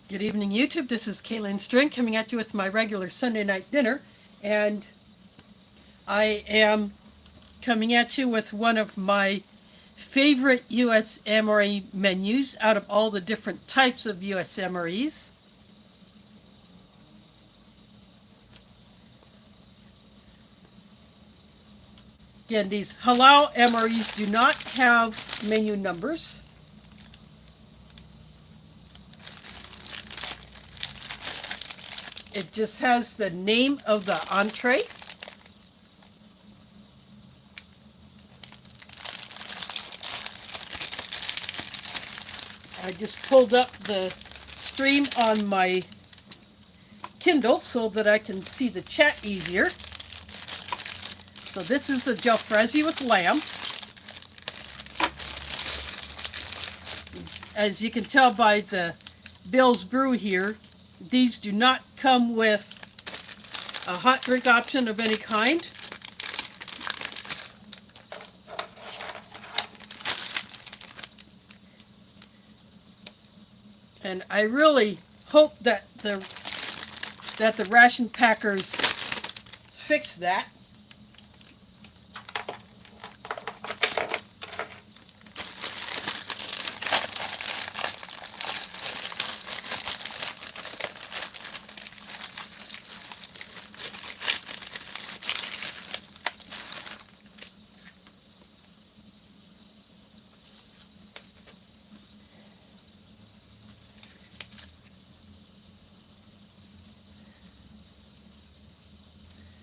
Good evening, YouTube. This is Kaylin String coming at you with my regular Sunday night dinner, and I am coming at you with one of my favorite U.S. MRE menus out of all the different types of U.S. MREs. Again, these Halal MREs do not have menu numbers. It just has the name of the entree. I just pulled up the stream on my Kindle so that I can see the chat easier. So this is the Jalfrazi with lamb. As you can tell by the Bill's Brew here, these do not come with a hot drink option of any kind. And I really hope that the ration packers fix that.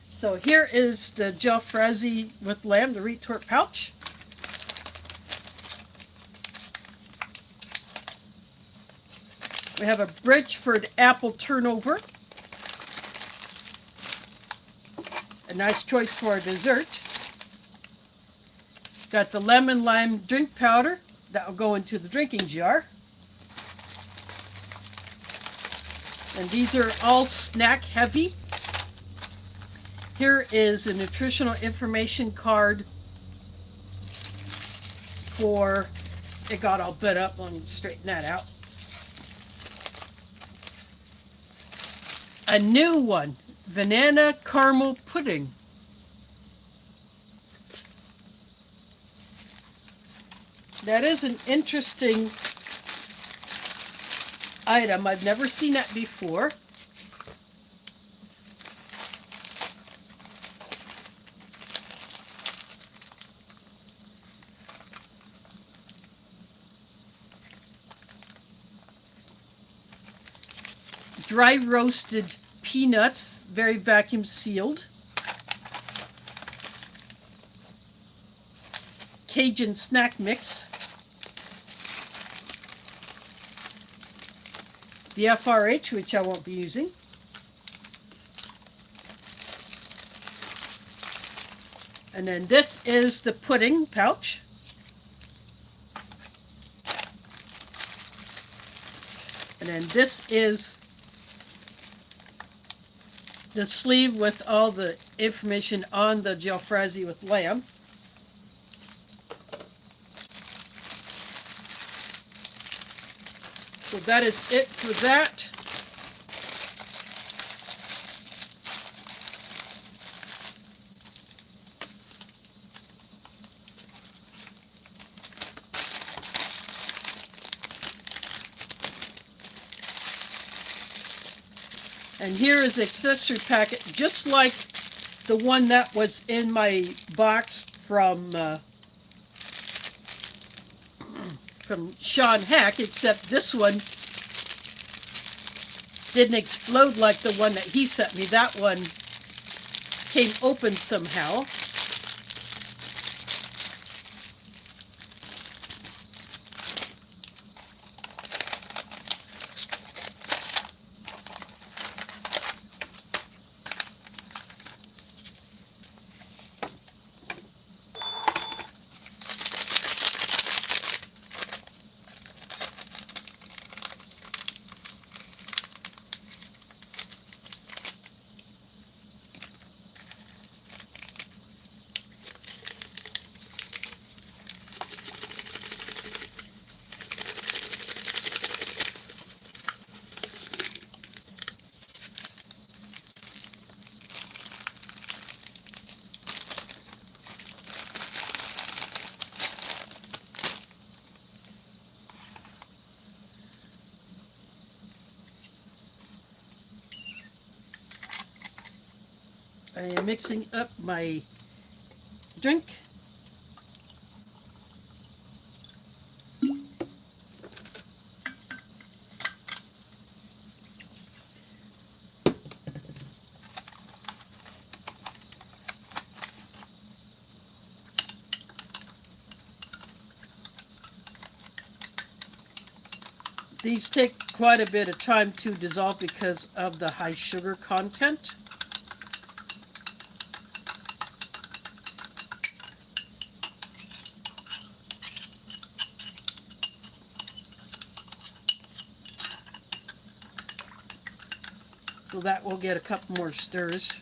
So here is the Jalfrazi with lamb, the retort pouch. We have a Bridgeford apple turnover. A nice choice for a dessert. Got the lemon lime drink powder. That will go into the drinking jar. And these are all snack heavy. Here is a nutritional information card for, it got all bent up, let me straighten that out. A new one, banana caramel pudding. That is an interesting item. I've never seen that before. Dry roasted peanuts, very vacuum sealed. Cajun snack mix. The FRH, which I won't be using. And then this is the pudding pouch. And then this is the sleeve with all the information on the Jalfrazi with lamb. So that is it for that. And here is the accessory packet, just like the one that was in my box from Sean Hack, except this one didn't explode like the one that he sent me. That one came open somehow. I am mixing up my drink. These take quite a bit of time to dissolve because of the high sugar content. So that will get a couple more stirs.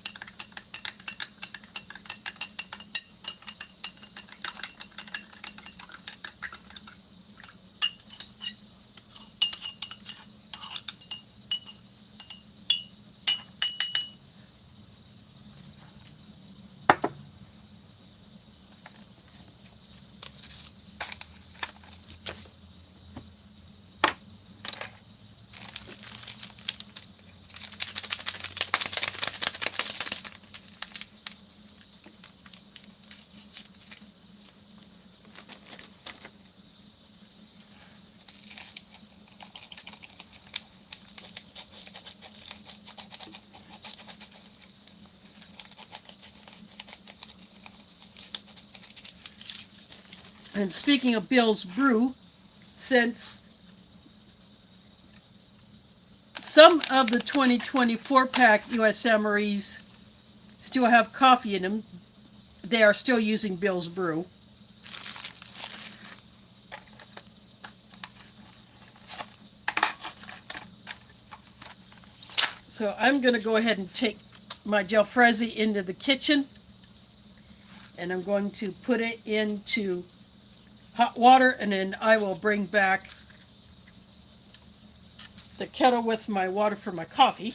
And speaking of Bill's Brew, since some of the 2024 pack US MREs still have coffee in them, they are still using Bill's Brew. So I'm going to go ahead and take my Jalfrazi into the kitchen, and I'm going to put it into hot water, and then I will bring back the kettle with my water for my coffee.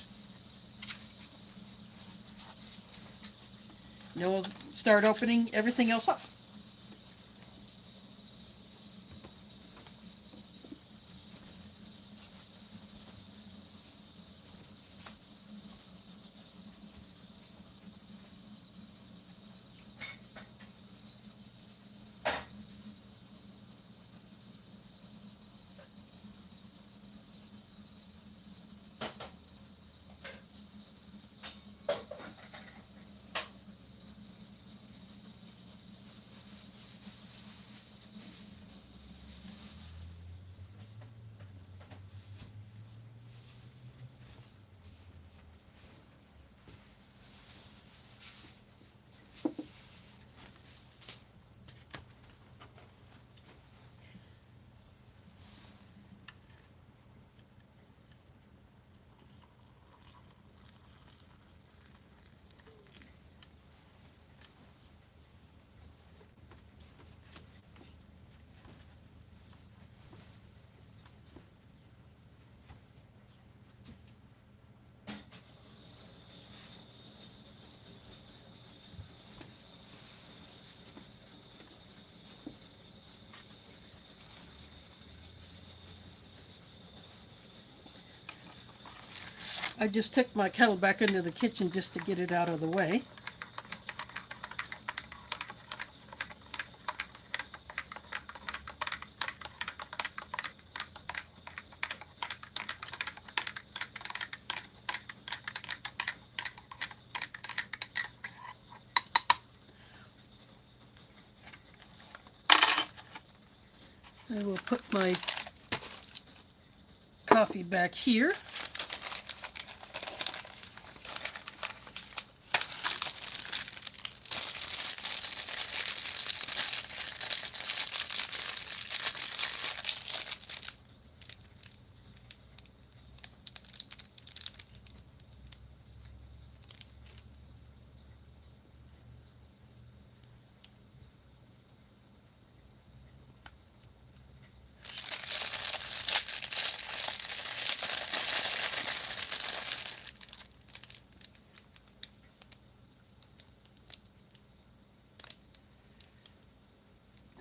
And then we'll start opening everything else up. I just took my kettle back into the kitchen just to get it out of the way. I will put my coffee back here.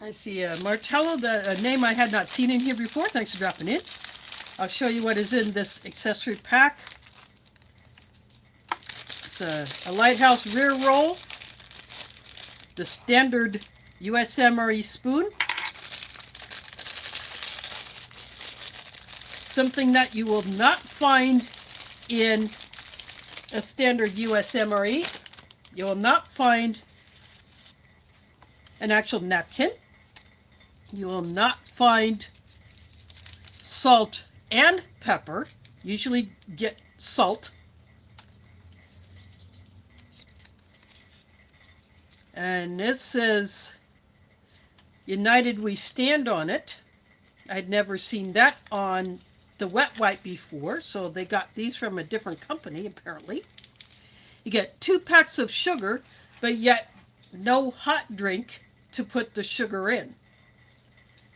I see Martello, a name I had not seen in here before. Thanks for dropping in. I'll show you what is in this accessory pack. It's a Lighthouse rear roll, the standard US MRE spoon, something that you will not find in a standard US MRE. You will not find an actual napkin. You will not find salt and pepper. Usually get salt. And it says, United We Stand on it. I'd never seen that on the wet wipe before, so they got these from a different company, apparently. You get 2 packs of sugar, but yet no hot drink to put the sugar in.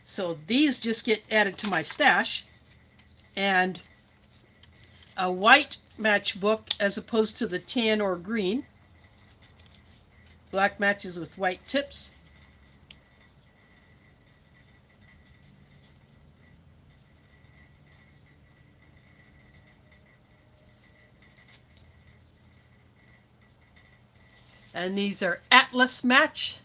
So these just get added to my stash. And a white matchbook as opposed to the tan or green. Black matches with white tips. And these are Atlas match.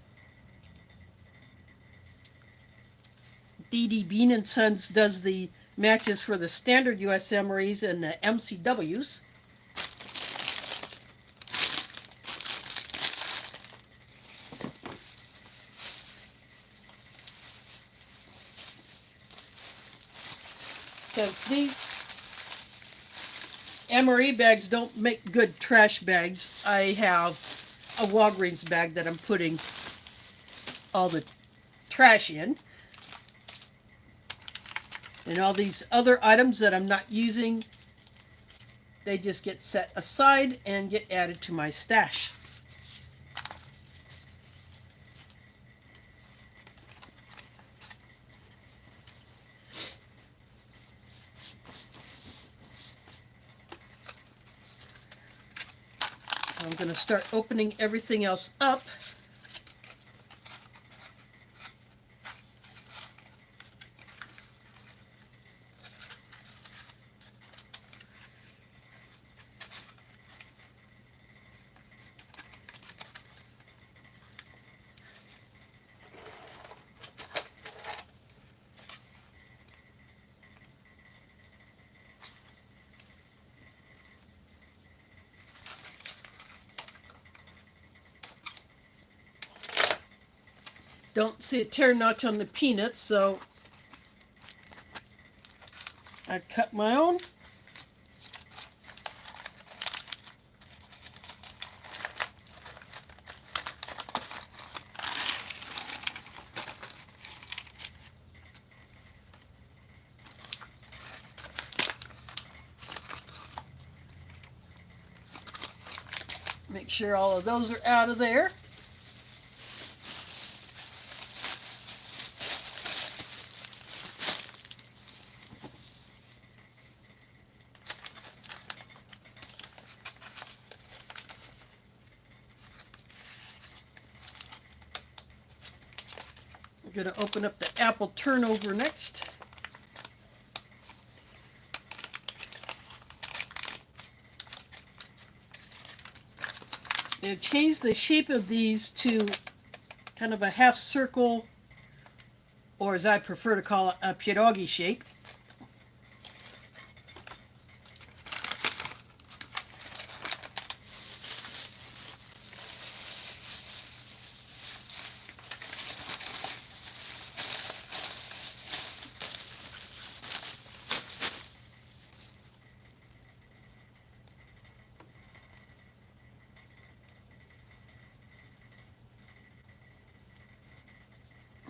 D.D. Bean & Sons does the matches for the standard US MREs and the MCWs. Because these MRE bags don't make good trash bags, I have a Walgreens bag that I'm putting all the trash in. And all these other items that I'm not using, they just get set aside and get added to my stash. So I'm going to start opening everything else up. Don't see a tear notch on the peanuts, so I cut my own. Make sure all of those are out of there. We're going to open up the apple turnover next. They've changed the shape of these to kind of a half circle, or as I prefer to call it, a pierogi shape.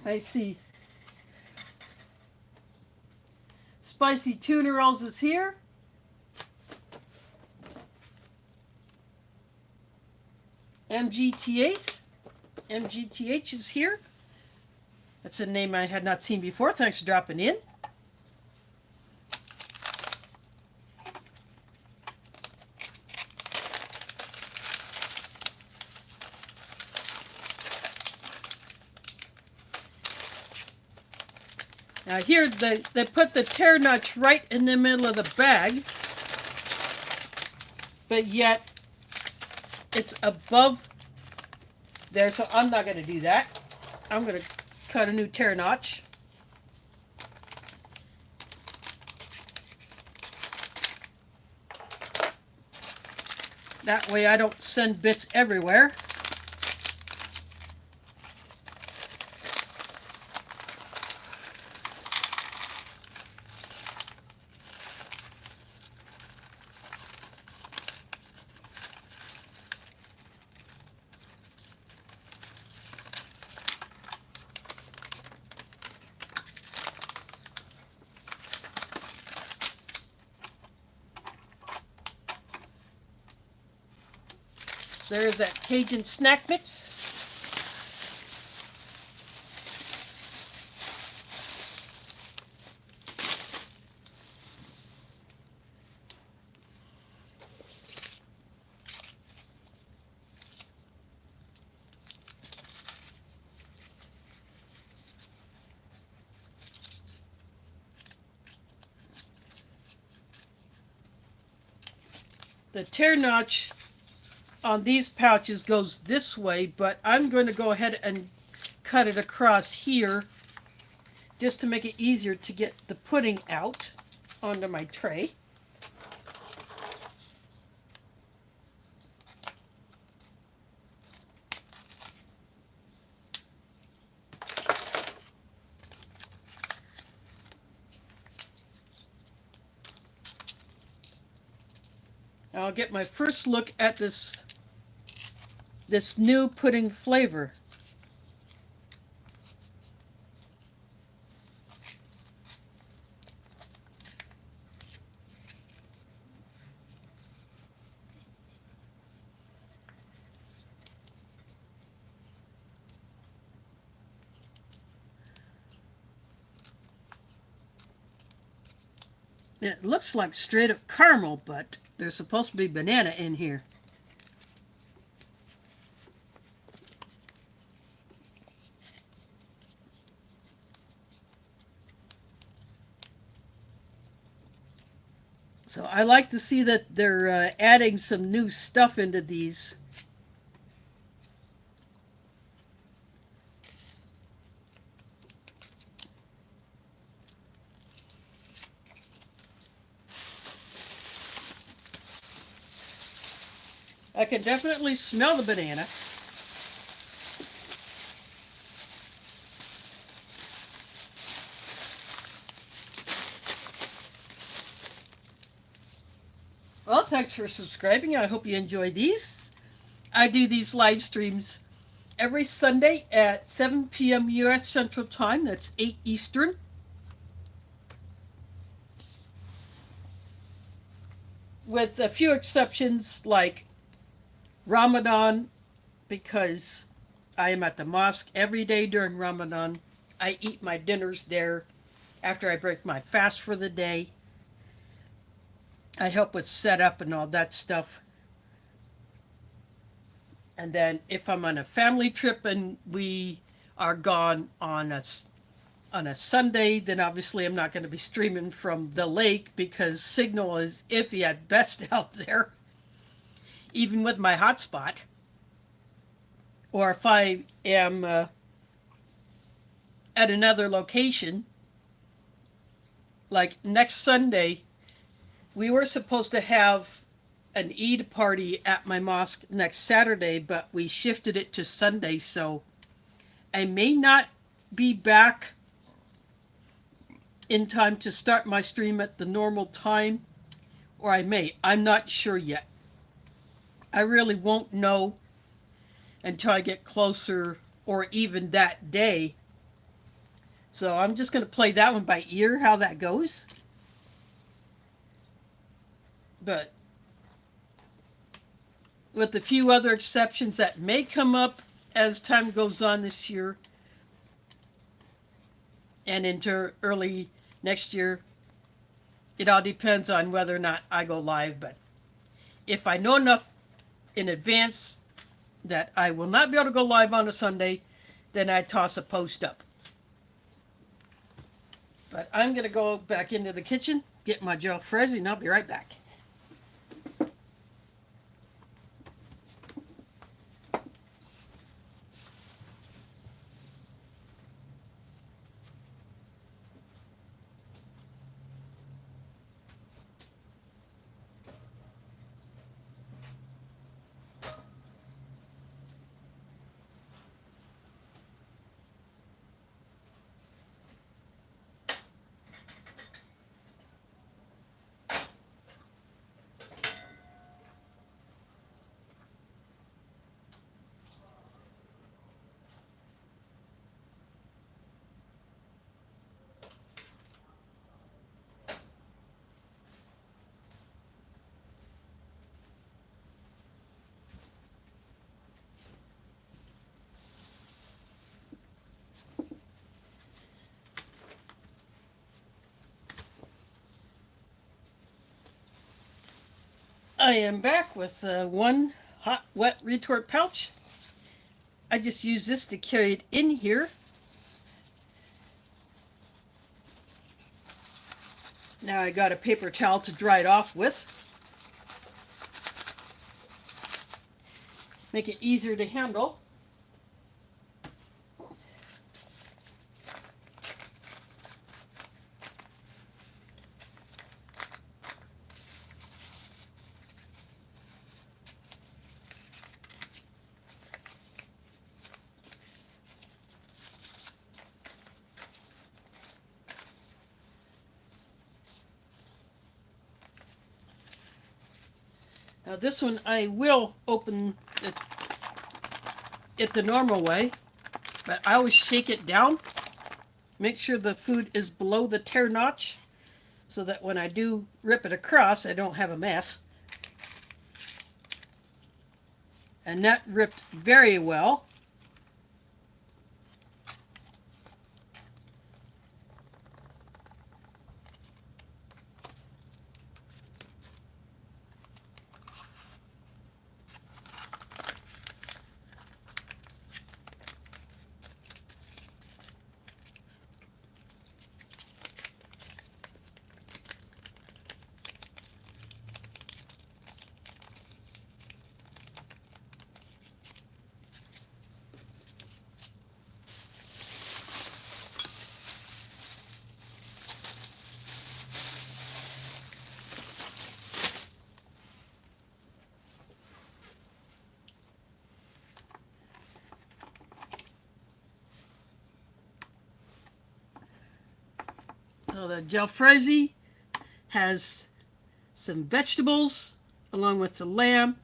I see spicy tuna rolls is here. MGTH is here. That's a name I had not seen before. Thanks for dropping in. Now here they put the tear notch right in the middle of the bag, but yet it's above there, so I'm not going to do that. I'm going to cut a new tear notch. That way I don't send bits everywhere. There's that Cajun snack mix. The tear notch on these pouches goes this way, but I'm going to go ahead and cut it across here just to make it easier to get the pudding out onto my tray. I'll get my first look at this new pudding flavor. It looks like straight up caramel, but there's supposed to be banana in here. So I like to see that they're adding some new stuff into these. I can definitely smell the banana. Well, thanks for subscribing. I hope you enjoy these. I do these live streams every Sunday at 7 p.m. U.S. Central Time. That's 8 Eastern. With a few exceptions like Ramadan, because I am at the mosque every day during Ramadan. I eat my dinners there after I break my fast for the day. I help with setup and all that stuff. And then if I'm on a family trip and we are gone on a Sunday, then obviously I'm not going to be streaming from the lake because signal is iffy at best out there, even with my hotspot. Or if I am at another location, like next Sunday, we were supposed to have an Eid party at my mosque next Saturday, but we shifted it to Sunday, so I may not be back in time to start my stream at the normal time, or I may. I'm not sure yet. I really won't know until I get closer, or even that day. So I'm just going to play that one by ear, how that goes. But with a few other exceptions that may come up as time goes on this year and into early next year, it all depends on whether or not I go live. But if I know enough in advance that I will not be able to go live on a Sunday, then I toss a post up. But I'm going to go back into the kitchen, get my Jalfrazi, and I'll be right back. I am back with one hot, wet retort pouch. I just use this to carry it in here. Now I got a paper towel to dry it off with. Make it easier to handle. Now this one I will open it the normal way, but I always shake it down. Make sure the food is below the tear notch so that when I do rip it across, I don't have a mess. And that ripped very well. So the Jalfrazi has some vegetables along with the lamb.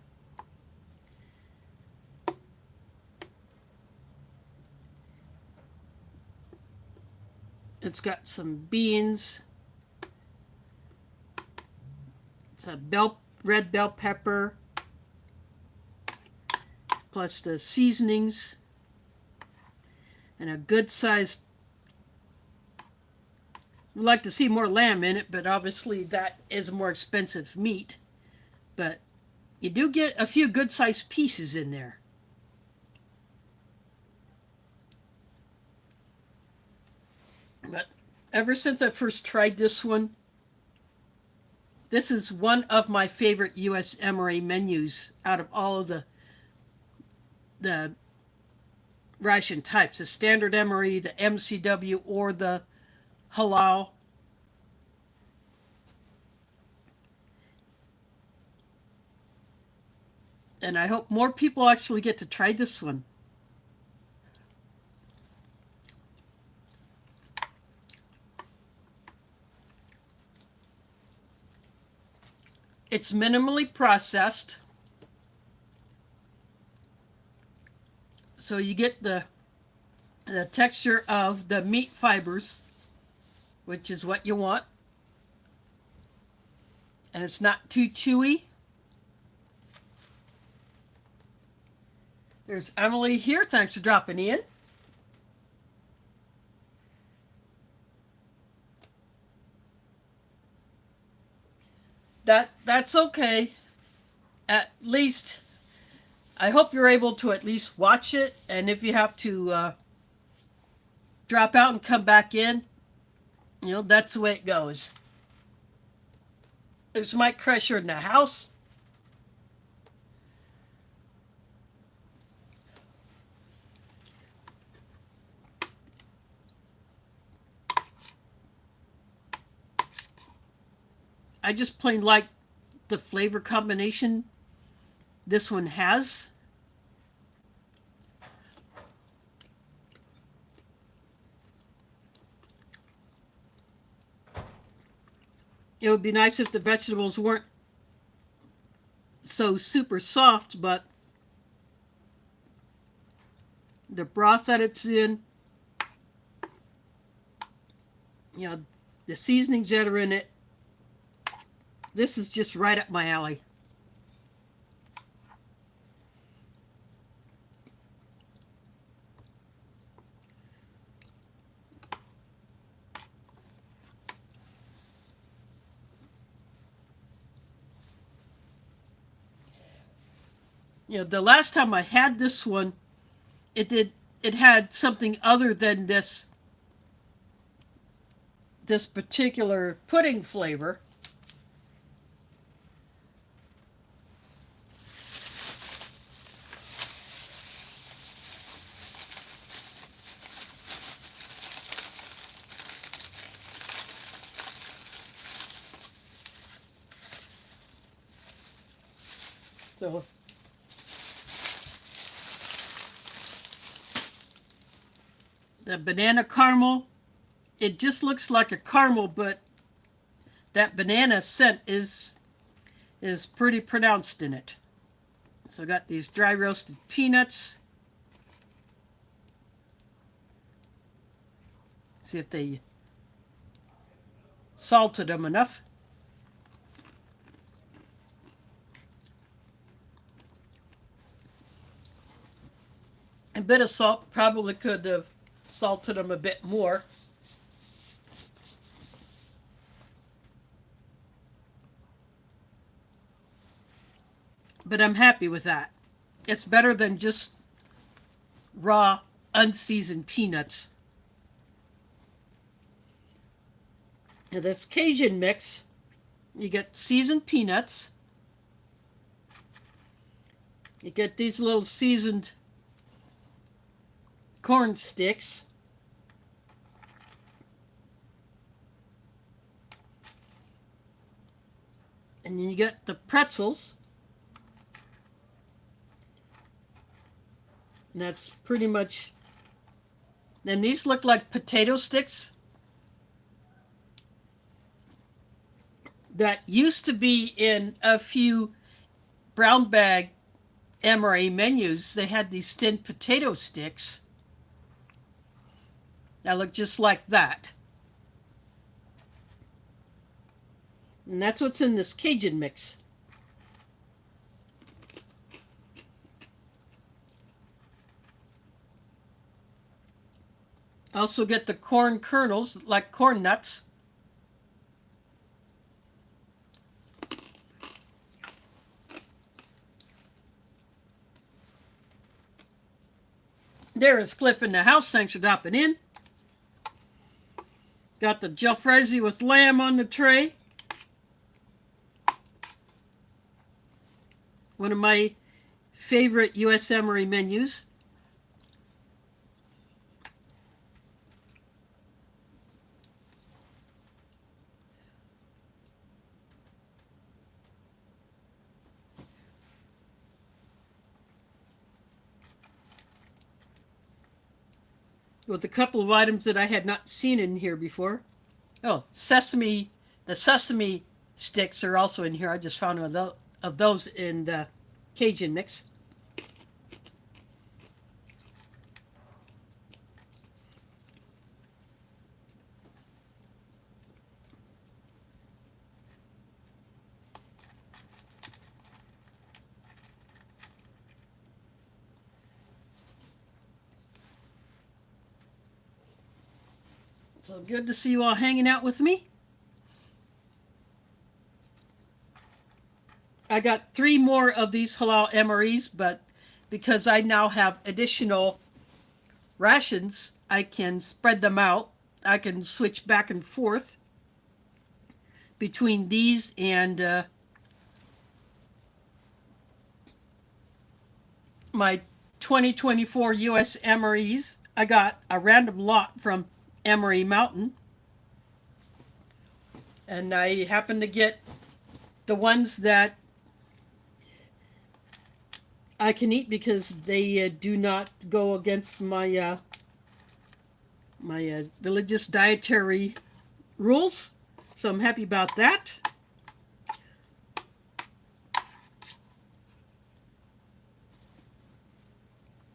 It's got some beans. It's a red bell pepper, plus the seasonings, and a good sized. We'd like to see more lamb in it, but obviously that is more expensive meat. But you do get a few good sized pieces in there. But ever since I first tried this one, this is one of my favorite US MRE menus out of all of the ration types. The standard MRE, the MCW, or the Halal. And I hope more people actually get to try this one. It's minimally processed, so you get the texture of the meat fibers, which is what you want. And it's not too chewy. There's Emily here. Thanks for dropping in. That's okay. At least, I hope you're able to at least watch it. And if you have to drop out and come back in, that's the way it goes. There's Mike Crusher in the house. I just plain like the flavor combination this one has. It would be nice if the vegetables weren't so super soft, but the broth that it's in, the seasonings that are in it, this is just right up my alley. The last time I had this one, it had something other than this particular pudding flavor. So the banana caramel, it just looks like a caramel, but that banana scent is pretty pronounced in it. So I got these dry roasted peanuts. See if they salted them enough. A bit of salt, probably could have salted them a bit more. But I'm happy with that. It's better than just raw, unseasoned peanuts. Now this Cajun mix, you get seasoned peanuts. You get these little seasoned corn sticks. And then you get the pretzels. And that's pretty much... Then these look like potato sticks that used to be in a few brown bag MRE menus. They had these thin potato sticks that look just like that. And that's what's in this Cajun mix. Also get the corn kernels, like corn nuts. There is Cliff in the house. Thanks for dropping in. Got the Jalfrazi with lamb on the tray. One of my favorite U.S. MRE menus. With a couple of items that I had not seen in here before. Oh, the sesame sticks are also in here. I just found one of those in the Cajun mix. So good to see you all hanging out with me. I got 3 more of these Halal MREs, but because I now have additional rations, I can spread them out. I can switch back and forth between these and my 2024 US MREs. I got a random lot from MRE Mountain, and I happened to get the ones that I can eat because they do not go against my my religious dietary rules, so I'm happy about that.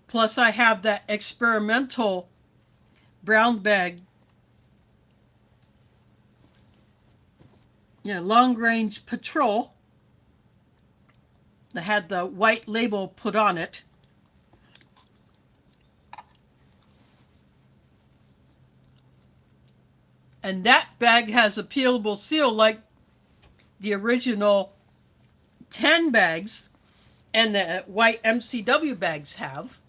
Plus I have that experimental brown bag, long range patrol that had the white label put on it. And that bag has a peelable seal like the original 10 bags and the white MCW bags have.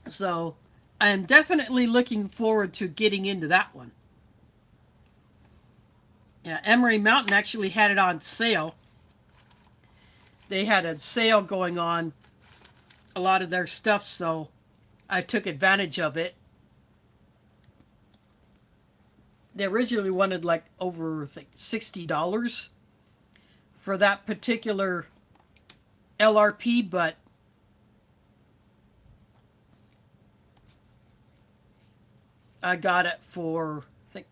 So I am definitely looking forward to getting into that one. Yeah, Emery Mountain actually had it on sale. They had a sale going on a lot of their stuff, so I took advantage of it. They originally wanted like over, I think, $60 for that particular LRP, but I got it for, I think,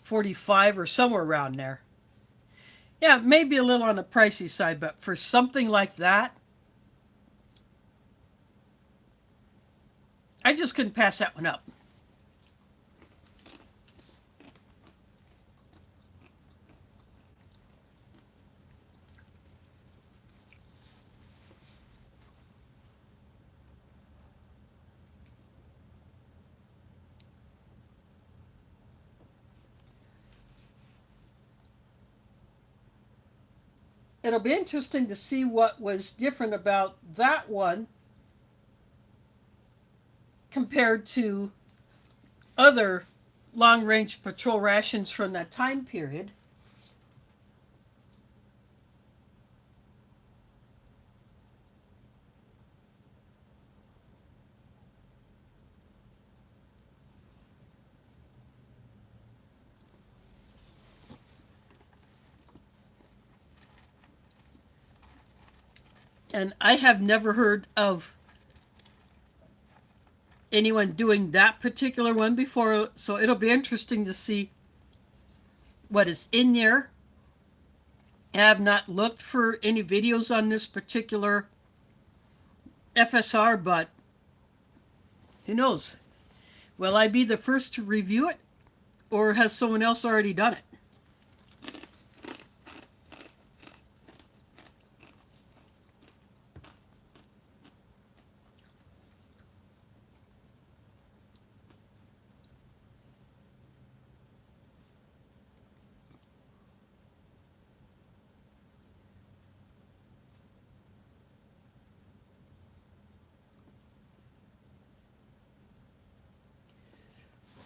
45 or somewhere around there. Yeah, maybe a little on the pricey side, but for something like that, I just couldn't pass that one up. It'll be interesting to see what was different about that one compared to other long range patrol rations from that time period. And I have never heard of anyone doing that particular one before, so it'll be interesting to see what is in there. I have not looked for any videos on this particular FSR, but who knows? Will I be the first to review it, or has someone else already done it?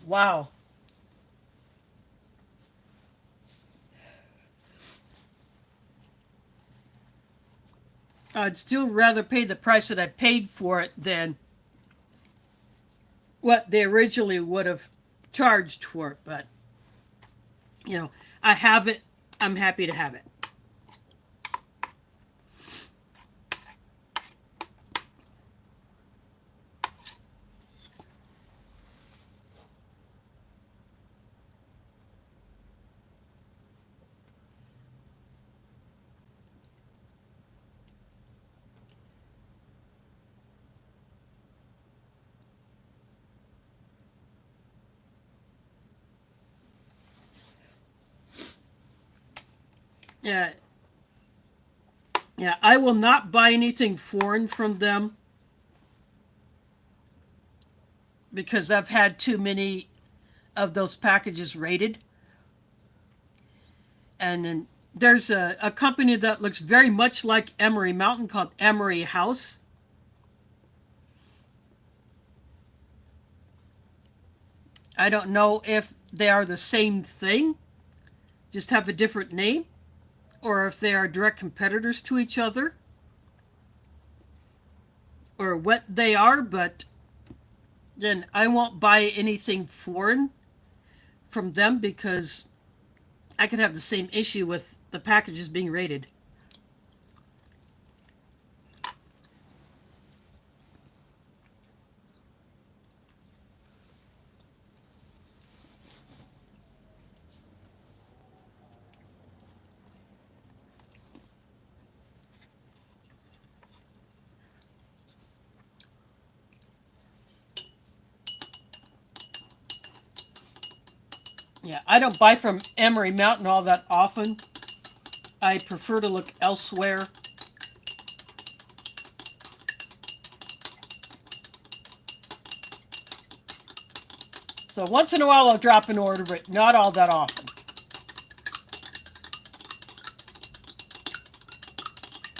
Wow. I'd still rather pay the price that I paid for it than what they originally would have charged for it. But, you know, I have it. I'm happy to have it. Yeah, yeah. I will not buy anything foreign from them because I've had too many of those packages rated. And then there's a company that looks very much like Emery Mountain called MRE House. I don't know if they are the same thing, just have a different name, or if they are direct competitors to each other, or what they are, but then I won't buy anything foreign from them because I could have the same issue with the packages being rated. Yeah, I don't buy from Emery Mountain all that often. I prefer to look elsewhere. So once in a while I'll drop an order, but not all that often.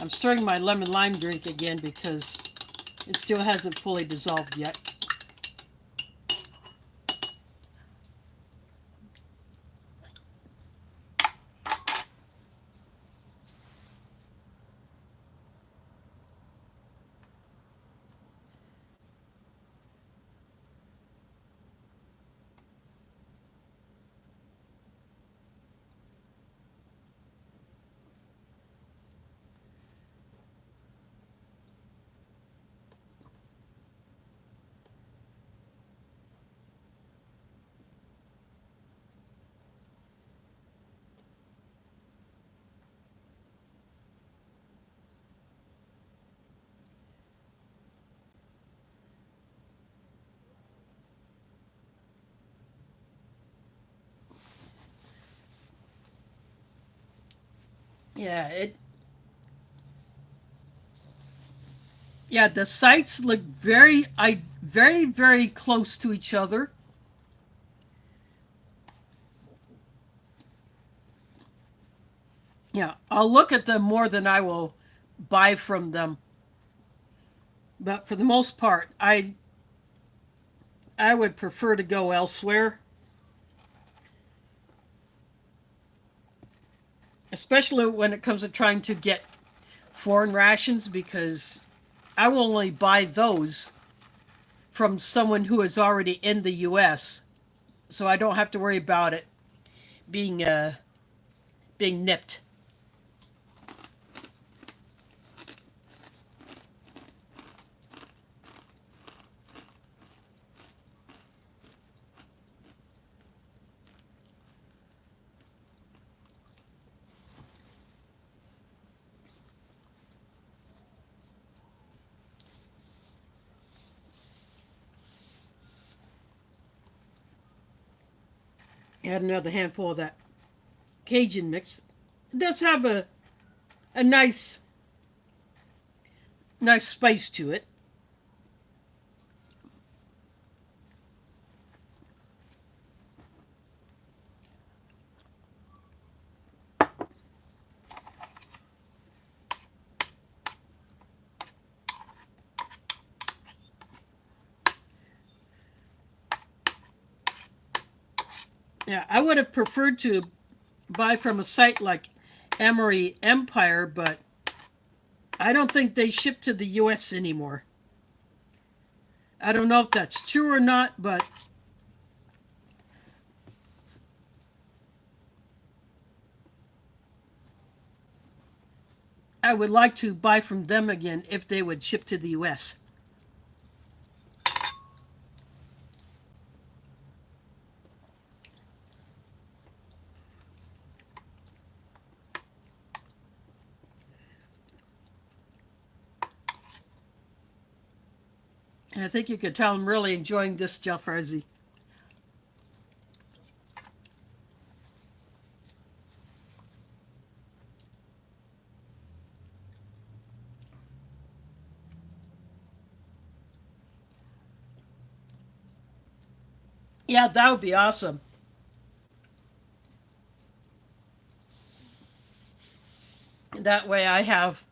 I'm stirring my lemon lime drink again because it still hasn't fully dissolved yet. Yeah, the sites look very close to each other. Yeah, I'll look at them more than I will buy from them. But for the most part, I would prefer to go elsewhere, especially when it comes to trying to get foreign rations, because I will only buy those from someone who is already in the US, so I don't have to worry about it being being nipped. Add another handful of that Cajun mix. It does have a nice spice to it. Yeah, I would have preferred to buy from a site like MRE Empire, but I don't think they ship to the US anymore. I don't know if that's true or not, but I would like to buy from them again if they would ship to the US. And I think you could tell I'm really enjoying this Jalfrazi. Yeah, that would be awesome. That way I have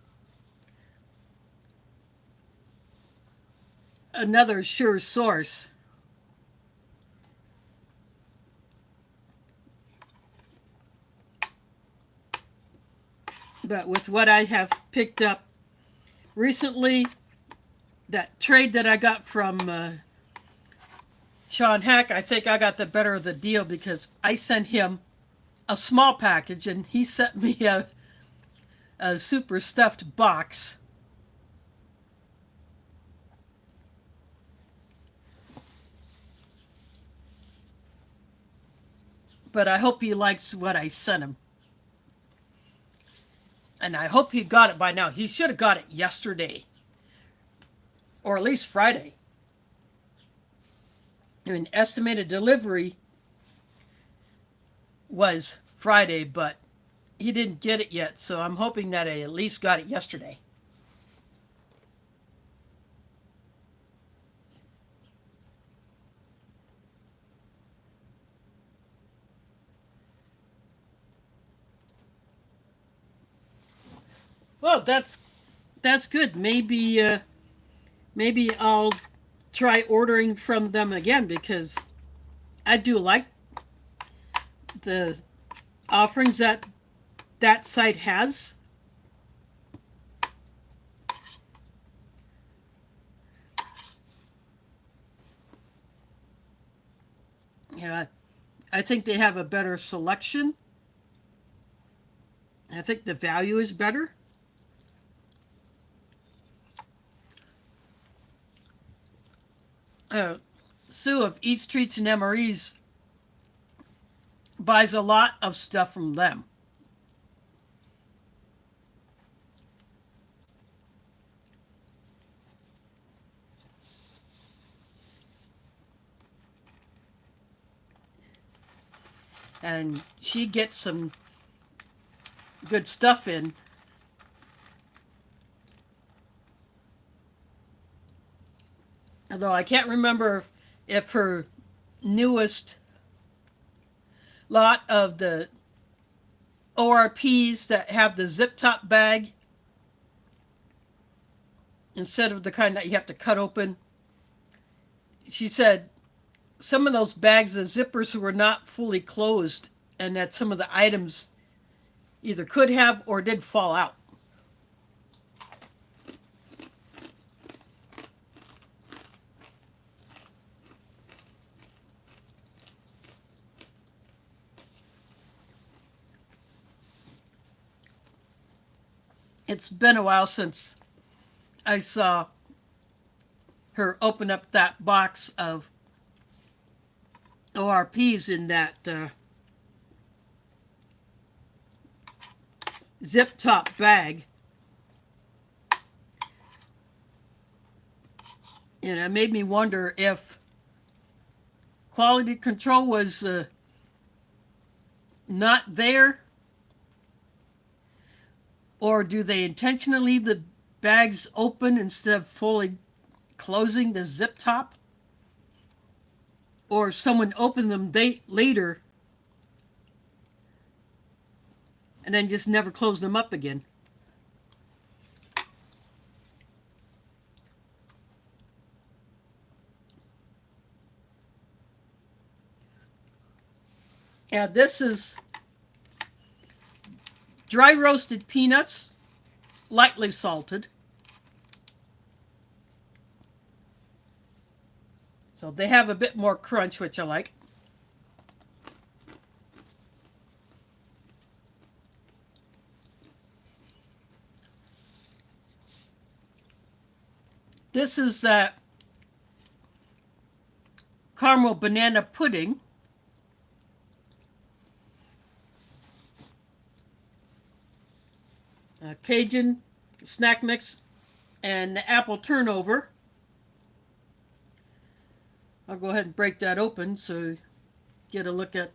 another sure source. But with what I have picked up recently, that trade that I got from Sean Hack, I think I got the better of the deal because I sent him a small package and he sent me a super stuffed box. But I hope he likes what I sent him. And I hope he got it by now. He should have got it yesterday. Or at least Friday. I mean, estimated delivery was Friday, but he didn't get it yet, so I'm hoping that I at least got it yesterday. Well, that's good. Maybe I'll try ordering from them again because I do like the offerings that that site has. Yeah, I think they have a better selection. I think the value is better. Uh, Sue of Eat Streets and MREs buys a lot of stuff from them. And she gets some good stuff in. Although I can't remember if her newest lot of the ORPs that have the zip top bag instead of the kind that you have to cut open. She said some of those bags, the zippers were not fully closed, and that some of the items either could have or did fall out. It's been a while since I saw her open up that box of ORPs in that zip top bag. And it made me wonder if quality control was not there, or do they intentionally leave the bags open instead of fully closing the zip top? Or someone opened them later and then just never closed them up again. Yeah, this is dry roasted peanuts, lightly salted. So they have a bit more crunch, which I like. This is caramel banana pudding. Cajun snack mix and the apple turnover. I'll go ahead and break that open so you get a look at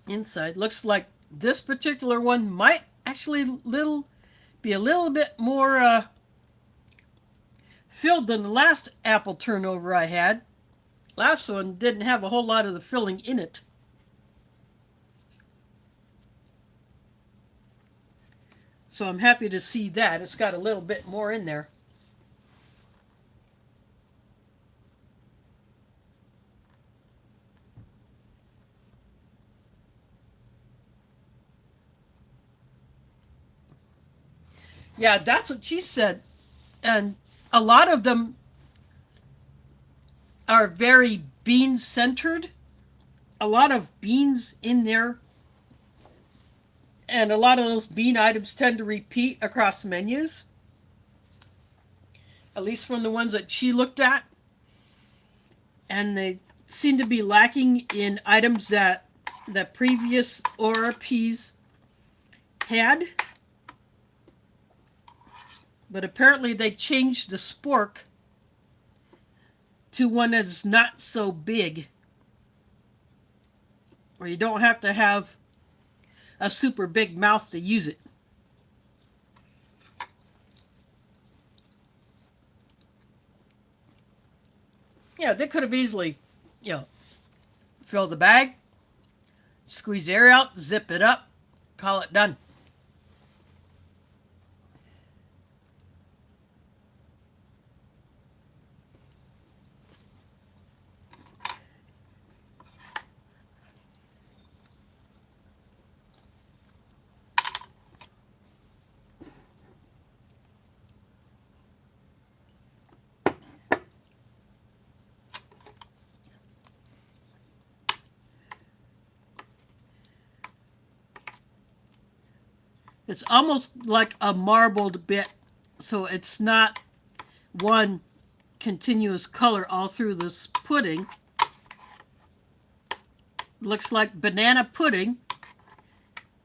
inside. Looks like this particular one might actually be a little bit more filled than the last apple turnover I had. Last one didn't have a whole lot of the filling in it. So I'm happy to see that. It's got a little bit more in there. Yeah, that's what she said. And a lot of them are very bean centered. A lot of beans in there. And a lot of those bean items tend to repeat across menus. At least from the ones that she looked at. And they seem to be lacking in items that the previous ORPs had. But apparently they changed the spork to one that's not so big, where you don't have to have a super big mouth to use it. Yeah, they could have easily, fill the bag, squeeze air out, zip it up, call it done. It's almost like a marbled bit, so it's not one continuous color all through this pudding. Looks like banana pudding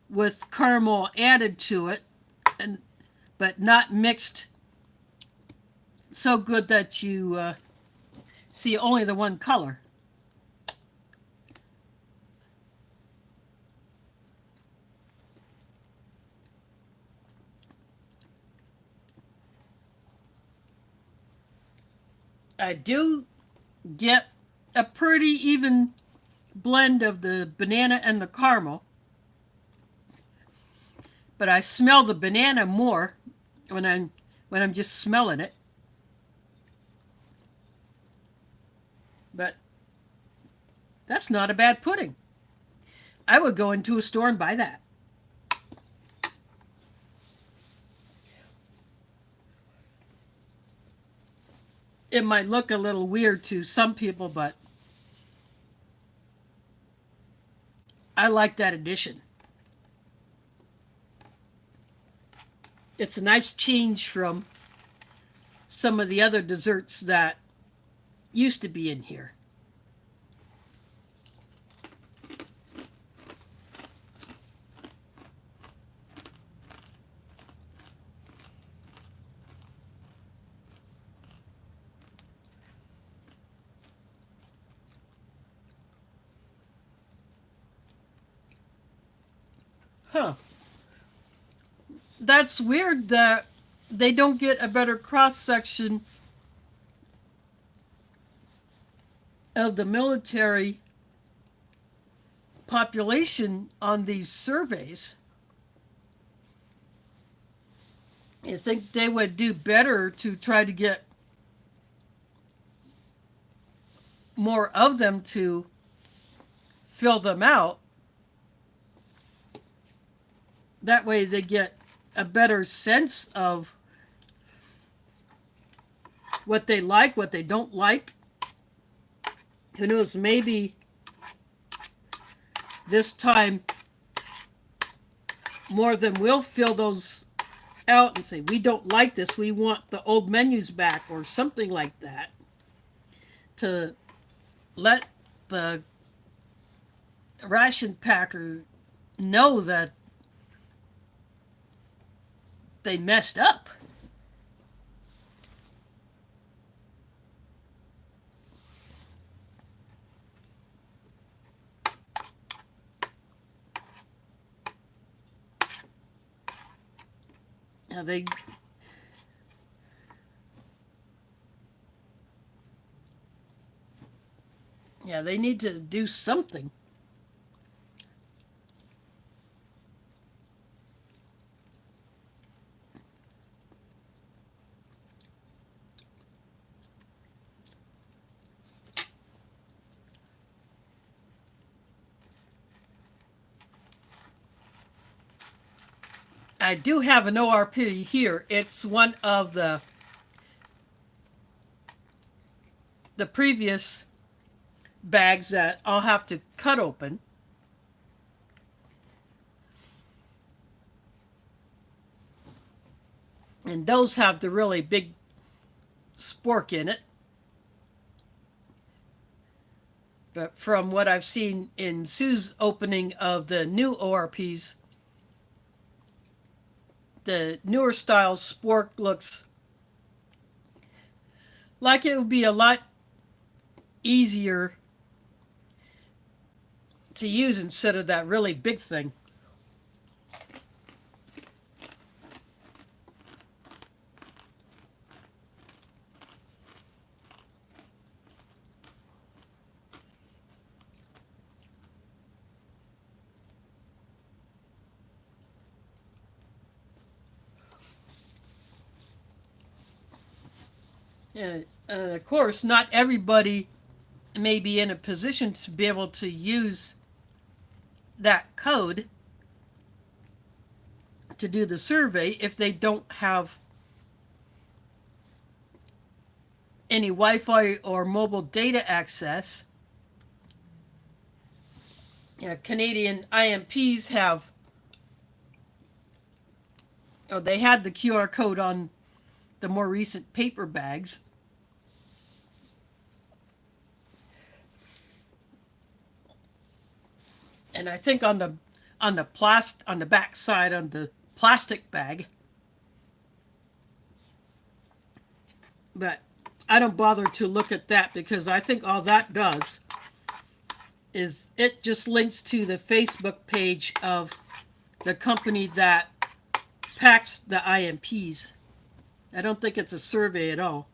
with caramel added to it, and but not mixed so good that you see only the one color. I do get a pretty even blend of the banana and the caramel, but I smell the banana more when I'm just smelling it. But that's not a bad pudding. I would go into a store and buy that. It might look a little weird to some people, but I like that addition. It's a nice change from some of the other desserts that used to be in here. Huh. That's weird that they don't get a better cross section of the military population on these surveys. You think they would do better to try to get more of them to fill them out. That way they get a better sense of what they like, what they don't like. Who knows, maybe this time more than will fill those out and say, we don't like this, we want the old menus back, or something like that, to let the ration packer know that they messed up. Now they need to do something. I do have an ORP here. It's one of the previous bags that I'll have to cut open. And those have the really big spork in it. But from what I've seen in Sue's opening of the new ORPs, the newer style spork looks like it would be a lot easier to use instead of that really big thing. And of course, not everybody may be in a position to be able to use that code to do the survey if they don't have any Wi-Fi or mobile data access. Canadian IMPs have Oh, they had the QR code on the more recent paper bags. And I think on the back side on the plastic bag. But I don't bother to look at that because I think all that does is it just links to the Facebook page of the company that packs the IMPs. I don't think it's a survey at all.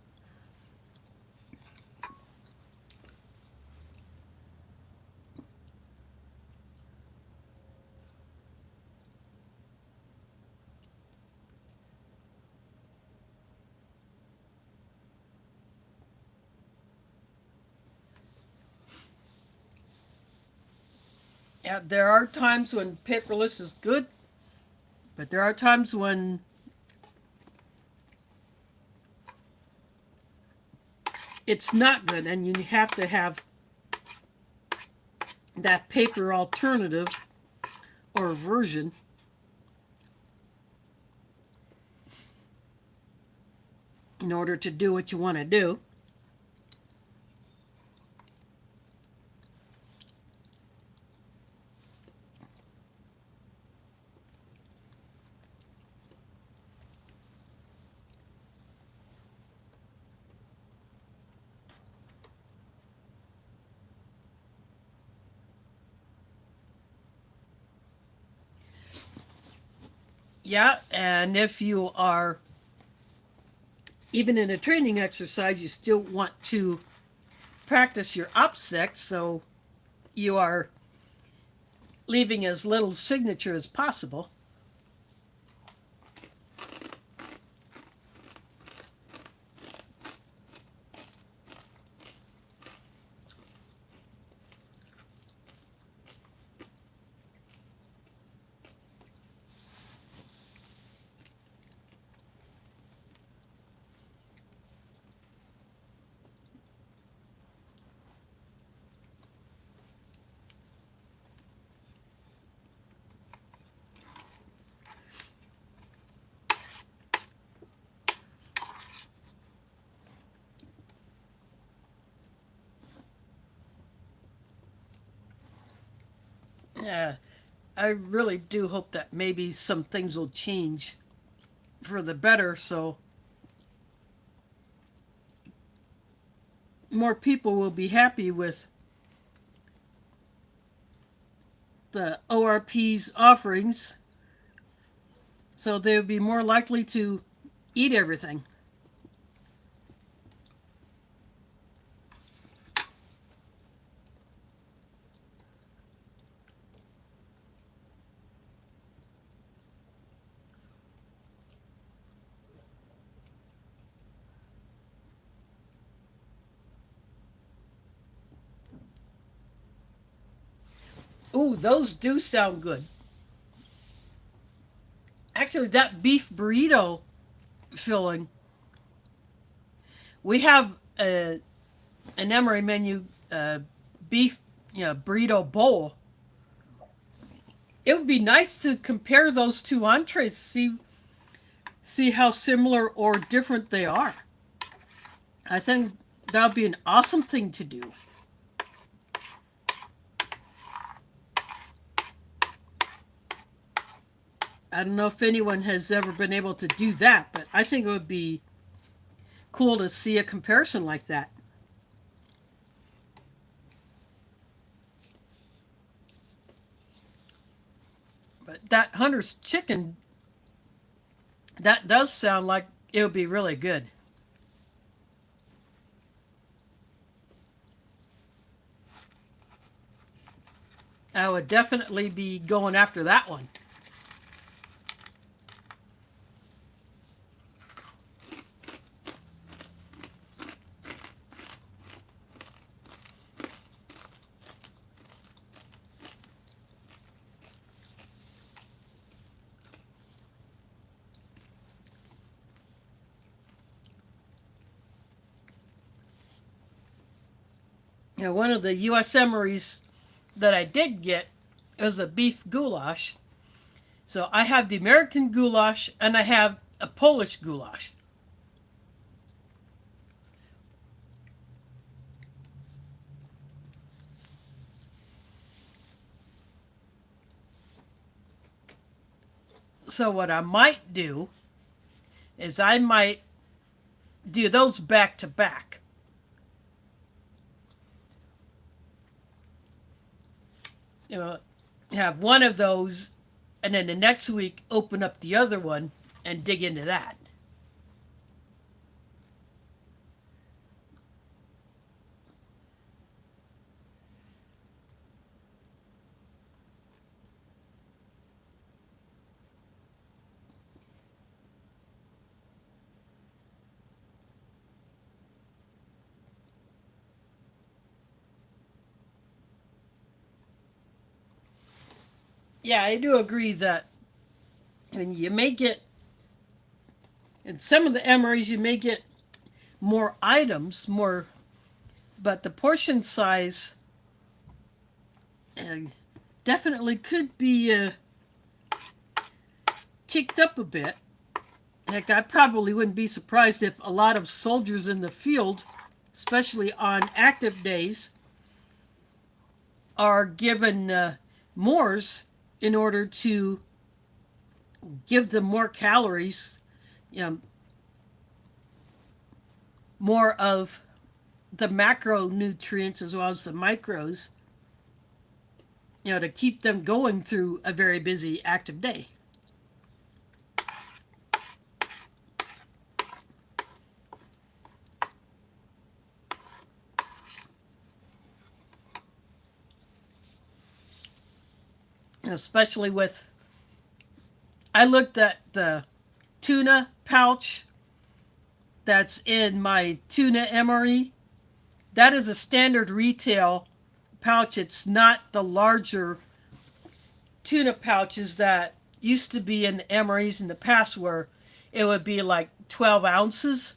Yeah, there are times when paperless is good, but there are times when it's not good and you have to have that paper alternative or version in order to do what you want to do. Yeah, and if you are even in a training exercise, you still want to practice your OPSEC, so you are leaving as little signature as possible. Yeah, I really do hope that maybe some things will change for the better so more people will be happy with the ORP's offerings, so they'll be more likely to eat everything. Ooh, those do sound good. Actually, that beef burrito filling, we have an MRE menu beef burrito bowl. It would be nice to compare those two entrees, see how similar or different they are. I think that would be an awesome thing to do. I don't know if anyone has ever been able to do that, but I think it would be cool to see a comparison like that. But that Hunter's chicken, that does sound like it would be really good. I would definitely be going after that one. One of the US MREs that I did get was a beef goulash. So I have the American goulash and I have a Polish goulash. So what I might do is I might do those back to back. You know, have one of those and then the next week open up the other one and dig into that. Yeah, I do agree that and you may get in some of the MREs you may get more items, more, but the portion size uh, definitely could be kicked up a bit. Heck, I probably wouldn't be surprised if a lot of soldiers in the field, especially on active days, are given mores in order to give them more calories, you know, more of the macronutrients as well as the micros, you know, to keep them going through a very busy active day. Especially with, I looked at the tuna pouch that's in my tuna MRE. That is a standard retail pouch. It's not the larger tuna pouches that used to be in the MREs in the past where it would be like 12 ounces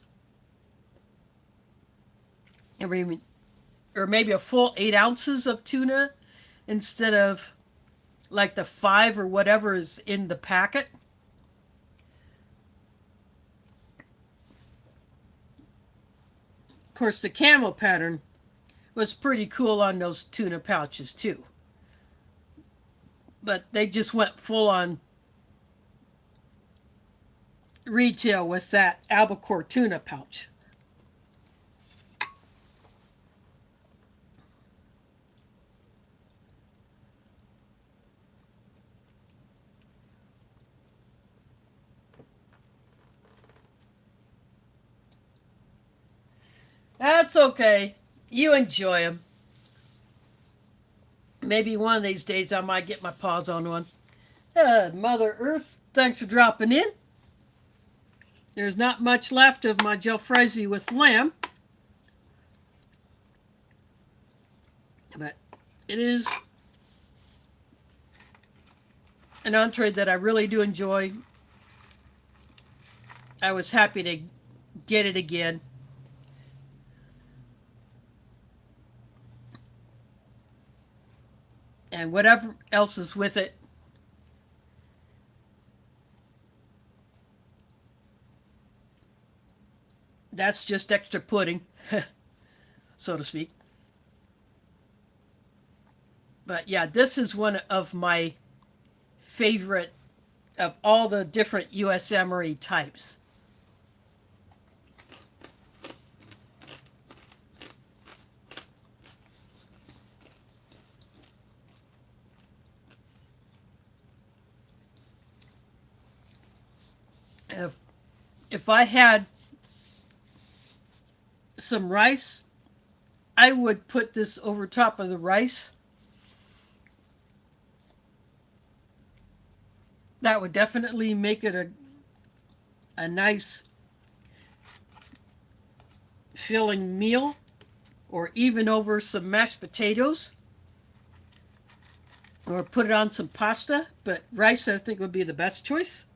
or maybe a full 8 ounces of tuna instead of like the 5 or whatever is in the packet. Of course, the camo pattern was pretty cool on those tuna pouches too. But they just went full on retail with that albacore tuna pouch. That's okay. You enjoy them. Maybe one of these days I might get my paws on one. Mother Earth, thanks for dropping in. There's not much left of my Jalfrazi with lamb, but it is an entree that I really do enjoy. I was happy to get it again. And whatever else is with it, that's just extra pudding, so to speak. But yeah, this is one of my favorite of all the different US MRE types. If, if I had some rice, I would put this over top of the rice. That would definitely make it a nice filling meal, or even over some mashed potatoes, or put it on some pasta. But rice, I think, would be the best choice.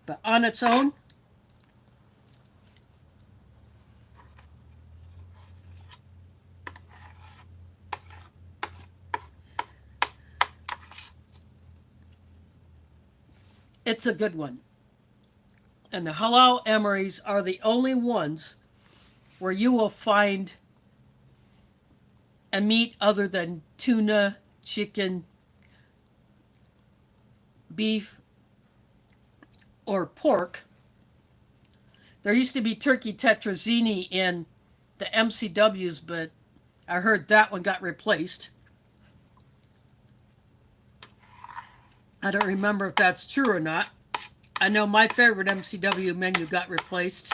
But on its own, It's a good one. And the halal MREs are the only ones where you will find a meat other than tuna, chicken, beef, or pork. There used to be turkey tetrazzini in the MCWs, but I heard that one got replaced. I don't remember if that's true or not. I know my favorite MCW menu got replaced.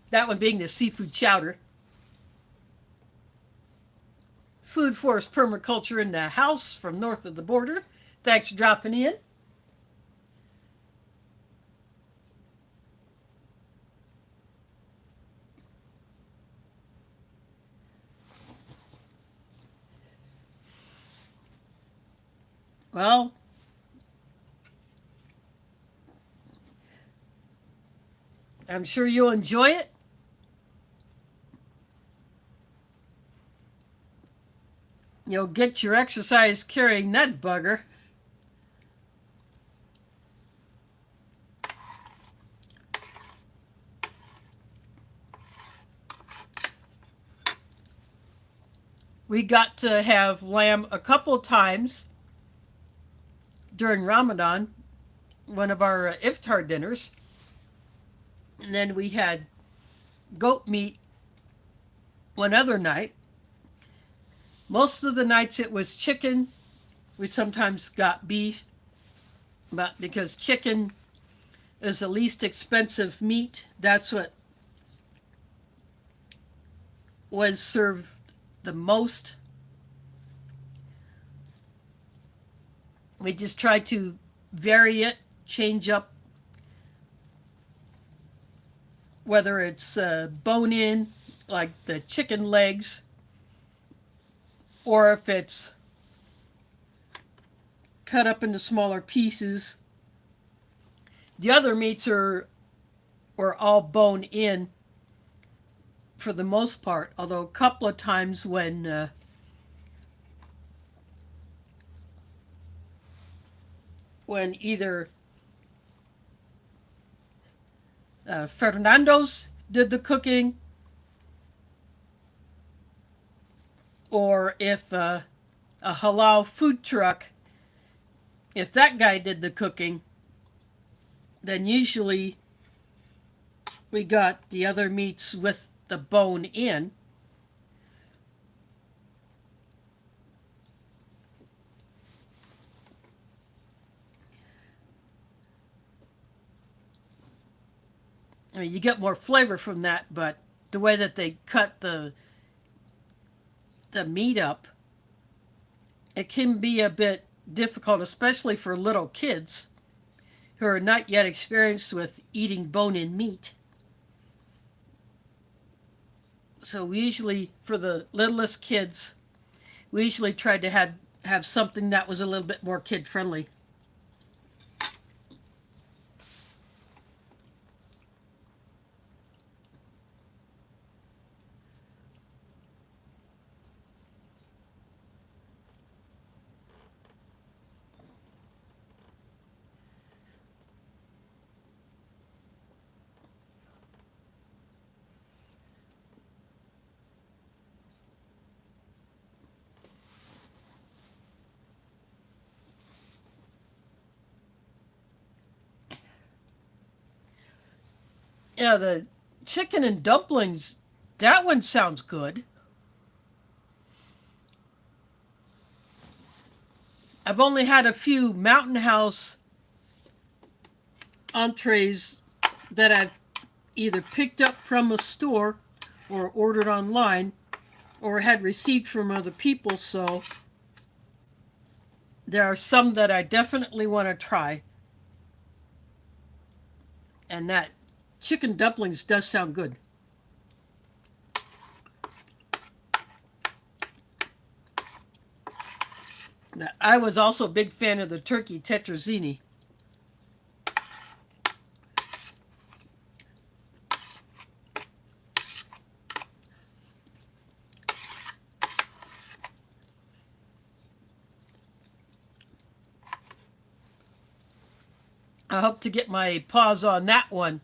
That one being the seafood chowder. Food Forest Permaculture in the house from north of the border. Thanks for dropping in. Well, I'm sure you'll enjoy it. You'll get your exercise carrying that bugger. We got to have lamb a couple times during Ramadan, one of our iftar dinners. And then we had goat meat one other night. Most of the nights it was chicken. We sometimes got beef, but because chicken is the least expensive meat, that's what was served the most. We just tried to vary it, change up whether it's bone in, like the chicken legs, or if it's cut up into smaller pieces. The other meats were all bone in for the most part, although a couple of times when either Fernando's did the cooking, or if a halal food truck, if that guy did the cooking, then usually we got the other meats with the bone in. I mean, you get more flavor from that, but the way that they cut the meat up, it can be a bit difficult, especially for little kids who are not yet experienced with eating bone-in meat. So we usually, for the littlest kids, we usually tried to have something that was a little bit more kid-friendly. Yeah, the chicken and dumplings, that one sounds good. I've only had a few Mountain House entrees that I've either picked up from a store or ordered online or had received from other people, so there are some that I definitely want to try. And that chicken dumplings does sound good. I was also a big fan of the turkey tetrazzini. I hope to get my paws on that one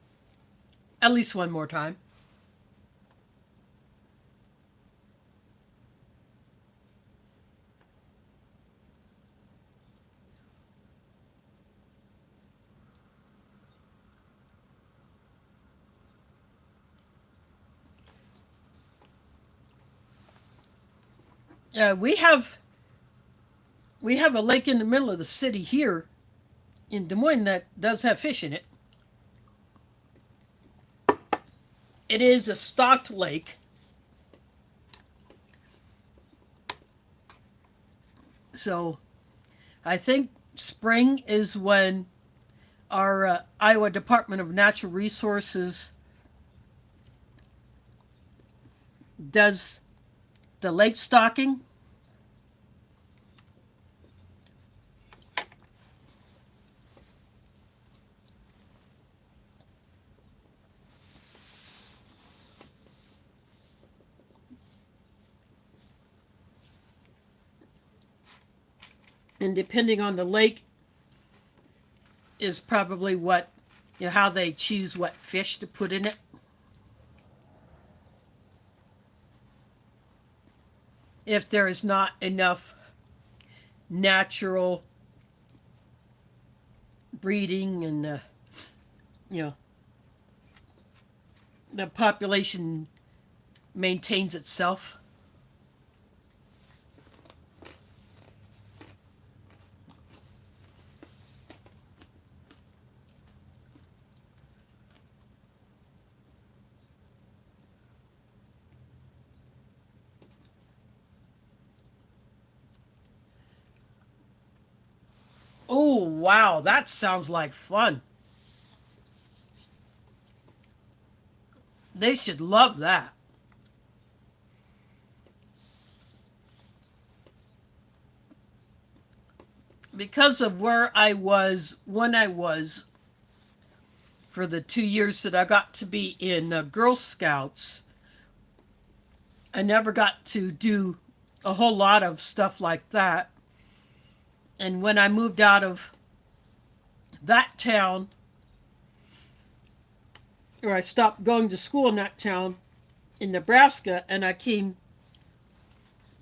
at least one more time. Uh, we have we have a lake in the middle of the city here in Des Moines that does have fish in it. It is a stocked lake, so I think spring is when our Iowa Department of Natural Resources does the lake stocking. And depending on the lake is probably what, how they choose what fish to put in it. If there is not enough natural breeding and you know the population maintains itself. Oh, wow, that sounds like fun. They should love that. Because of where I was when I was, for the 2 years that I got to be in Girl Scouts, I never got to do a whole lot of stuff like that. And when I moved out of that town, or I stopped going to school in that town in Nebraska, and I came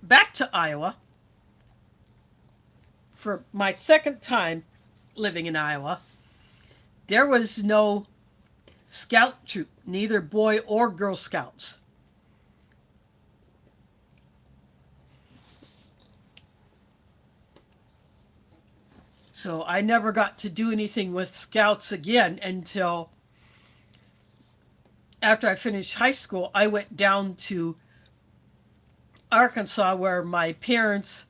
back to Iowa for my second time living in Iowa, there was no scout troop, neither Boy or Girl Scouts. So I never got to do anything with scouts again until after I finished high school. I went down to Arkansas where my parents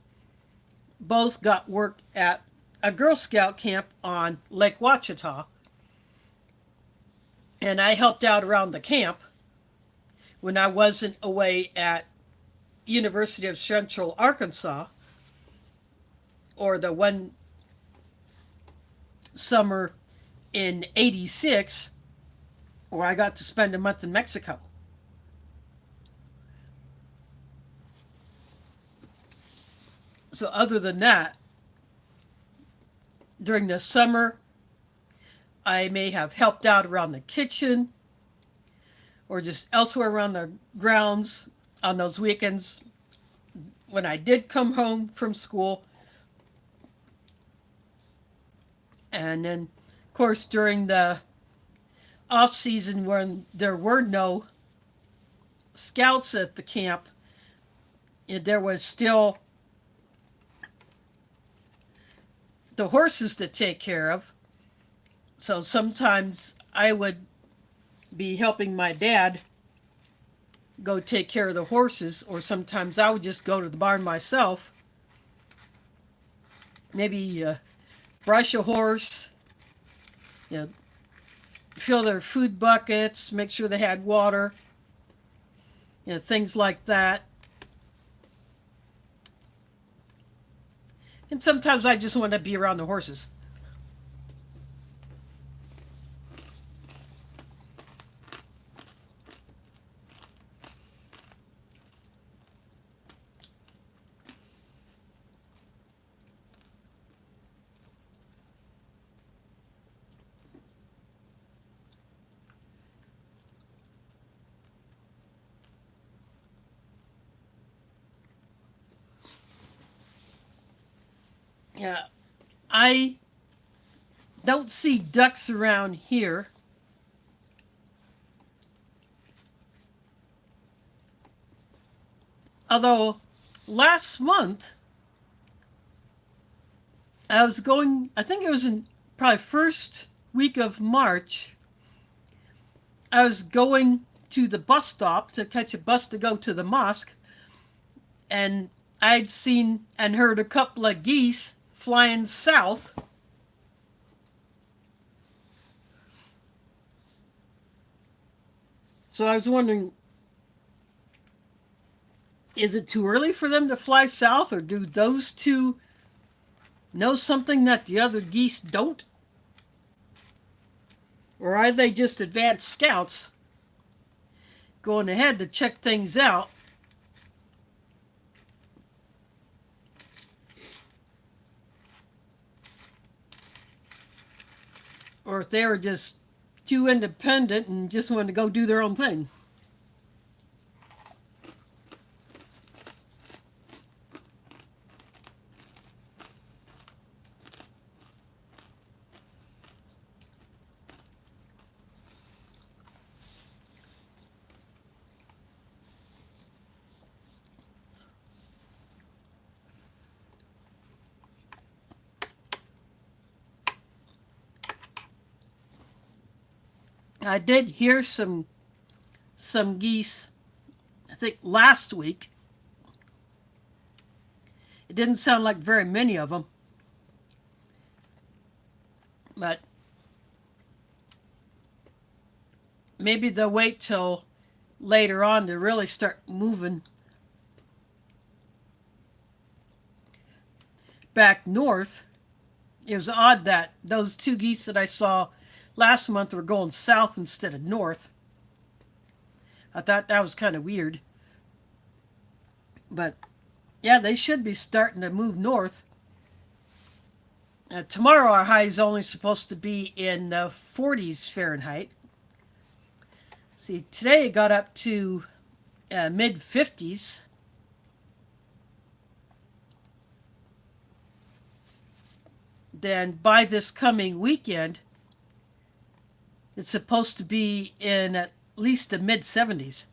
both got work at a Girl Scout camp on Lake Ouachita. And I helped out around the camp when I wasn't away at University of Central Arkansas, or the one summer in '86 where I got to spend a month in Mexico. So other than that, during the summer, I may have helped out around the kitchen or just elsewhere around the grounds on those weekends when I did come home from school. And then, of course, during the off season when there were no scouts at the camp, there was still the horses to take care of. So sometimes I would be helping my dad go take care of the horses, or sometimes I would just go to the barn myself, maybe brush a horse, you know, fill their food buckets, make sure they had water, things like that. And sometimes I just want to be around the horses. Yeah, I don't see ducks around here. Although last month I was going, I think it was in probably first week of March, I was going to the bus stop to catch a bus to go to the mosque, and I'd seen and heard a couple of geese flying south. So I was wondering, is it too early for them to fly south, or do those two know something that the other geese don't? Or are they just advanced scouts going ahead to check things out? Or if they were just too independent and just wanted to go do their own thing. I did hear some geese, I think last week. It didn't sound like very many of them, but maybe they'll wait till later on to really start moving back north. It was odd that those two geese that I saw last month were going south instead of north. I thought that was kind of weird. But yeah, they should be starting to move north. Tomorrow our high is only supposed to be in 40s Fahrenheit. See, today it got up to mid 50s. Then by this coming weekend, it's supposed to be in at least the mid 70s.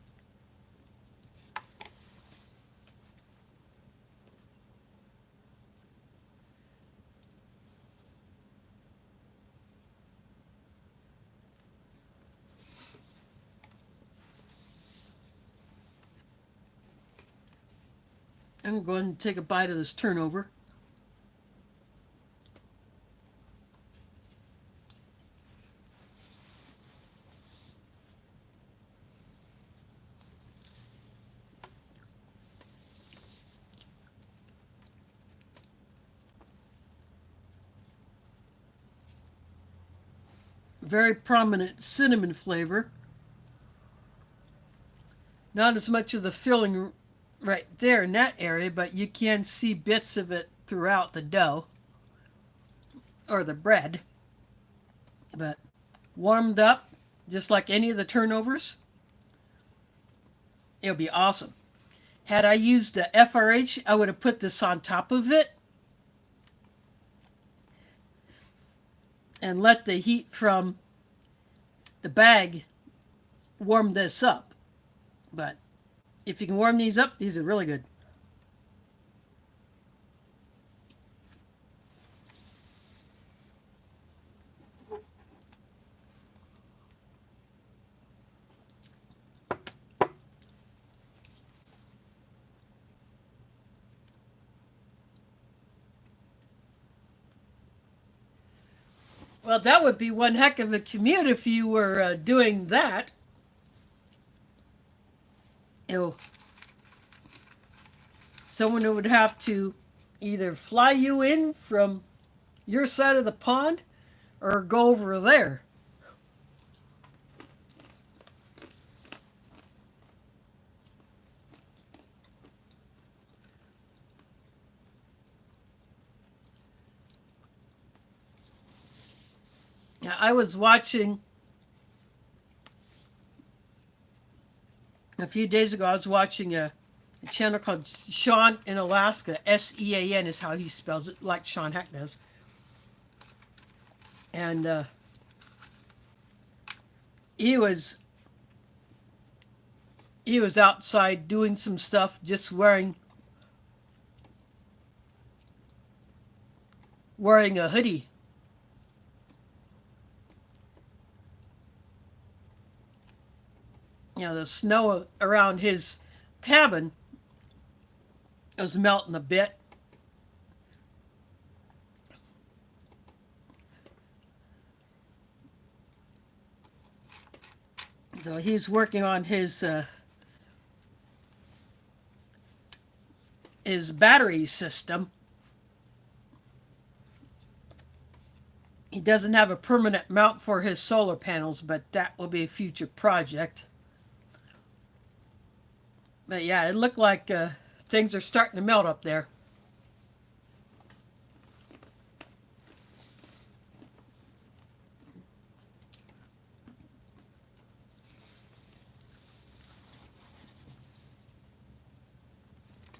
I'm going to take a bite of this turnover. Very prominent cinnamon flavor. Not as much of the filling right there in that area, but you can see bits of it throughout the dough or the bread. But warmed up, just like any of the turnovers, it'll be awesome. Had I used the FRH, I would have put this on top of it and let the heat from the bag warm this up. But if you can warm these up, these are really good. Well, that would be one heck of a commute if you were doing that. You someone would have to either fly you in from your side of the pond or go over there. Now, I was watching a few days ago. I was watching a a channel called Sean in Alaska. Sean is how he spells it, like Sean Heck does. And he was outside doing some stuff, just wearing a hoodie. You know, the snow around his cabin was melting a bit. So he's working on his battery system. He doesn't have a permanent mount for his solar panels, but that will be a future project. But yeah, it looked like things are starting to melt up there.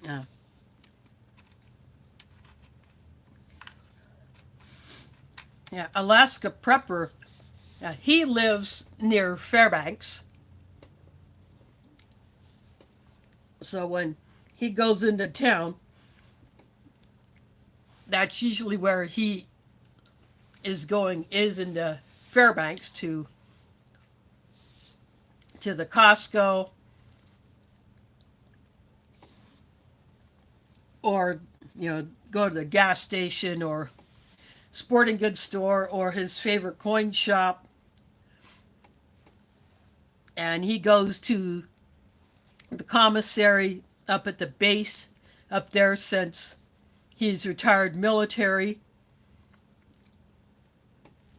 Yeah. Yeah, Alaska Prepper, he lives near Fairbanks. So when he goes into town, that's usually where he is going, is into Fairbanks to the Costco, or go to the gas station or sporting goods store or his favorite coin shop. And he goes to the commissary up at the base up there, since he's retired military.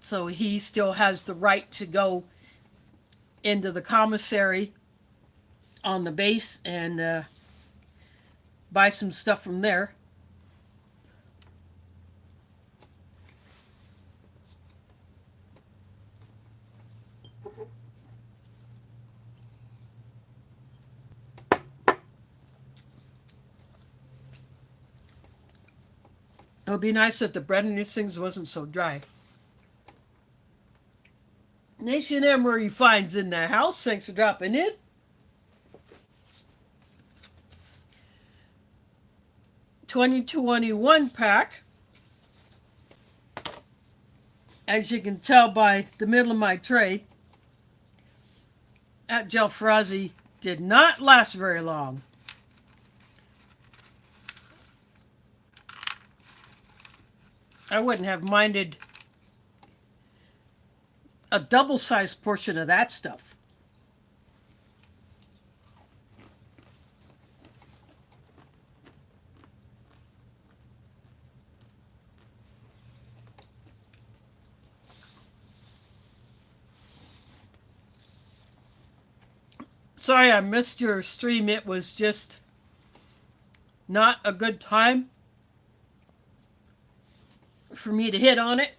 So he still has the right to go into the commissary on the base and buy some stuff from there. It would be nice if the bread in these things wasn't so dry. Nation MRE finds in the house. Thanks for dropping in. $20.21 pack. As you can tell by the middle of my tray, that Jalfrazi did not last very long. I wouldn't have minded a double-sized portion of that stuff. Sorry I missed your stream. It was just not a good time for me to hit on it.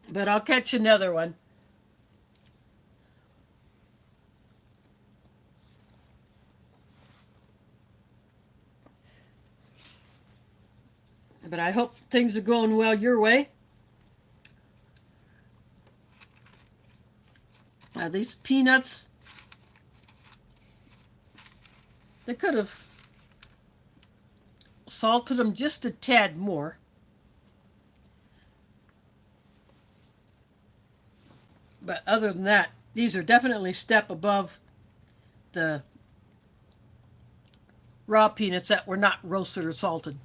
But I'll catch another one. But I hope things are going well your way. These peanuts, they could have salted them just a tad more. But other than that, these are definitely a step above the raw peanuts that were not roasted or salted.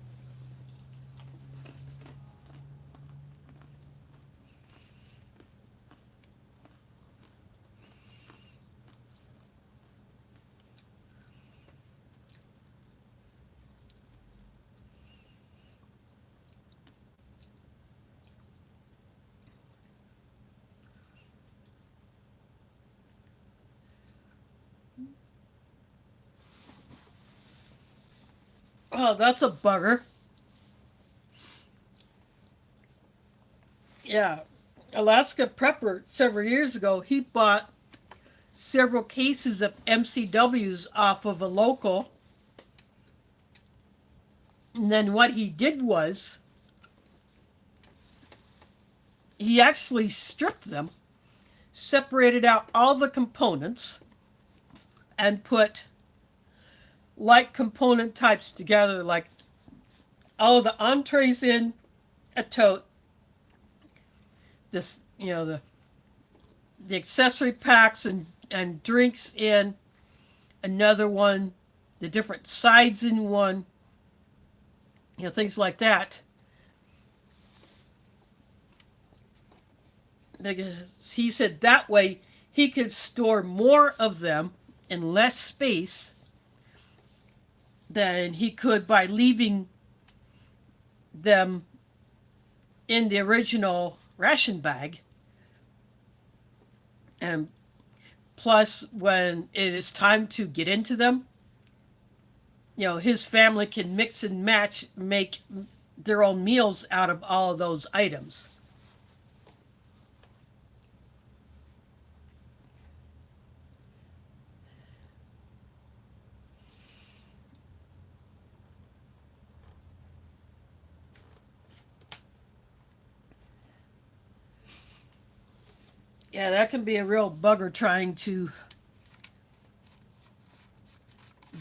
Oh, that's a bugger. Yeah, Alaska Prepper several years ago, he bought several cases of MCWs off of a local. And then what he did was he actually stripped them, separated out all the components, and put like component types together, like all the entrees in a tote, this, the accessory packs and drinks in another one, the different sides in one, things like that. Because he said that way he could store more of them in less space than he could by leaving them in the original ration bag. And plus, when it is time to get into them, his family can mix and match, make their own meals out of all of those items. Yeah, that can be a real bugger trying to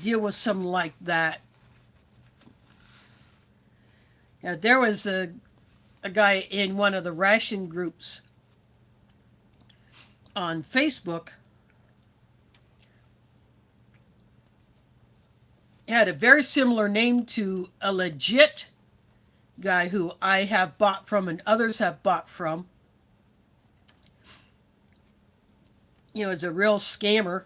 deal with something like that. Yeah, there was a guy in one of the ration groups on Facebook. He had a very similar name to a legit guy who I have bought from and others have bought from. Is a real scammer.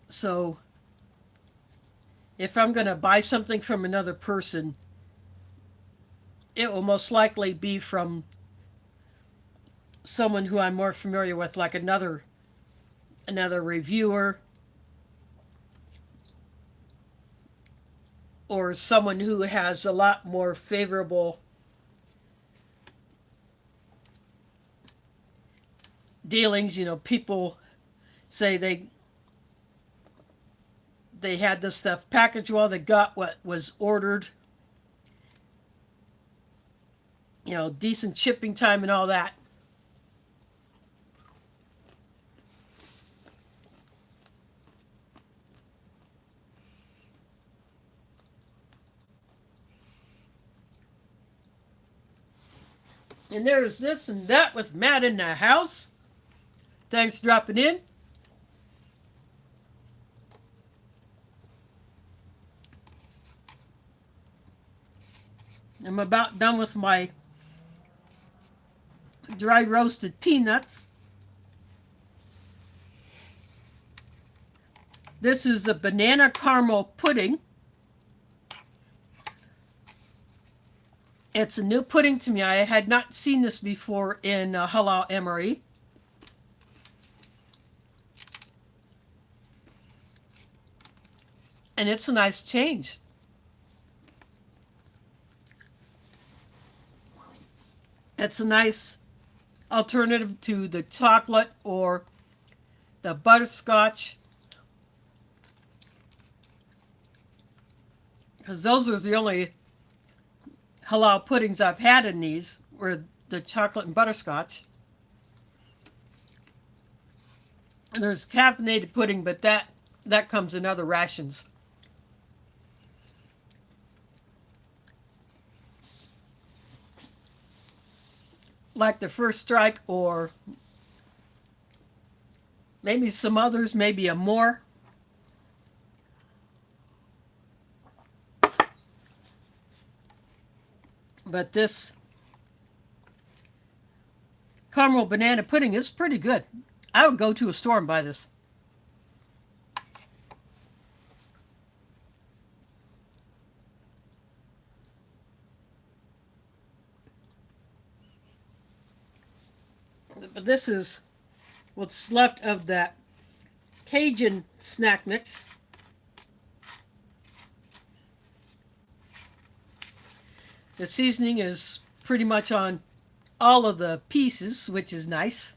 So if I'm going to buy something from another person, it will most likely be from someone who I'm more familiar with, like another reviewer, or someone who has a lot more favorable dealings. People say they had this stuff packaged well, they got what was ordered, decent shipping time and all that. And there's this and that with Matt in the house. Thanks for dropping in. I'm about done with my dry roasted peanuts. This is a banana caramel pudding. It's a new pudding to me. I had not seen this before in Halal MRE. And it's a nice change. It's a nice alternative to the chocolate or the butterscotch, because those are the only halal puddings I've had in these, were the chocolate and butterscotch. And there's caffeinated pudding, but that comes in other rations. Like the First Strike, or maybe some others, maybe a more. But this caramel banana pudding is pretty good. I would go to a store and buy this. But this is what's left of that Cajun snack mix. The seasoning is pretty much on all of the pieces, which is nice.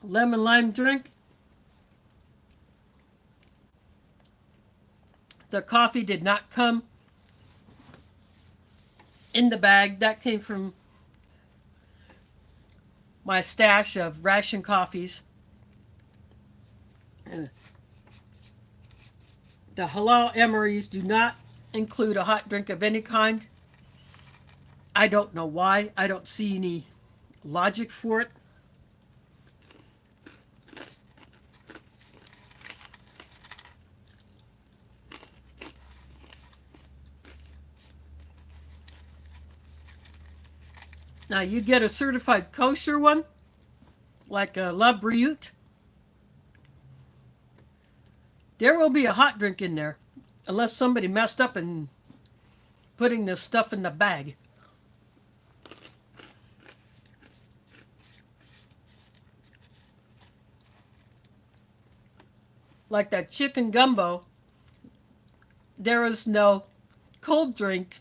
Lemon lime drink. The coffee did not come in the bag. That came from my stash of Ration coffees. And the Halal MREs do not include a hot drink of any kind. I don't know why. I don't see any logic for it. Now you get a certified kosher one, like a La Brioute. There will be a hot drink in there, unless somebody messed up in putting this stuff in the bag. Like that chicken gumbo, there is no cold drink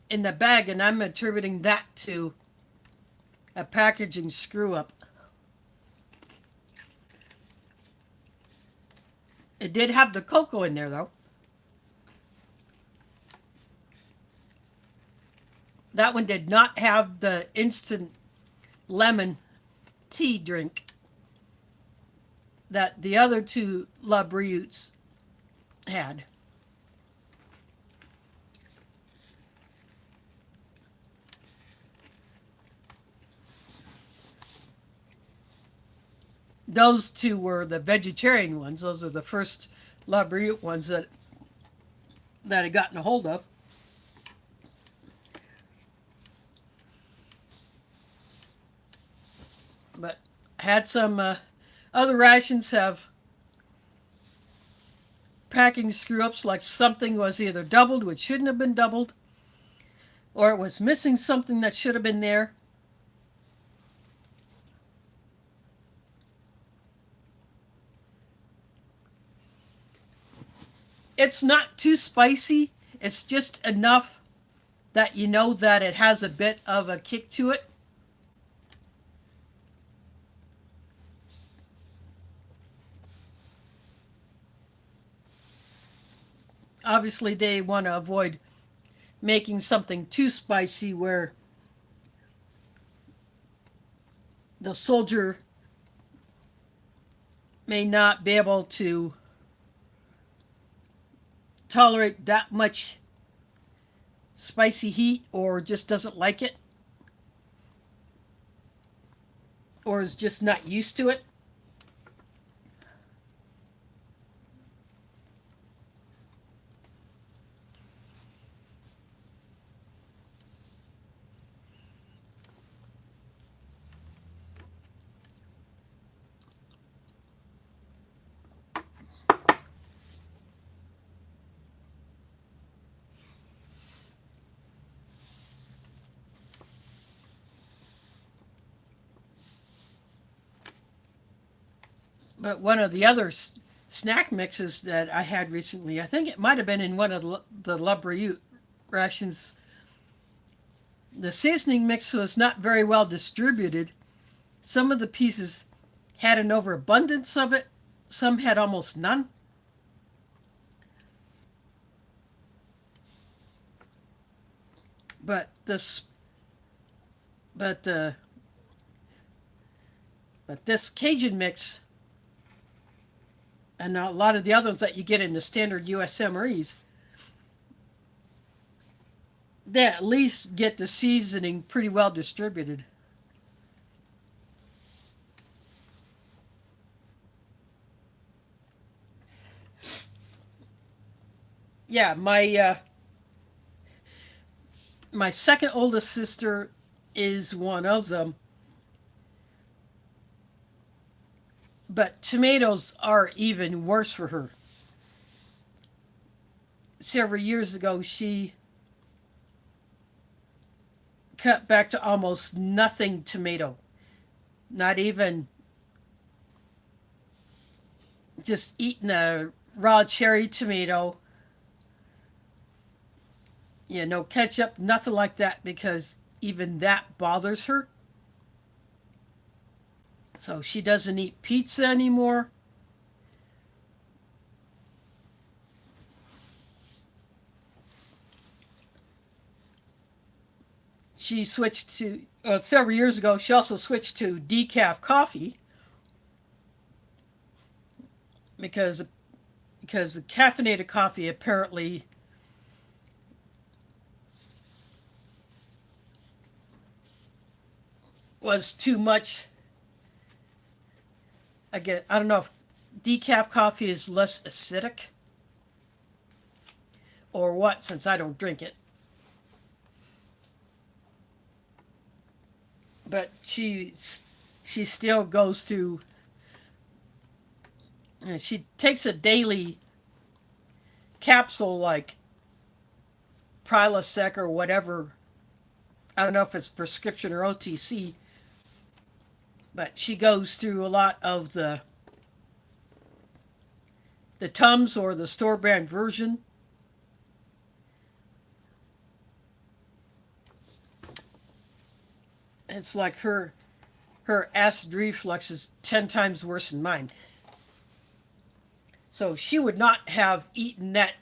in the bag, and I'm attributing that to a packaging screw up. It did have the cocoa in there though. That one did not have the instant lemon tea drink that the other two La Brioutes had. Those two were the vegetarian ones. Those are the first La Brioute ones that I gotten a hold of. But had some other rations have packing screw-ups, like something was either doubled, which shouldn't have been doubled, or it was missing something that should have been there. It's not too spicy. It's just enough that you know that it has a bit of a kick to it. Obviously, they want to avoid making something too spicy where the soldier may not be able to tolerate that much spicy heat, or just doesn't like it, or is just not used to it. But one of the other snack mixes that I had recently, I think it might have been in one of the La Brioute rations, the seasoning mix was not very well distributed. Some of the pieces had an overabundance of it, some had almost none. But this, but the, but this Cajun mix and a lot of the others that you get in the standard US MREs, they at least get the seasoning pretty well distributed. Yeah, my second oldest sister is one of them. But tomatoes are even worse for her. Several years ago, she cut back to almost nothing tomato. Not even just eating a raw cherry tomato. No ketchup, nothing like that, because even that bothers her. So she doesn't eat pizza anymore. She switched to, several years ago, she also switched to decaf coffee because the caffeinated coffee apparently was too much. Again, I don't know if decaf coffee is less acidic or what, since I don't drink it. But she still goes to, she takes a daily capsule like Prilosec or whatever. I don't know if it's prescription or OTC, but she goes through a lot of the Tums or the store brand version. It's like her acid reflux is 10 times worse than mine. So she would not have eaten that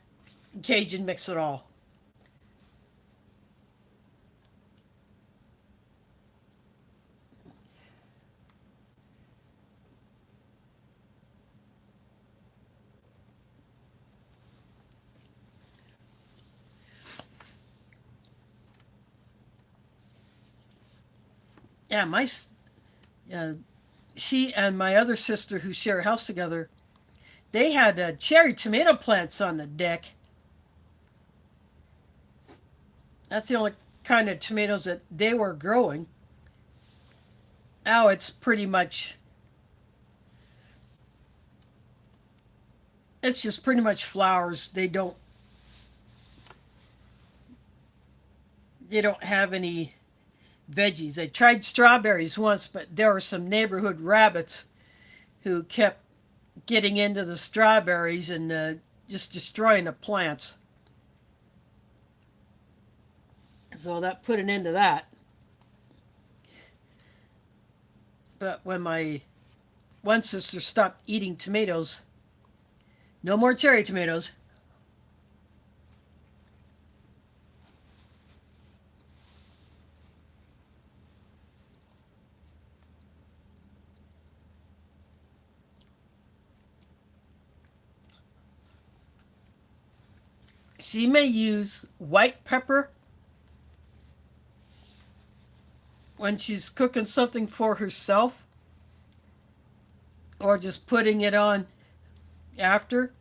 Cajun mix at all. Yeah, uh, she and my other sister who share a house together, they had cherry tomato plants on the deck. That's the only kind of tomatoes that they were growing. Now it's just pretty much flowers. They don't have any veggies. They tried strawberries once, but there were some neighborhood rabbits who kept getting into the strawberries and just destroying the plants. So that put an end to that. But when my one sister stopped eating tomatoes, no more cherry tomatoes. She may use white pepper when she's cooking something for herself or just putting it on after.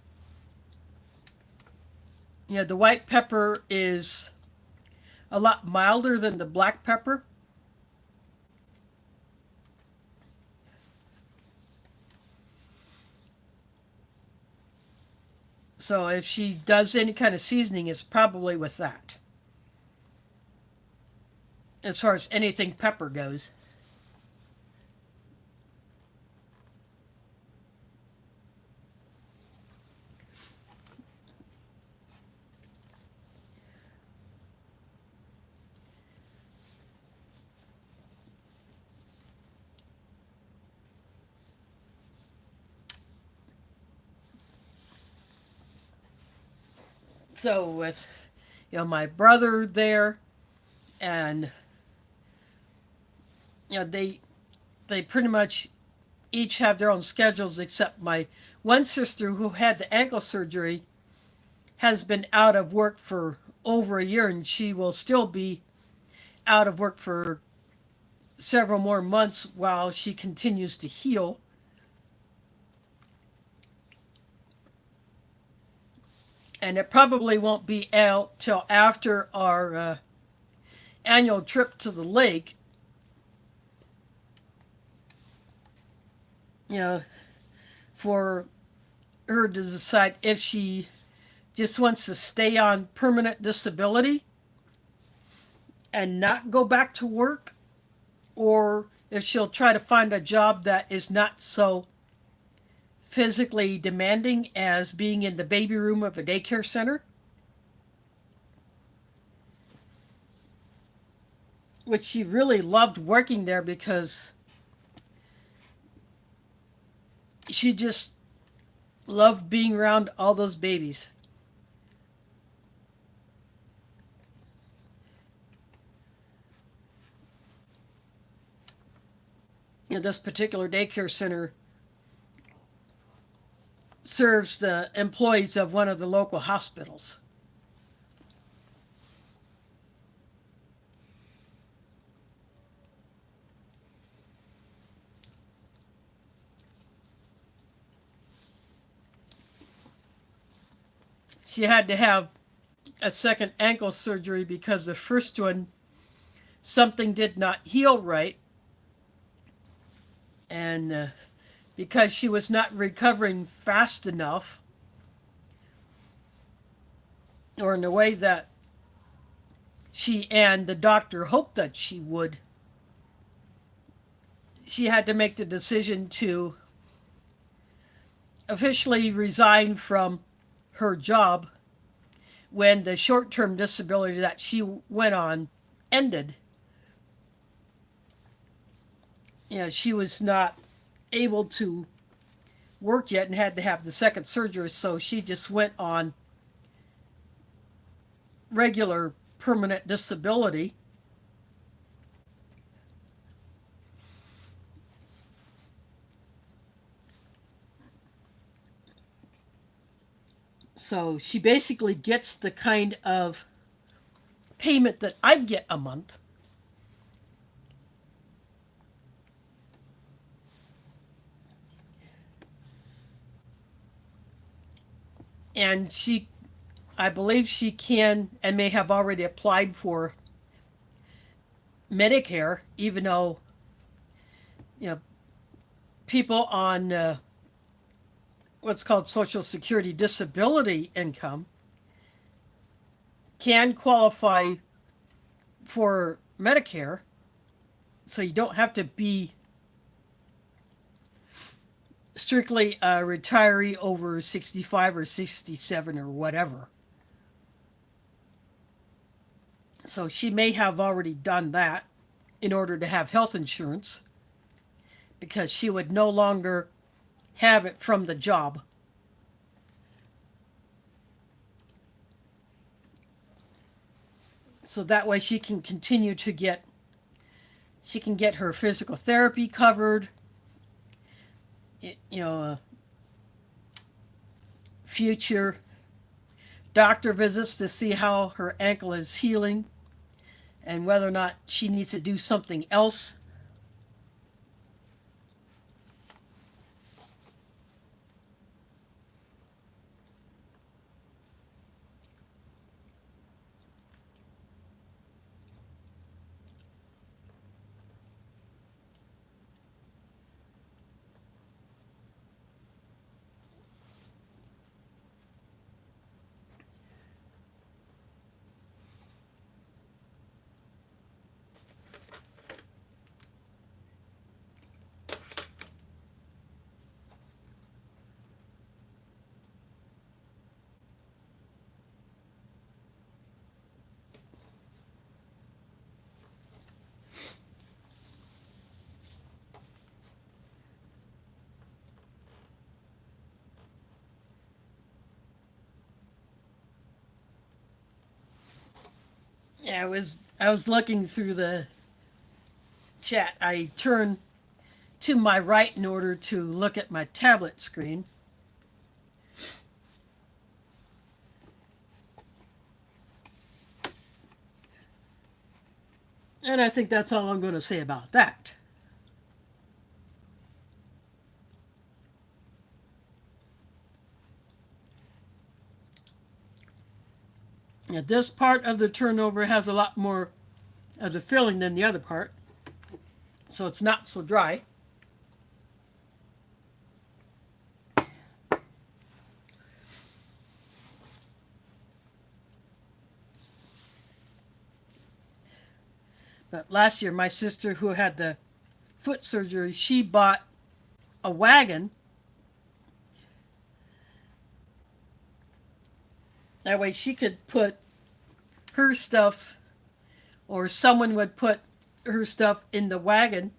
The white pepper is a lot milder than the black pepper. So if she does any kind of seasoning, it's probably with that. As far as anything pepper goes. So with my brother there, and they pretty much each have their own schedules, except my one sister who had the ankle surgery has been out of work for over a year, and she will still be out of work for several more months while she continues to heal. And it probably won't be out till after our annual trip to the lake. You know, for her to decide if she just wants to stay on permanent disability and not go back to work, or if she'll try to find a job that is not so physically demanding as being in the baby room of a daycare center, which she really loved working there because she just loved being around all those babies. This particular daycare center serves the employees of one of the local hospitals. She had to have a second ankle surgery because the first one, something did not heal right, and because she was not recovering fast enough, or in the way that she and the doctor hoped that she would, she had to make the decision to officially resign from her job when the short-term disability that she went on ended. She was not able to work yet and had to have the second surgery, so she just went on regular permanent disability. So she basically gets the kind of payment that I get a month. And I believe she can and may have already applied for Medicare, even though, people on what's called Social Security disability income can qualify for Medicare. So you don't have to be strictly a retiree over 65 or 67 or whatever. So she may have already done that in order to have health insurance, because she would no longer have it from the job. So that way she can continue to get her physical therapy covered, future doctor visits to see how her ankle is healing and whether or not she needs to do something else. Yeah, I was looking through the chat. I turned to my right in order to look at my tablet screen. And I think that's all I'm going to say about that. Now, this part of the turnover has a lot more of the filling than the other part, so it's not so dry. last year, my sister who had the foot surgery, she bought a wagon. That way she could put her stuff, or someone would put her stuff in the wagon,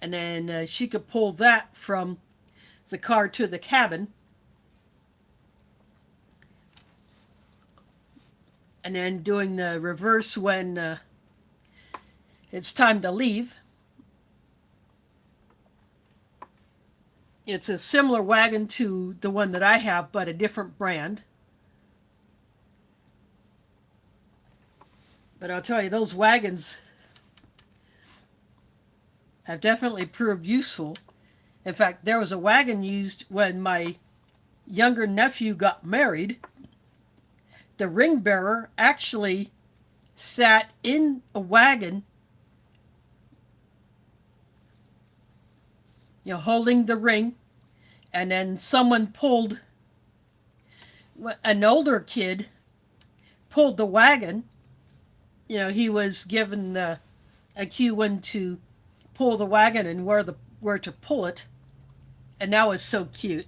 and then she could pull that from the car to the cabin. And then doing the reverse when it's time to leave. It's a similar wagon to the one that I have, but a different brand. But I'll tell you, those wagons have definitely proved useful. In fact, there was a wagon used when my younger nephew got married. The ring bearer actually sat in a wagon, holding the ring, and then someone pulled, an older kid pulled the wagon. He was given a cue when to pull the wagon and where to pull it, and that was so cute.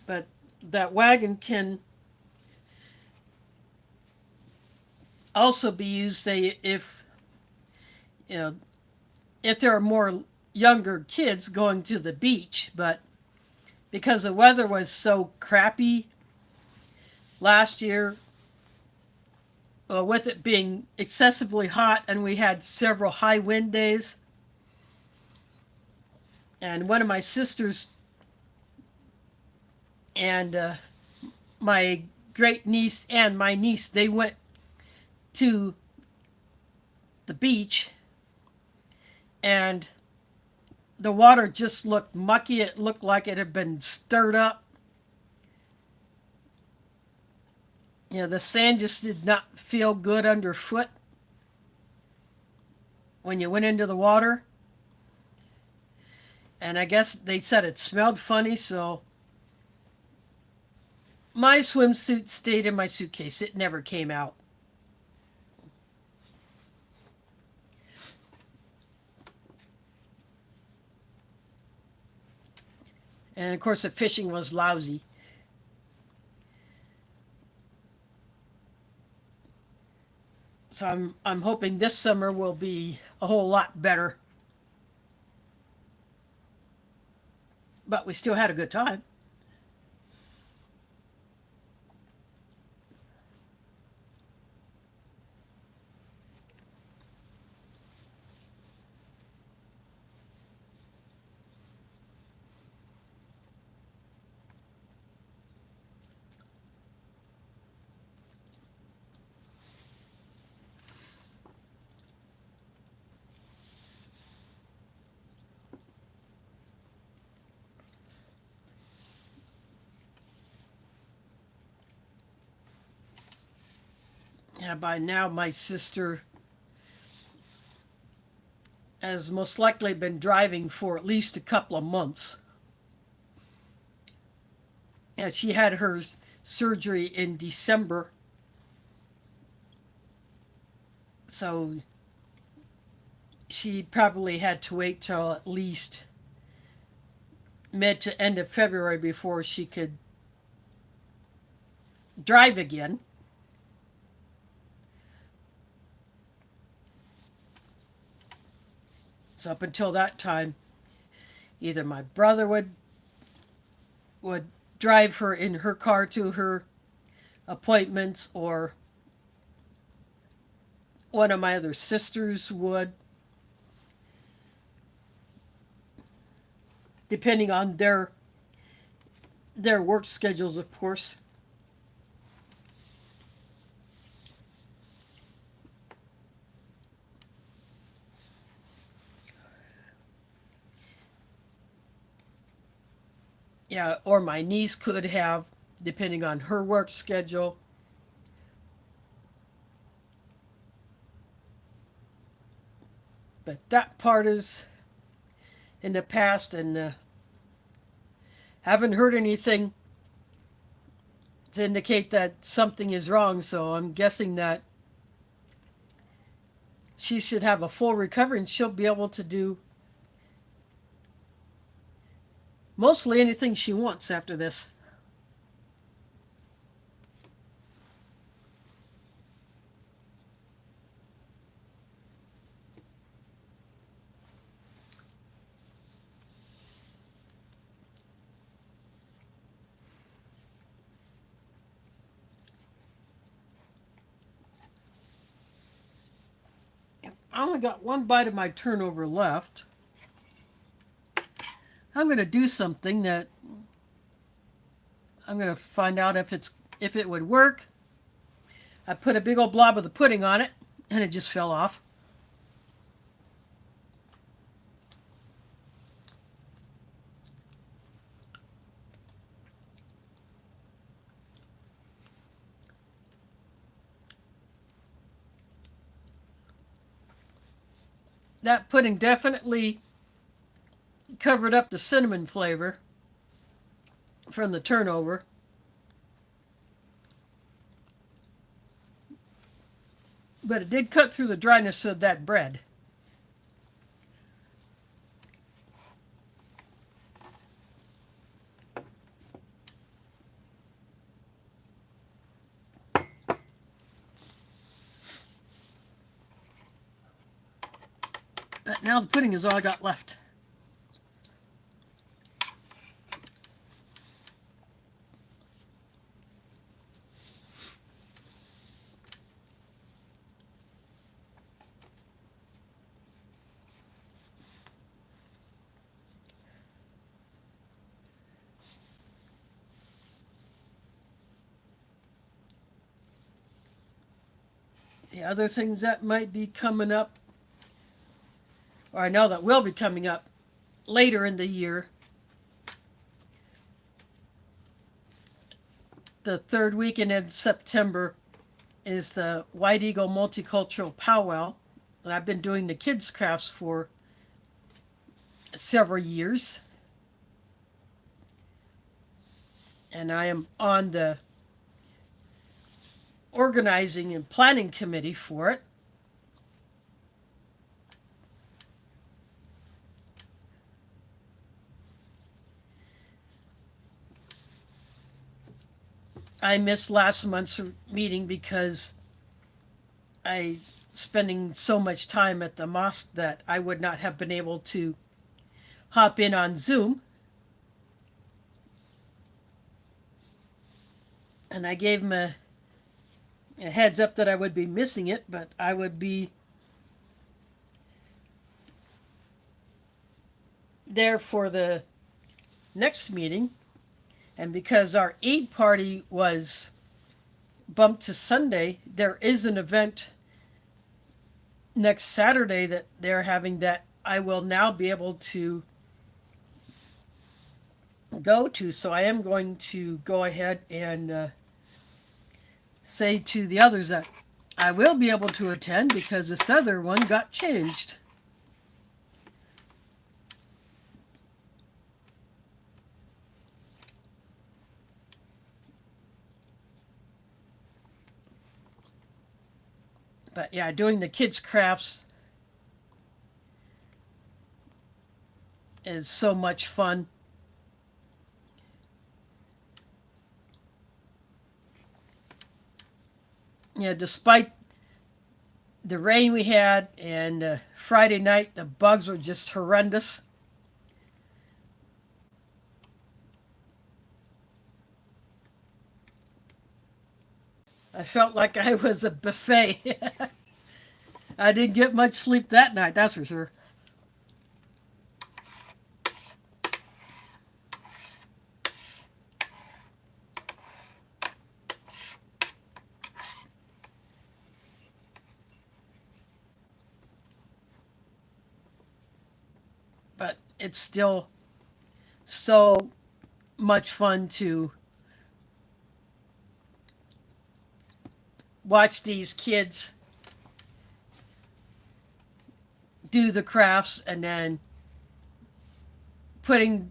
But that wagon can also be used, say, if there are more younger kids going to the beach. But because the weather was so crappy last year, with it being excessively hot, and we had several high wind days, and one of my sisters and my great niece and my niece, they went to the beach, and the water just looked mucky. It looked like it had been stirred up. The sand just did not feel good underfoot when you went into the water. And I guess they said it smelled funny, so my swimsuit stayed in my suitcase. It never came out. And of course the fishing was lousy. So I'm hoping this summer will be a whole lot better. But we still had a good time. Yeah, by now my sister has most likely been driving for at least a couple of months. And she had her surgery in December. So she probably had to wait till at least mid to end of February before she could drive again. So up until that time, either my brother would drive her in her car to her appointments, or one of my other sisters would, depending on their work schedules, of course. Yeah, or my niece could have, depending on her work schedule. But that part is in the past, and haven't heard anything to indicate that something is wrong. So I'm guessing that she should have a full recovery and she'll be able to do mostly anything she wants after this. I only got one bite of my turnover left. I'm going to do something that I'm going to find out if it would work. I put a big old blob of the pudding on it, and it just fell off. That pudding definitely covered up the cinnamon flavor from the turnover. But it did cut through the dryness of that bread. But now the pudding is all I got left. The other things that might be coming up, or I know that will be coming up later in the year, the third weekend in September is the White Eagle Multicultural Powwow. And I've been doing the kids' crafts for several years. And I am on the organizing and planning committee for it. I missed last month's meeting because I spending so much time at the mosque that I would not have been able to hop in on Zoom. And I gave him a heads up that I would be missing it, but I would be there for the next meeting. And because our Eid party was bumped to Sunday, there is an event next Saturday that they're having that I will now be able to go to. So I am going to go ahead and say to the others that I will be able to attend because this other one got changed. But yeah, doing the kids' crafts is so much fun. Yeah, despite the rain we had and Friday night, the bugs were just horrendous. I felt like I was a buffet. I didn't get much sleep that night, that's for sure. But it's still so much fun to watch these kids do the crafts and then putting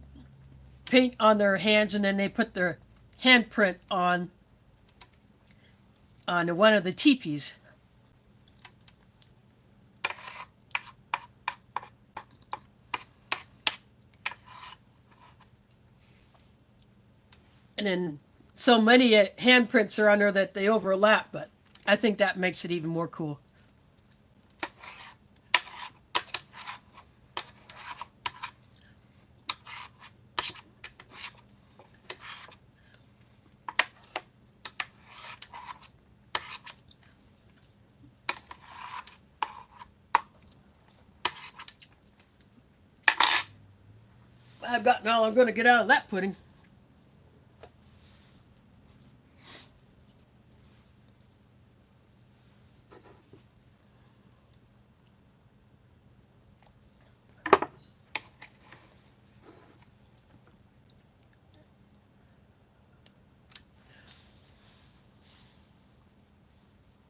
paint on their hands, and then they put their handprint on one of the teepees. And then so many handprints are on there that they overlap, but I think that makes it even more cool. I've gotten all I'm going to get out of that pudding.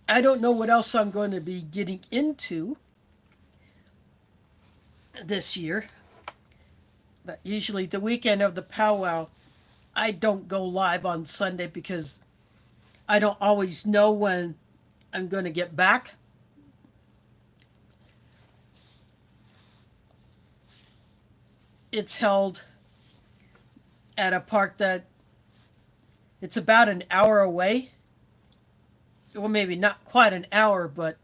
I don't know what else I'm going to be getting into this year, but usually the weekend of the powwow, I don't go live on Sunday because I don't always know when I'm going to get back. It's held at a park that it's about an hour away. Well, maybe not quite an hour, but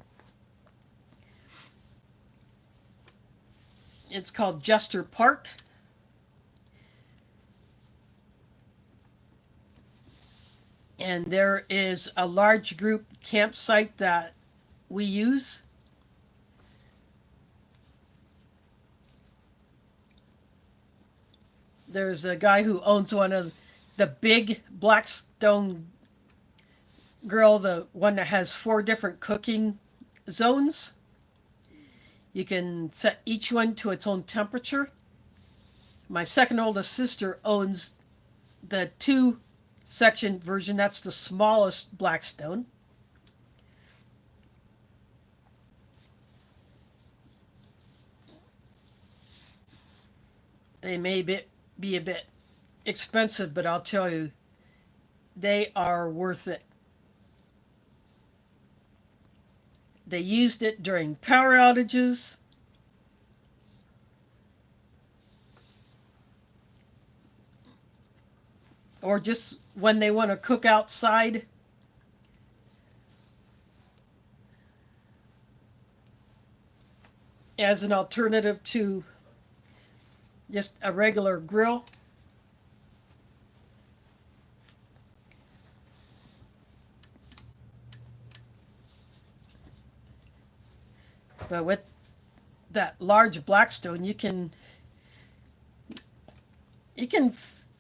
it's called Jester Park. And there is a large group campsite that we use. There's a guy who owns one of the big Blackstone grill, the one that has 4 different cooking zones. You can set each one to its own temperature. My second oldest sister owns the 2-section version. That's the smallest Blackstone. They may be a bit expensive, but I'll tell you, they are worth it. They used it during power outages. Or just when they want to cook outside. As an alternative to just a regular grill. But with that large Blackstone, you can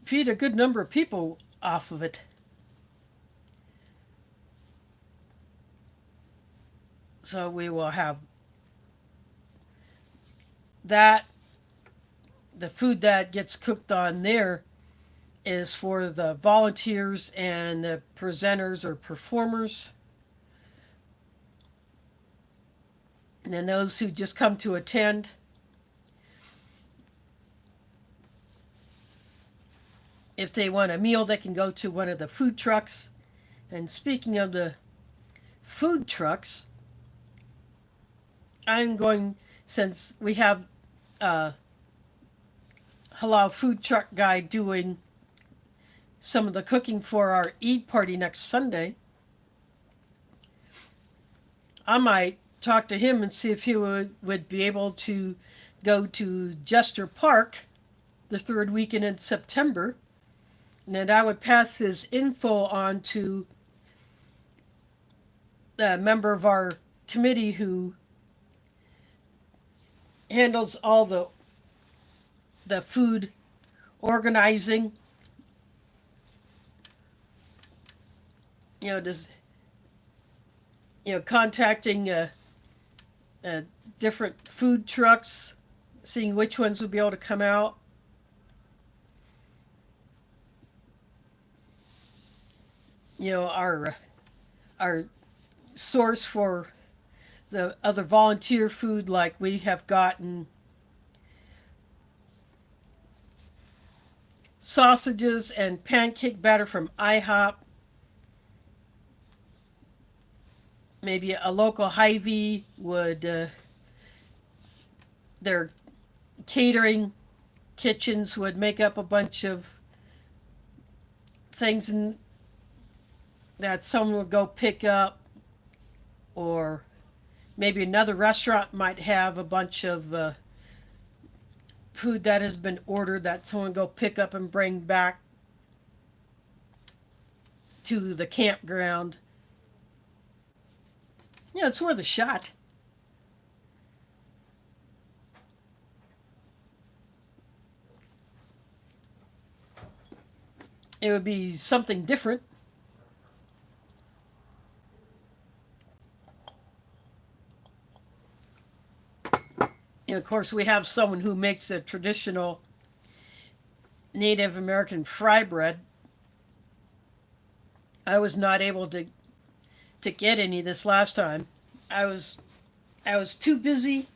feed a good number of people off of it. So we will have that. The food that gets cooked on there is for the volunteers and the presenters or performers. And then those who just come to attend. If they want a meal, they can go to one of the food trucks. And speaking of the food trucks, I'm going, since we have a Halal food truck guy doing some of the cooking for our Eid party next Sunday, I might talk to him and see if he would be able to go to Jester Park the 3rd weekend in September. And then I would pass his info on to a member of our committee who handles all the food organizing. Contacting different food trucks, seeing which ones would be able to come out. our source for the other volunteer food. Like we have gotten sausages and pancake batter from IHOP, maybe a local Hy-Vee would their catering kitchens would make up a bunch of things that someone would go pick up, or maybe another restaurant might have a bunch of food that has been ordered that someone go pick up and bring back to the campground. It's worth a shot. It would be something different. And of course, we have someone who makes a traditional Native American fry bread. I was not able to get any this last time. I was too busy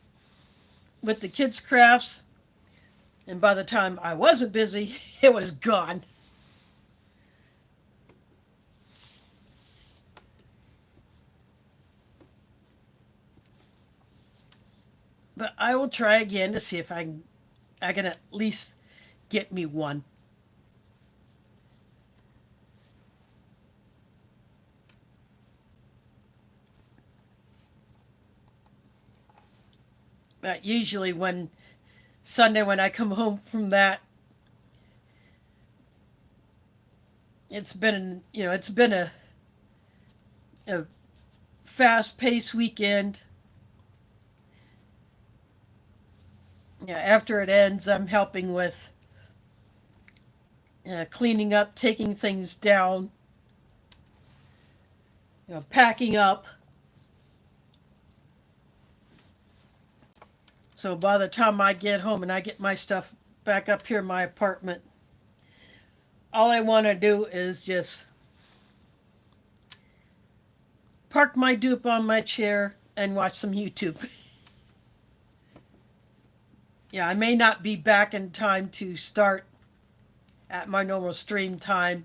with the kids' crafts, and by the time I wasn't busy, it was gone. But I will try again to see if I can at least get me one. But usually when Sunday when I come home from that, it's been a fast paced weekend. After it ends, I'm helping with cleaning up, taking things down, packing up. So by the time I get home and I get my stuff back up here in my apartment, all I want to do is just park my dupe on my chair and watch some YouTube. I may not be back in time to start at my normal stream time.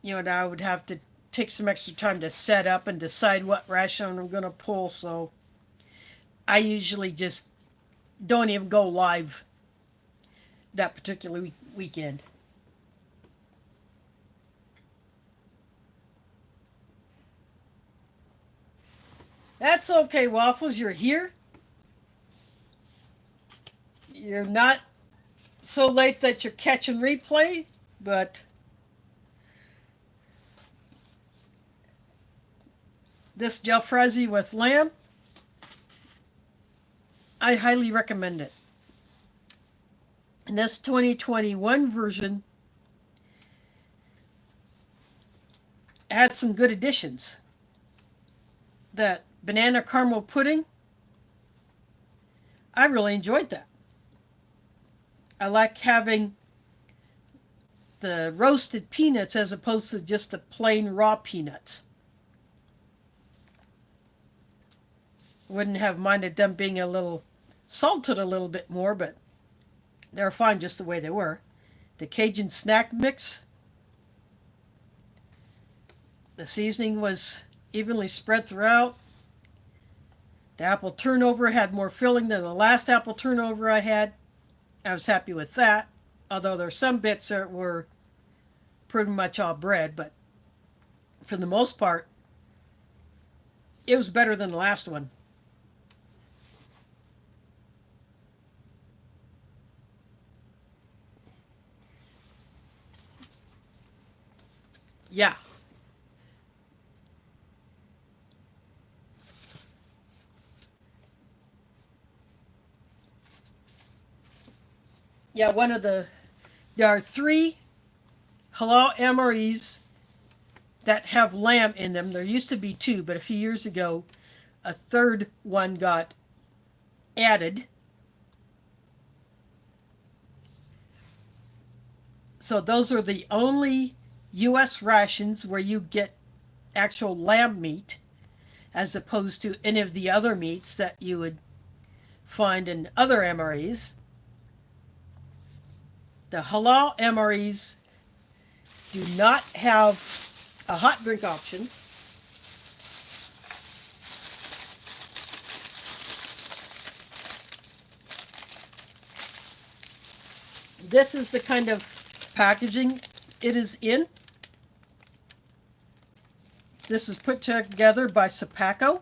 And I would have to take some extra time to set up and decide what ration I'm going to pull. So I usually just don't even go live that particular weekend. That's okay, Waffles. You're here. You're not so late that you're catching replay, but this Jalfrazi with lamb, I highly recommend it. And this 2021 version had some good additions. That banana caramel pudding, I really enjoyed that. I like having the roasted peanuts as opposed to just the plain raw peanuts. Wouldn't have minded them being a little salted a little bit more, but they're fine just the way they were. The Cajun snack mix, the seasoning was evenly spread throughout. The apple turnover had more filling than the last apple turnover I had. I was happy with that, although there are some bits that were pretty much all bread, but for the most part, it was better than the last one. Yeah. There are 3 Halal MREs that have lamb in them. There used to be 2, but a few years ago, a third one got added. So those are the only U.S. rations where you get actual lamb meat as opposed to any of the other meats that you would find in other MREs. The halal MREs do not have a hot drink option. This is the kind of packaging it is in. This is put together by Sapaco.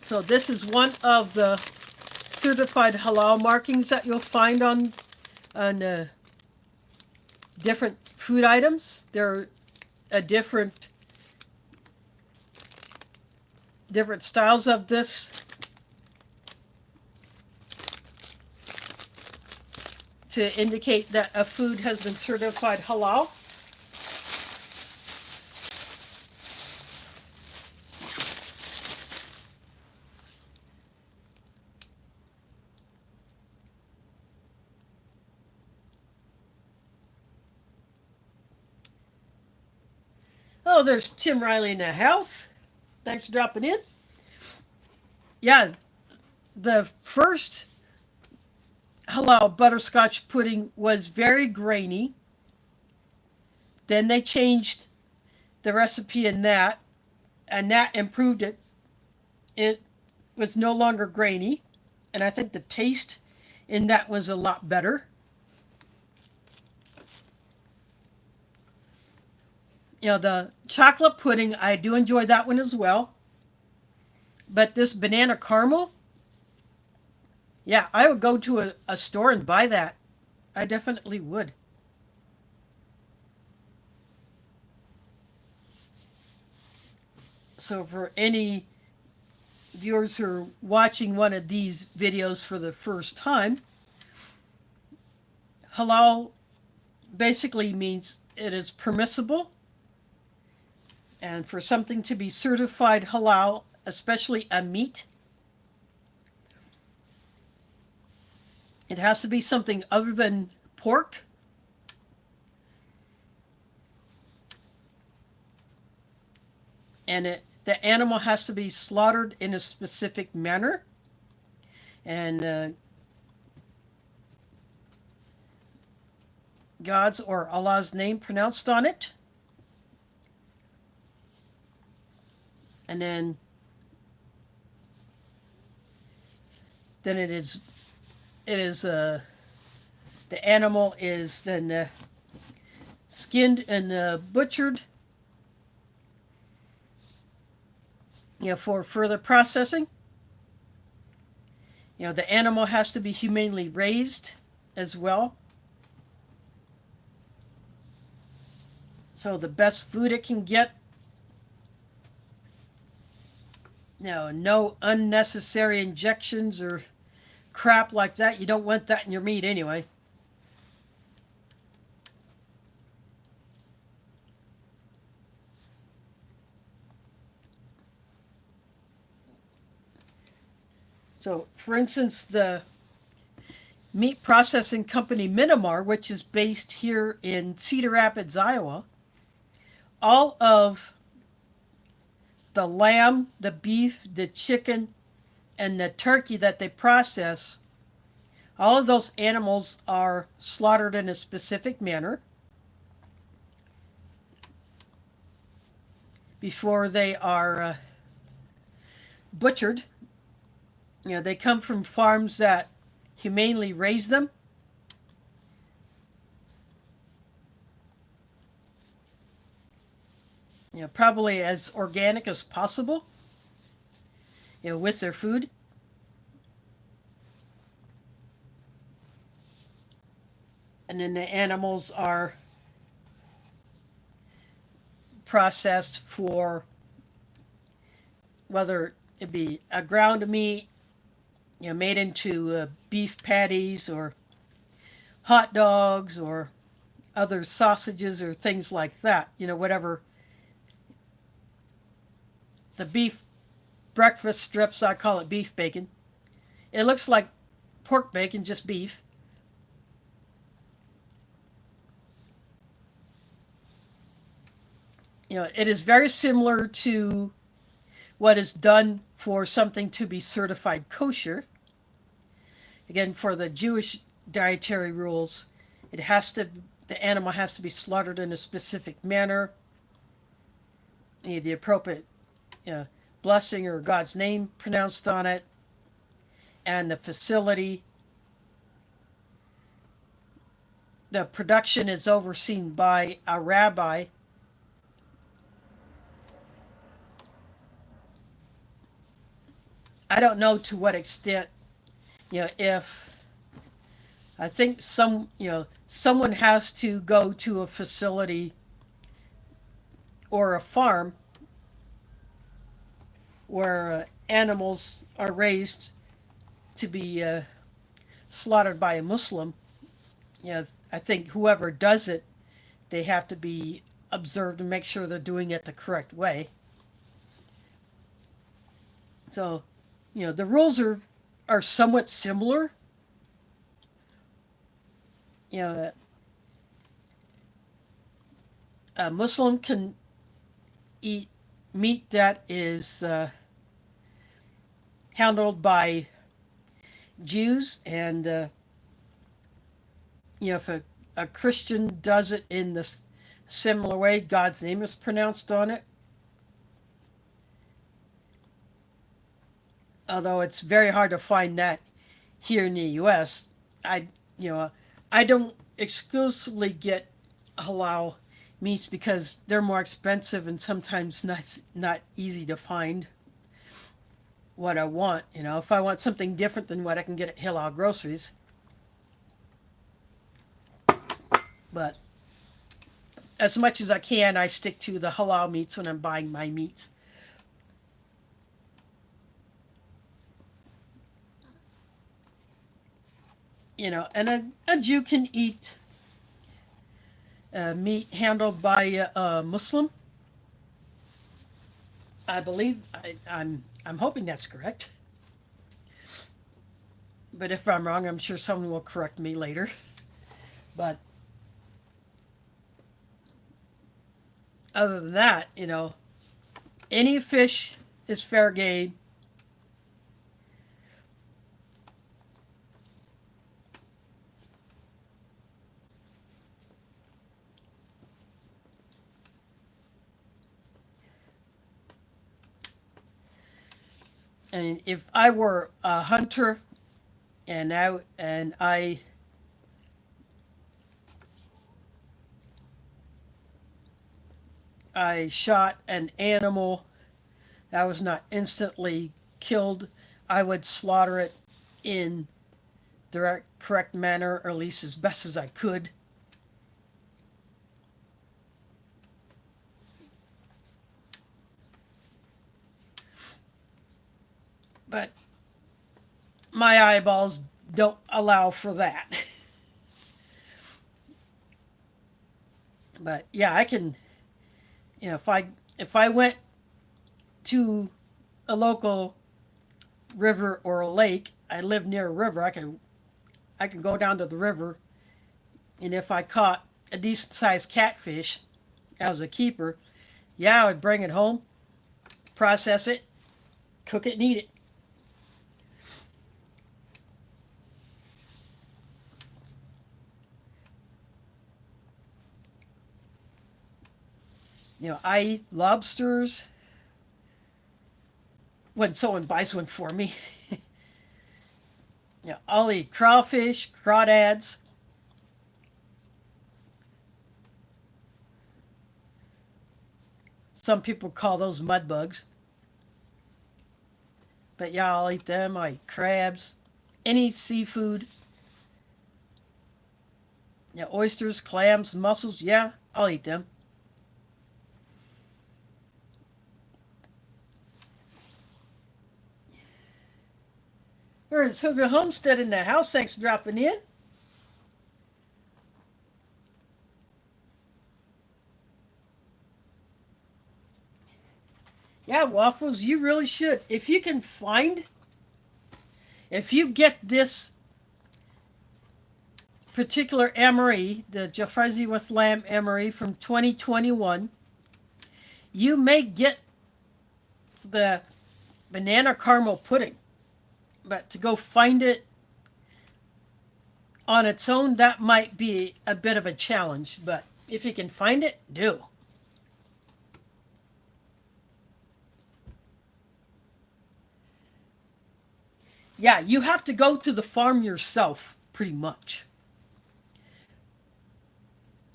So this is one of the certified halal markings that you'll find on different food items. There are different styles of this to indicate that a food has been certified halal. Oh, there's Tim Riley in the house. Thanks for dropping in. Yeah, the first halal butterscotch pudding was very grainy. Then they changed the recipe in that, and that improved it. It was no longer grainy, and I think the taste in that was a lot better. You know, the chocolate pudding, I do enjoy that one as well. But this banana caramel, yeah, I would go to a store and buy that. I definitely would. So for any viewers who are watching one of these videos for the first time, halal basically means it is permissible. And for something to be certified halal, especially a meat, it has to be something other than pork. And the animal has to be slaughtered in a specific manner. And God's or Allah's name pronounced on it. And then it is the animal is then skinned and butchered, you know, for further processing. You know, the animal has to be humanely raised as well. So the best food it can get. No unnecessary injections or crap like that. You don't want that in your meat anyway. So, for instance, the meat processing company Minimar, which is based here in Cedar Rapids, Iowa, all of the lamb, the beef, the chicken, and the turkey that they process, all of those animals are slaughtered in a specific manner before they are butchered. You know, they come from farms that humanely raise them. You know, probably as organic as possible, you know, with their food. And then the animals are processed for whether it be a ground meat, you know, made into beef patties or hot dogs or other sausages or things like that. You know, whatever. The beef breakfast strips. I call it beef bacon. It looks like pork bacon, just beef. It is very similar to what is done for something to be certified kosher. Again, for the Jewish dietary rules, the animal has to be slaughtered in a specific manner. You need the appropriate blessing or God's name pronounced on it, and the facility. The production is overseen by a rabbi. I don't know to what extent, if I think someone has to go to a facility or a farm where animals are raised to be slaughtered by a Muslim. I think whoever does it, they have to be observed and make sure they're doing it the correct way. So, the rules are somewhat similar. That a Muslim can eat meat that is handled by Jews, and if a Christian does it in this similar way, God's name is pronounced on it. Although it's very hard to find that here in the U.S. I don't exclusively get halal meats because they're more expensive and sometimes not easy to find what I want. If I want something different than what I can get at Halal groceries. But as much as I can, I stick to the halal meats when I'm buying my meats. And a Jew can eat meat handled by a Muslim. I believe I'm hoping that's correct. But if I'm wrong, I'm sure someone will correct me later. But other than that, any fish is fair game. And if I were a hunter and I shot an animal that was not instantly killed, I would slaughter it in the correct manner, or at least as best as I could. But my eyeballs don't allow for that. But yeah, I can, if I went to a local river or a lake, I live near a river, I can go down to the river, and if I caught a decent sized catfish as a keeper, I would bring it home, process it, cook it, and eat it. I eat lobsters when someone buys one for me. I'll eat crawfish, crawdads. Some people call those mud bugs. But I'll eat them. I eat crabs. Any seafood. Oysters, clams, mussels. I'll eat them. There's Silver Homestead in the house. Thanks for dropping in. Yeah, Waffles, you really should. If you get this particular MRE, the Jalfrazi with lamb MRE from 2021, you may get the banana caramel pudding. But to go find it on its own, that might be a bit of a challenge. But if you can find it, do. Yeah, you have to go to the farm yourself, pretty much.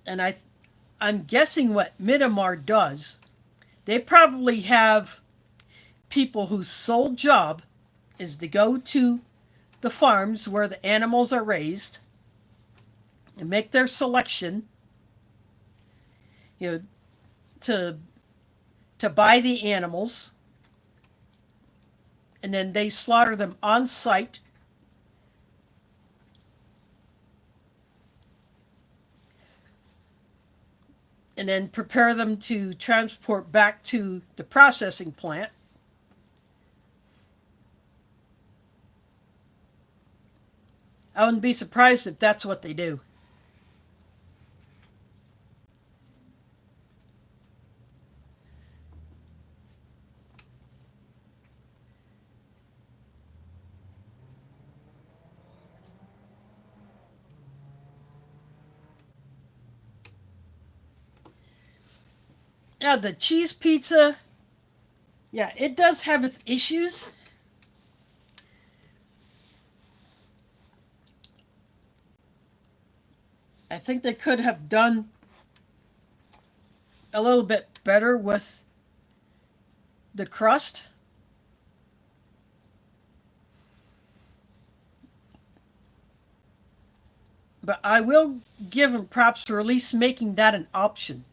And I'm guessing what Myanmar does, they probably have people whose sole job is to go to the farms where the animals are raised and make their selection, you know, to buy the animals, and then they slaughter them on site. And then prepare them to transport back to the processing plant. I wouldn't be surprised if that's what they do. Yeah, the cheese pizza, yeah, it does have its issues. I think they could have done a little bit better with the crust. But I will give them props for at least making that an option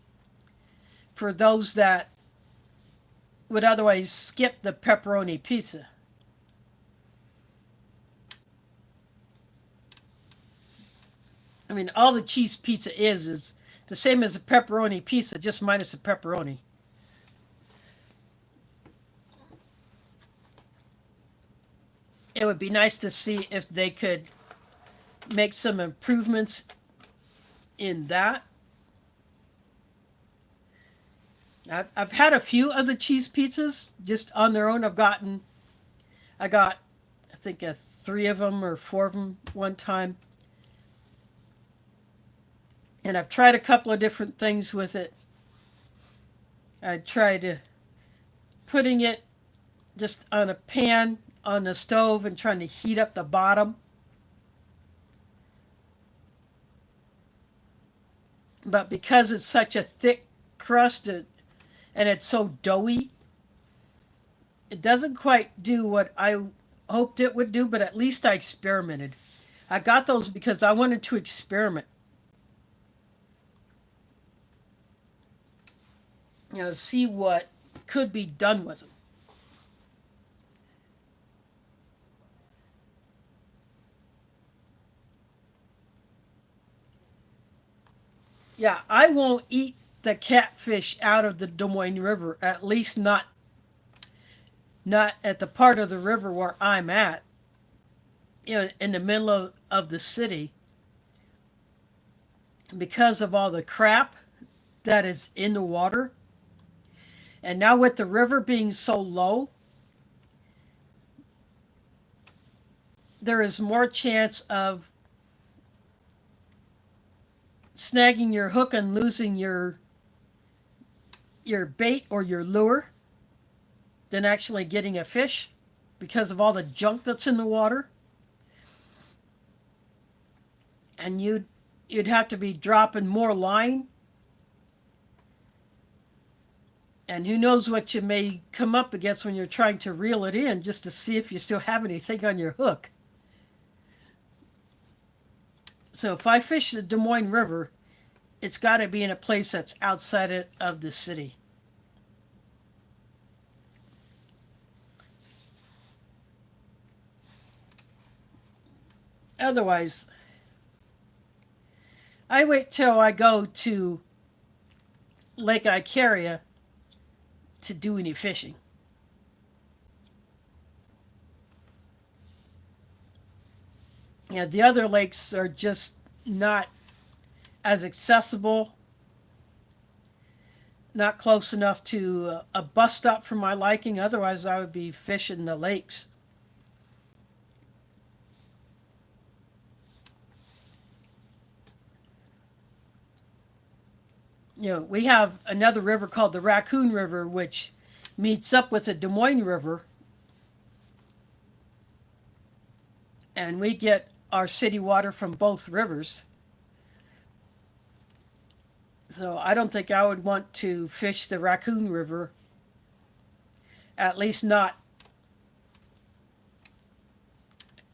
for those that would otherwise skip the pepperoni pizza. I mean, all the cheese pizza is the same as a pepperoni pizza, just minus the pepperoni. It would be nice to see if they could make some improvements in that. I've had a few of the cheese pizzas just on their own. I got, I think, three of them or four of them one time. And I've tried a couple of different things with it. I tried putting it just on a pan on the stove and trying to heat up the bottom. But because it's such a thick crust and it's so doughy, it doesn't quite do what I hoped it would do, but at least I experimented. I got those because I wanted to experiment. See what could be done with them. Yeah, I won't eat the catfish out of the Des Moines River, at least not at the part of the river where I'm at, in the middle of the city, because of all the crap that is in the water. And now with the river being so low, there is more chance of snagging your hook and losing your bait or your lure than actually getting a fish because of all the junk that's in the water. And you'd have to be dropping more line. And who knows what you may come up against when you're trying to reel it in just to see if you still have anything on your hook. So if I fish the Des Moines River, it's got to be in a place that's outside of the city. Otherwise, I wait till I go to Lake Icaria to do any fishing. Yeah, the other lakes are just not as accessible, not close enough to a bus stop for my liking. Otherwise, I would be fishing the lakes. We have another river called the Raccoon River, which meets up with the Des Moines River, and we get our city water from both rivers. So I don't think I would want to fish the Raccoon River, at least not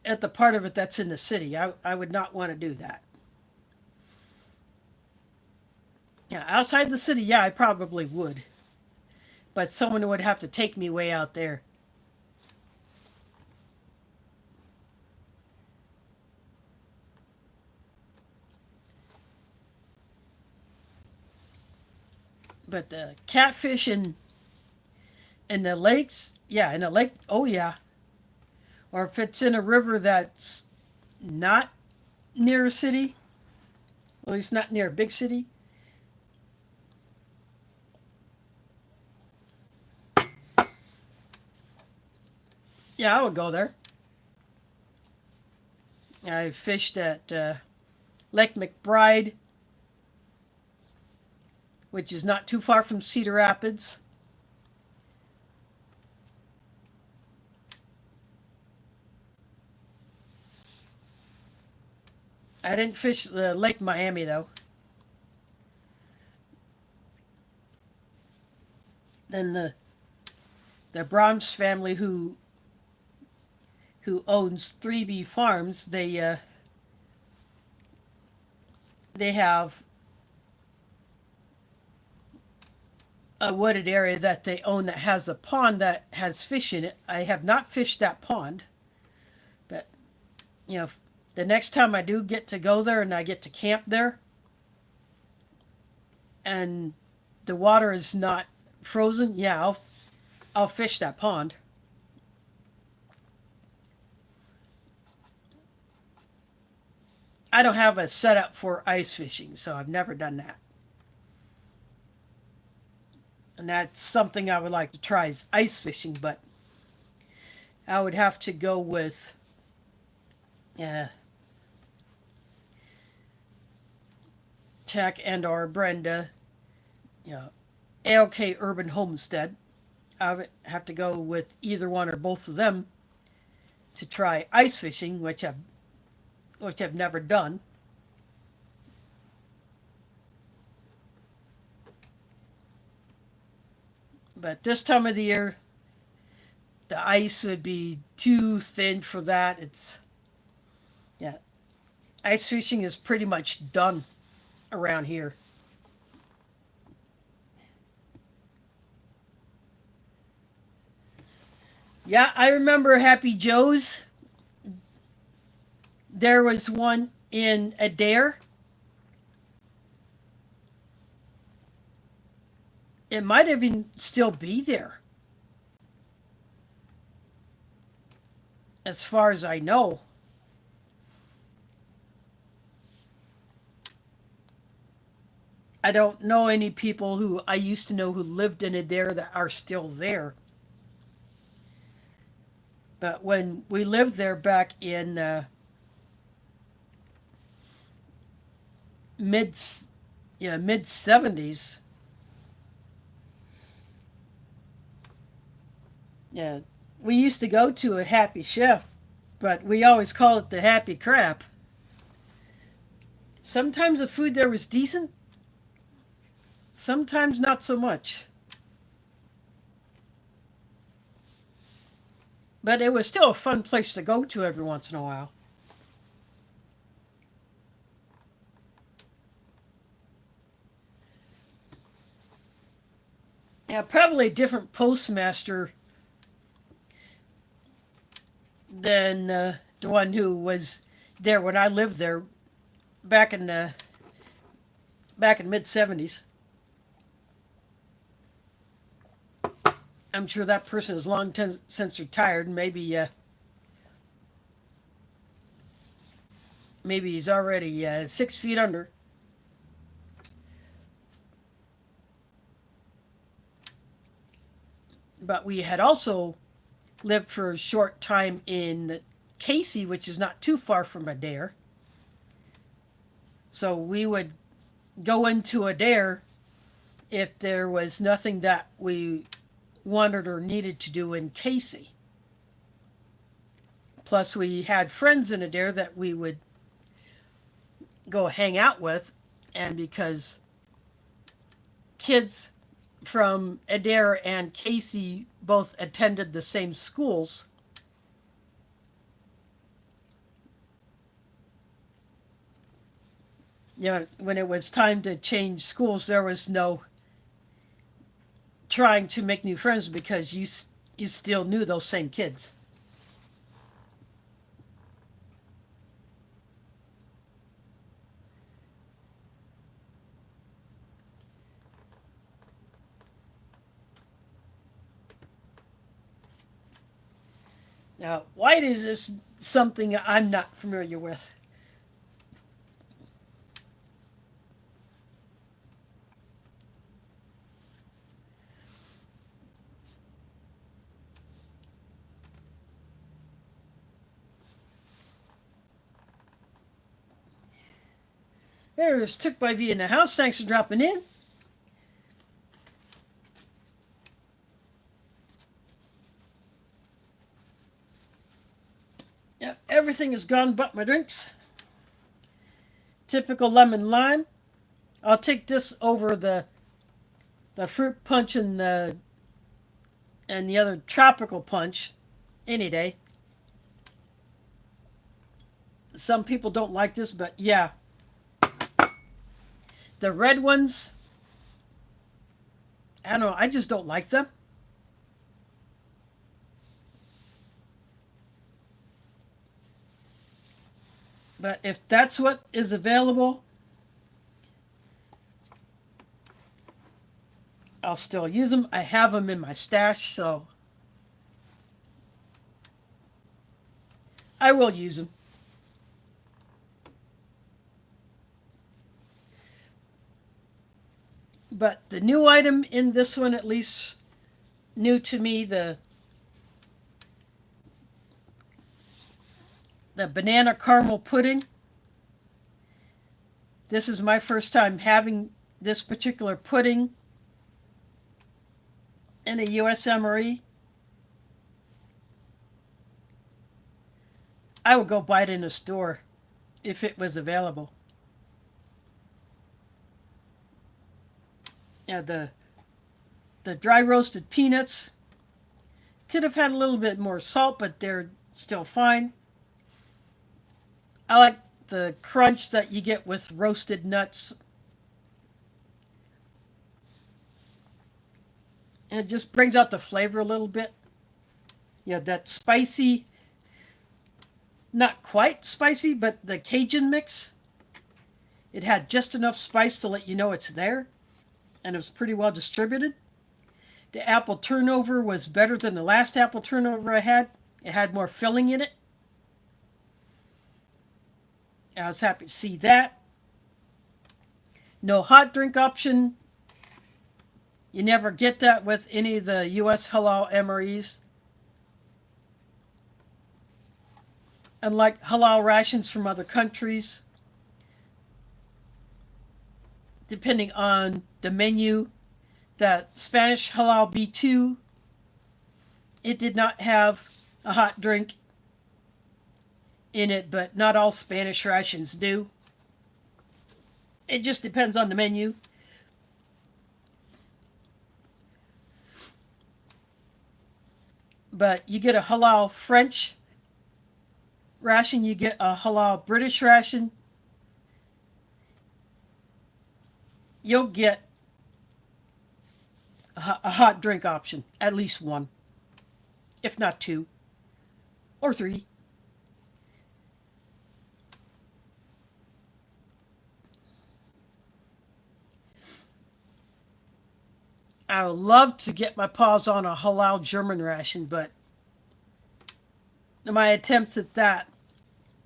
at the part of it that's in the city. I would not want to do that. Yeah, outside the city, yeah, I probably would. But someone would have to take me way out there. But the catfish in the lakes, yeah, in a lake, oh yeah. Or if it's in a river that's not near a city, at least not near a big city, yeah, I would go there. I fished at Lake McBride, which is not too far from Cedar Rapids. I didn't fish Lake Miami though. Then the Brahms family who owns 3B Farms, they have a wooded area that they own that has a pond that has fish in it. I have not fished that pond, but you know, the next time I do get to go there and I get to camp there, and the water is not frozen, yeah, I'll fish that pond. I don't have a setup for ice fishing, so I've never done that. And that's something I would like to try is ice fishing, but I would have to go with uh, Tech and or Brenda, you know, ALK Urban Homestead. I would have to go with either one or both of them to try ice fishing, which I've never done. But this time of the year, the ice would be too thin for that. Yeah, ice fishing is pretty much done around here. Yeah, I remember Happy Joe's. There was one in Adair. It might even still be there, as far as I know. I don't know any people who I used to know who lived in Adair that are still there. But when we lived there back in mid mid 70s, yeah, we used to go to a Happy Chef, but we always call it the Happy Crap. Sometimes the food there was decent, sometimes not so much. But it was still a fun place to go to every once in a while. Yeah, probably a different postmaster than the one who was there when I lived there back in the back in mid 70s. I'm sure that person is long since retired. Maybe Maybe he's already 6 feet under. But we had also lived for a short time in Casey, which is not too far from Adair. So we would go into Adair if there was nothing that we wanted or needed to do in Casey. Plus, we had friends in Adair that we would go hang out with, and because kids from Adair and Casey both attended the same schools, when it was time to change schools, there was no trying to make new friends because you still knew those same kids. Now, white is just something I'm not familiar with. There's Took by V in the house. Thanks for dropping in. Yeah, everything is gone but my drinks. Typical lemon lime. I'll take this over the fruit punch and the other tropical punch any day. Some people don't like this, but yeah, the red ones, I don't know, I just don't like them. But if that's what is available, I'll still use them. I have them in my stash, so I will use them. But the new item in this one, at least new to me, the banana caramel pudding. This is my first time having this particular pudding in a US MRE. I would go buy it in a store if it was available. Yeah, the dry roasted peanuts could have had a little bit more salt, but they're still fine. I like the crunch that you get with roasted nuts. And it just brings out the flavor a little bit. Yeah, that spicy, not quite spicy, but the Cajun mix. It had just enough spice to let you know it's there. And it was pretty well distributed. The apple turnover was better than the last apple turnover I had. It had more filling in it. I was happy to see that. No hot drink option. You never get that with any of the US Halal MREs. Unlike halal rations from other countries, depending on the menu, that Spanish Halal B2, it did not have a hot drink in it, but not all Spanish rations do. It just depends on the menu. But you get a halal French ration, you get a halal British ration, you'll get a hot drink option, at least one, if not two or three. I would love to get my paws on a halal German ration, but my attempts at that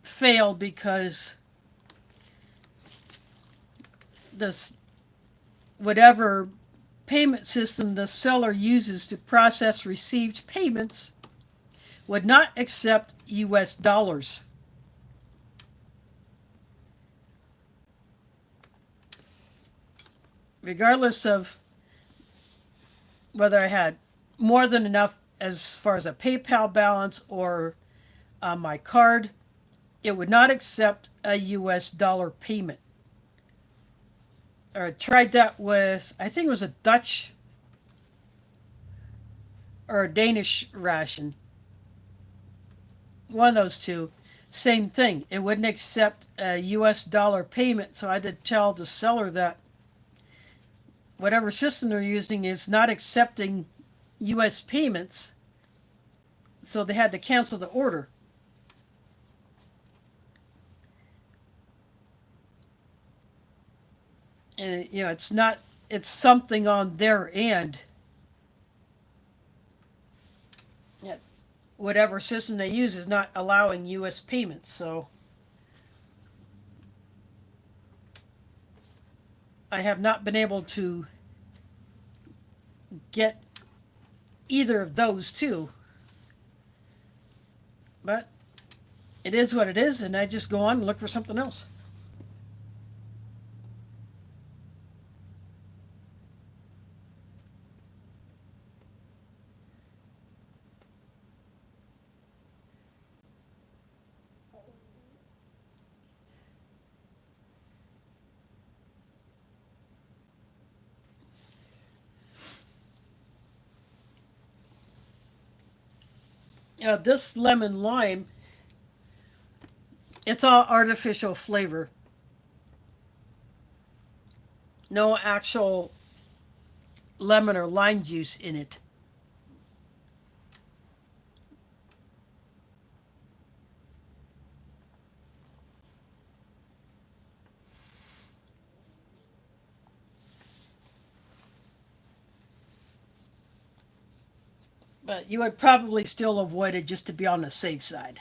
failed because this whatever payment system the seller uses to process received payments would not accept US dollars. Regardless of whether I had more than enough as far as a PayPal balance or my card, it would not accept a US dollar payment. Or I tried that with, I think it was a Dutch or a Danish ration. One of those two. Same thing. It wouldn't accept a US dollar payment, so I had to tell the seller that whatever system they're using is not accepting US payments, so they had to cancel the order. And it's something on their end. Yeah, whatever system they use is not allowing US payments, so I have not been able to get either of those two. But it is what it is, and I just go on and look for something else. This lemon lime, it's all artificial flavor. No actual lemon or lime juice in it. But you would probably still avoid it just to be on the safe side.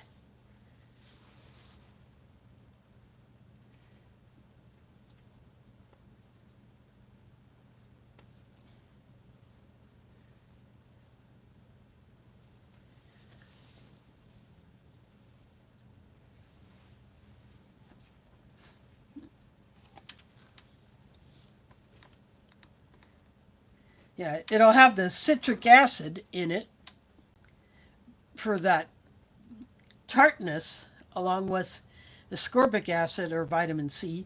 Yeah, it'll have the citric acid in it for that tartness, along with ascorbic acid or vitamin C.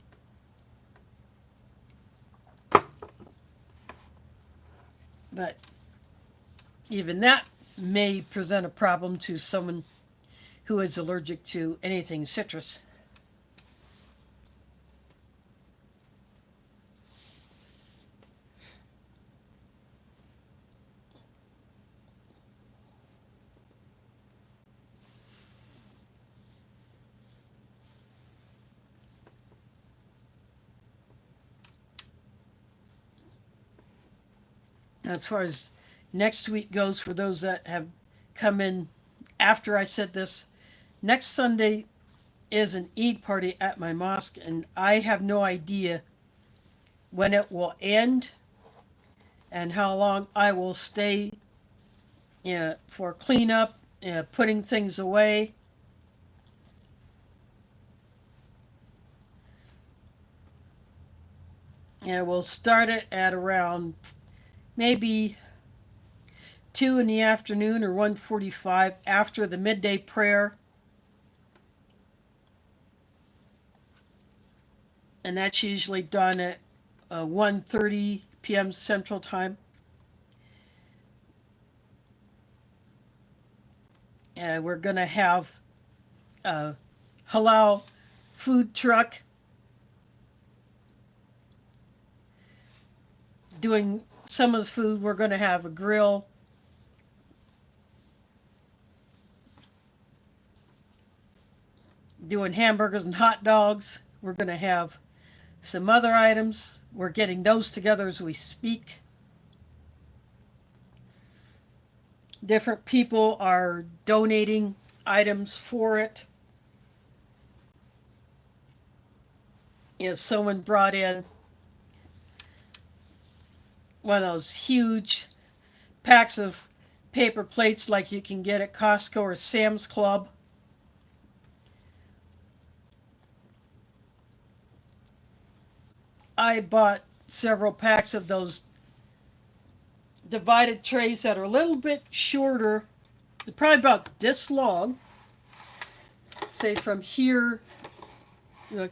But even that may present a problem to someone who is allergic to anything citrus. As far as next week goes, for those that have come in after I said this, next Sunday is an Eid party at my mosque, and I have no idea when it will end and how long I will stay for cleanup, putting things away. And we'll start it at around maybe 2 in the afternoon or 1:45 after the midday prayer. And that's usually done at 1:30 p.m. Central Time. And we're going to have a halal food truck doing some of the food. We're going to have a grill. Doing hamburgers and hot dogs. We're going to have some other items. We're getting those together as we speak. Different people are donating items for it. Someone brought in one of those huge packs of paper plates like you can get at Costco or Sam's Club. I bought several packs of those divided trays that are a little bit shorter. They're probably about this long. Say from here, you know,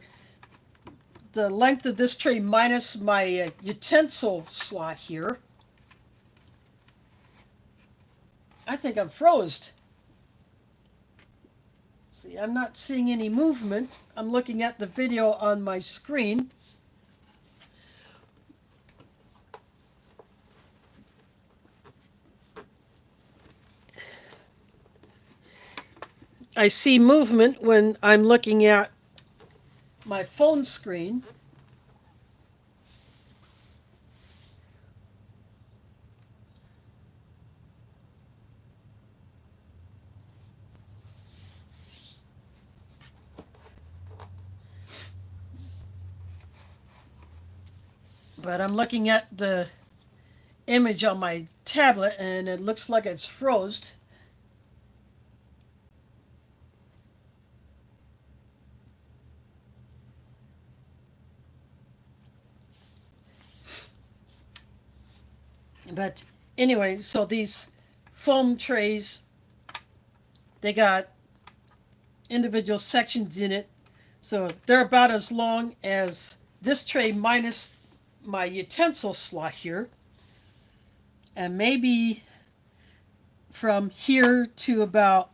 the length of this tray minus my utensil slot here. I think I'm froze. See, I'm not seeing any movement. I'm looking at the video on my screen. I see movement when I'm looking at my phone screen. But I'm looking at the image on my tablet and it looks like it's froze. But anyway, so these foam trays, they got individual sections in it. So they're about as long as this tray minus my utensil slot here. And maybe from here to about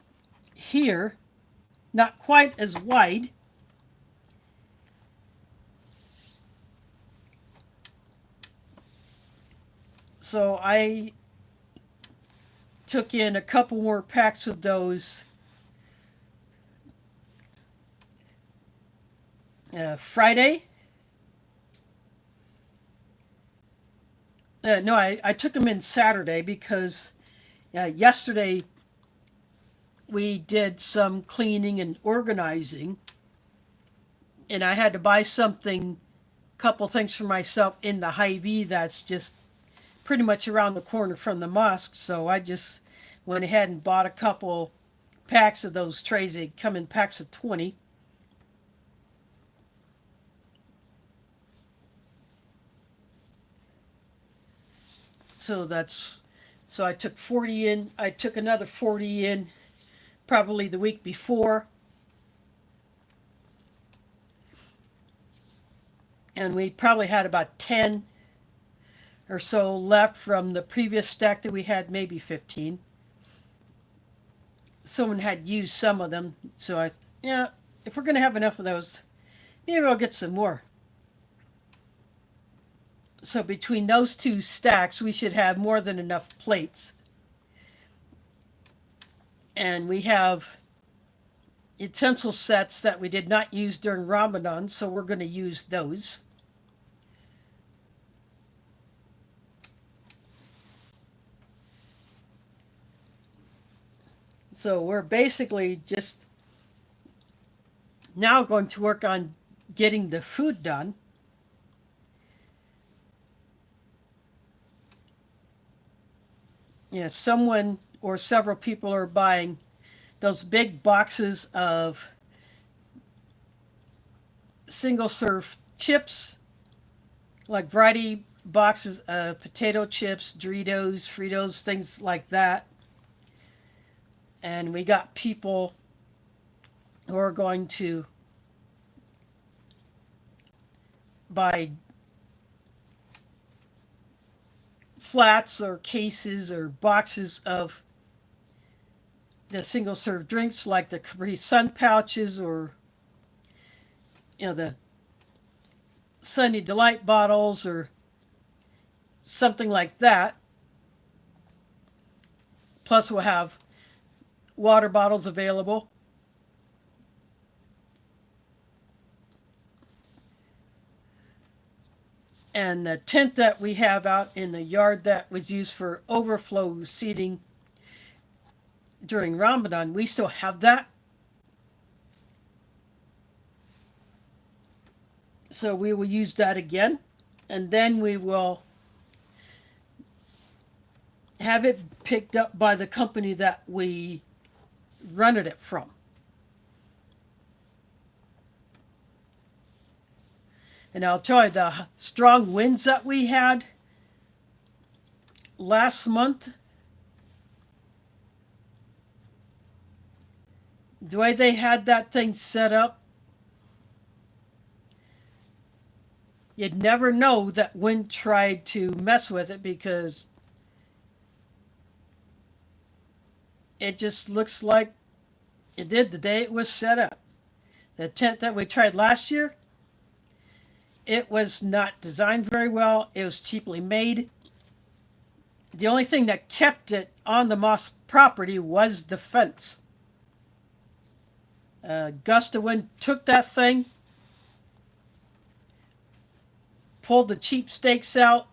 here, not quite as wide. So I took in a couple more packs of those Friday. No, I took them in Saturday because yesterday we did some cleaning and organizing, and I had to buy something, couple things for myself in the Hy-Vee that's just pretty much around the corner from the mosque. So I just went ahead and bought a couple packs of those trays. They come in packs of 20. So I took 40 in. I took another 40 in probably the week before. And we probably had about 10 or so left from the previous stack that we had, maybe 15. Someone had used some of them, so if we're going to have enough of those, maybe I'll get some more. So between those two stacks, we should have more than enough plates. And we have utensil sets that we did not use during Ramadan, so we're going to use those. So we're basically just now going to work on getting the food done. Someone or several people are buying those big boxes of single serve chips, like variety boxes of potato chips, Doritos, Fritos, things like that. And we got people who are going to buy flats or cases or boxes of the single serve drinks like the Capri Sun pouches or the Sunny Delight bottles or something like that. Plus we'll have water bottles available. And the tent that we have out in the yard that was used for overflow seating during Ramadan, we still have that. So we will use that again. And then we will have it picked up by the company that we rented it from. And I'll tell you, the strong winds that we had last month, the way they had that thing set up, you'd never know that wind tried to mess with it, because it just looks like it did the day it was set up. The tent that we tried last year, it was not designed very well. It was cheaply made. The only thing that kept it on the Moss property was the fence. A gust of wind took that thing, pulled the cheap stakes out.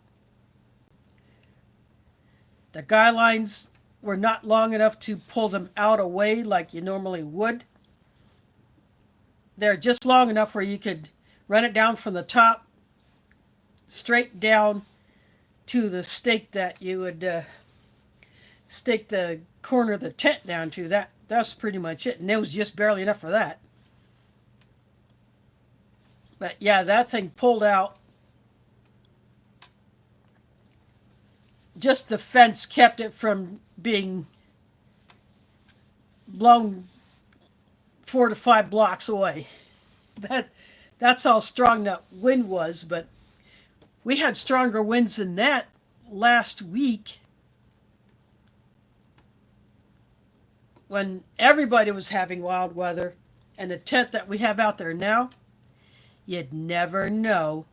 The guy lines were not long enough to pull them out away like you normally would. They're just long enough where you could run it down from the top straight down to the stake that you would stake the corner of the tent down to. That's pretty much it, and it was just barely enough for that. But yeah, that thing pulled out. Just the fence kept it from being blown 4 to 5 blocks away. That's how strong that wind was. But we had stronger winds than that last week, when everybody was having wild weather. And the tent that we have out there now, you'd never know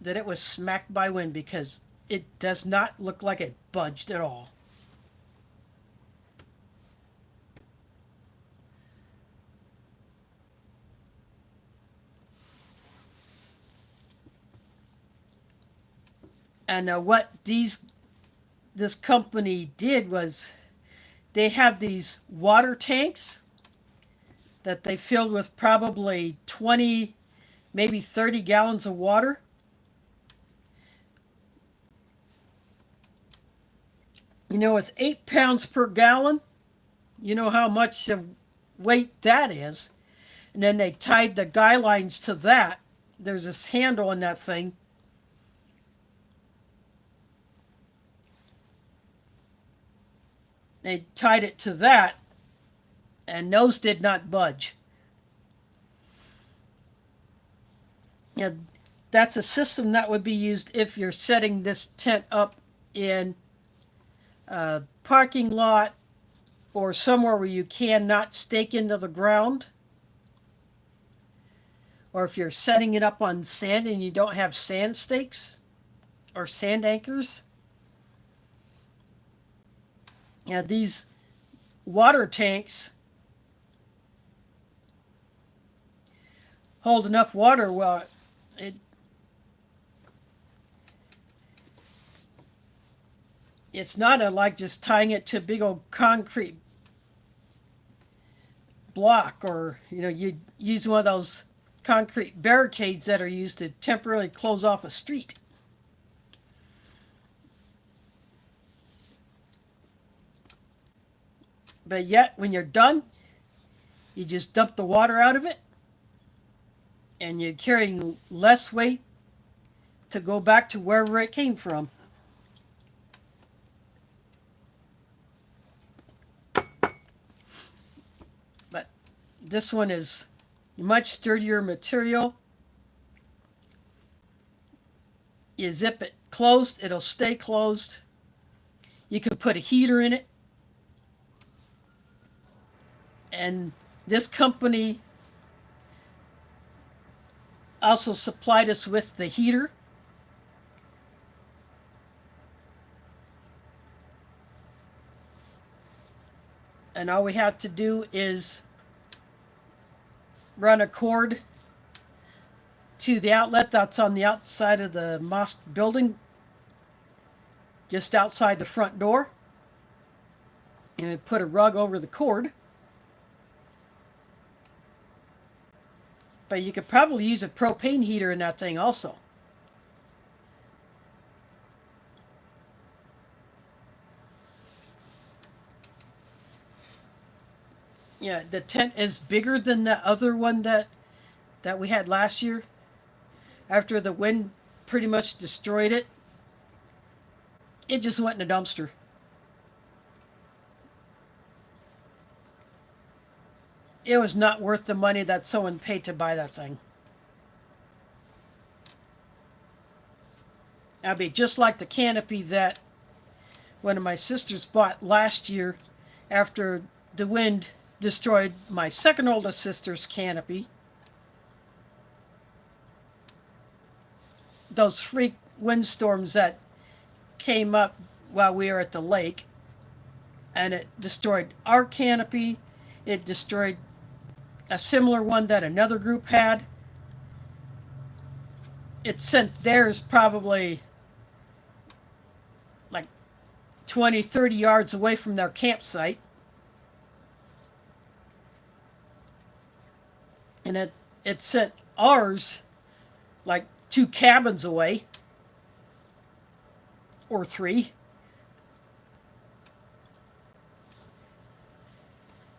that it was smacked by wind, because it does not look like it budged at all. And what this company did was, they have these water tanks that they filled with probably 20, maybe 30 gallons of water. You know, with 8 pounds per gallon, you know how much of weight that is. And then they tied the guy lines to that. There's this handle on that thing. They tied it to that, and those did not budge. Yeah, that's a system that would be used if you're setting this tent up in a parking lot or somewhere where you cannot stake into the ground, or if you're setting it up on sand and you don't have sand stakes or sand anchors. Yeah, these water tanks hold enough water. Well, it's not like just tying it to a big old concrete block, or you use one of those concrete barricades that are used to temporarily close off a street. But yet, when you're done, you just dump the water out of it, and you're carrying less weight to go back to wherever it came from. But this one is much sturdier material. You zip it closed, it'll stay closed. You can put a heater in it. And this company also supplied us with the heater. And all we have to do is run a cord to the outlet that's on the outside of the mosque building, just outside the front door. And we put a rug over the cord. But you could probably use a propane heater in that thing also. Yeah, the tent is bigger than the other one that we had last year. After the wind pretty much destroyed it, it just went in a dumpster. It was not worth the money that someone paid to buy that thing. I'd be just like the canopy that one of my sisters bought last year after the wind destroyed my second oldest sister's canopy. Those freak windstorms that came up while we were at the lake, and it destroyed our canopy. It destroyed a similar one that another group had. It sent theirs probably like 20, 30 yards away from their campsite. And it sent ours like 2 cabins away, or 3,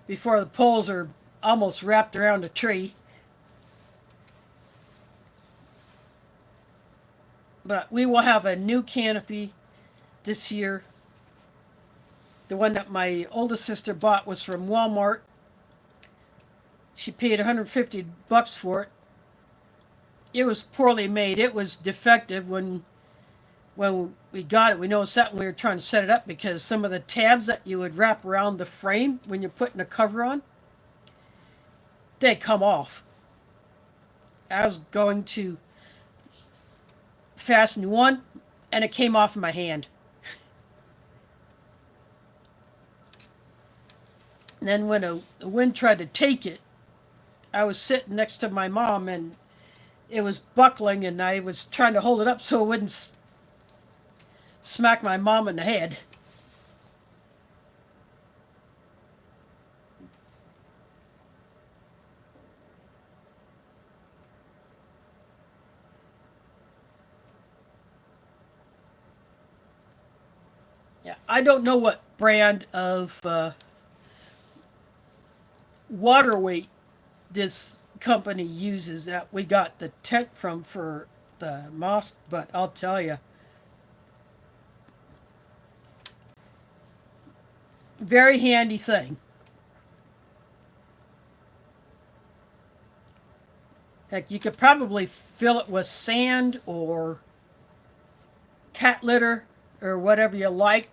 before the poles are almost wrapped around a tree. But we will have a new canopy this year. The one that my oldest sister bought was from Walmart. She paid $150 for it. It was poorly made. It was defective when we got it. We noticed that when we were trying to set it up, because some of the tabs that you would wrap around the frame when you're putting a cover on, they come off. I was going to fasten one, and it came off in my hand. And then when a wind tried to take it, I was sitting next to my mom, and it was buckling, and I was trying to hold it up so it wouldn't smack my mom in the head. Yeah, I don't know what brand of water weight this company uses that we got the tent from for the mosque, but I'll tell you, very handy thing. Heck, you could probably fill it with sand or cat litter or whatever you like,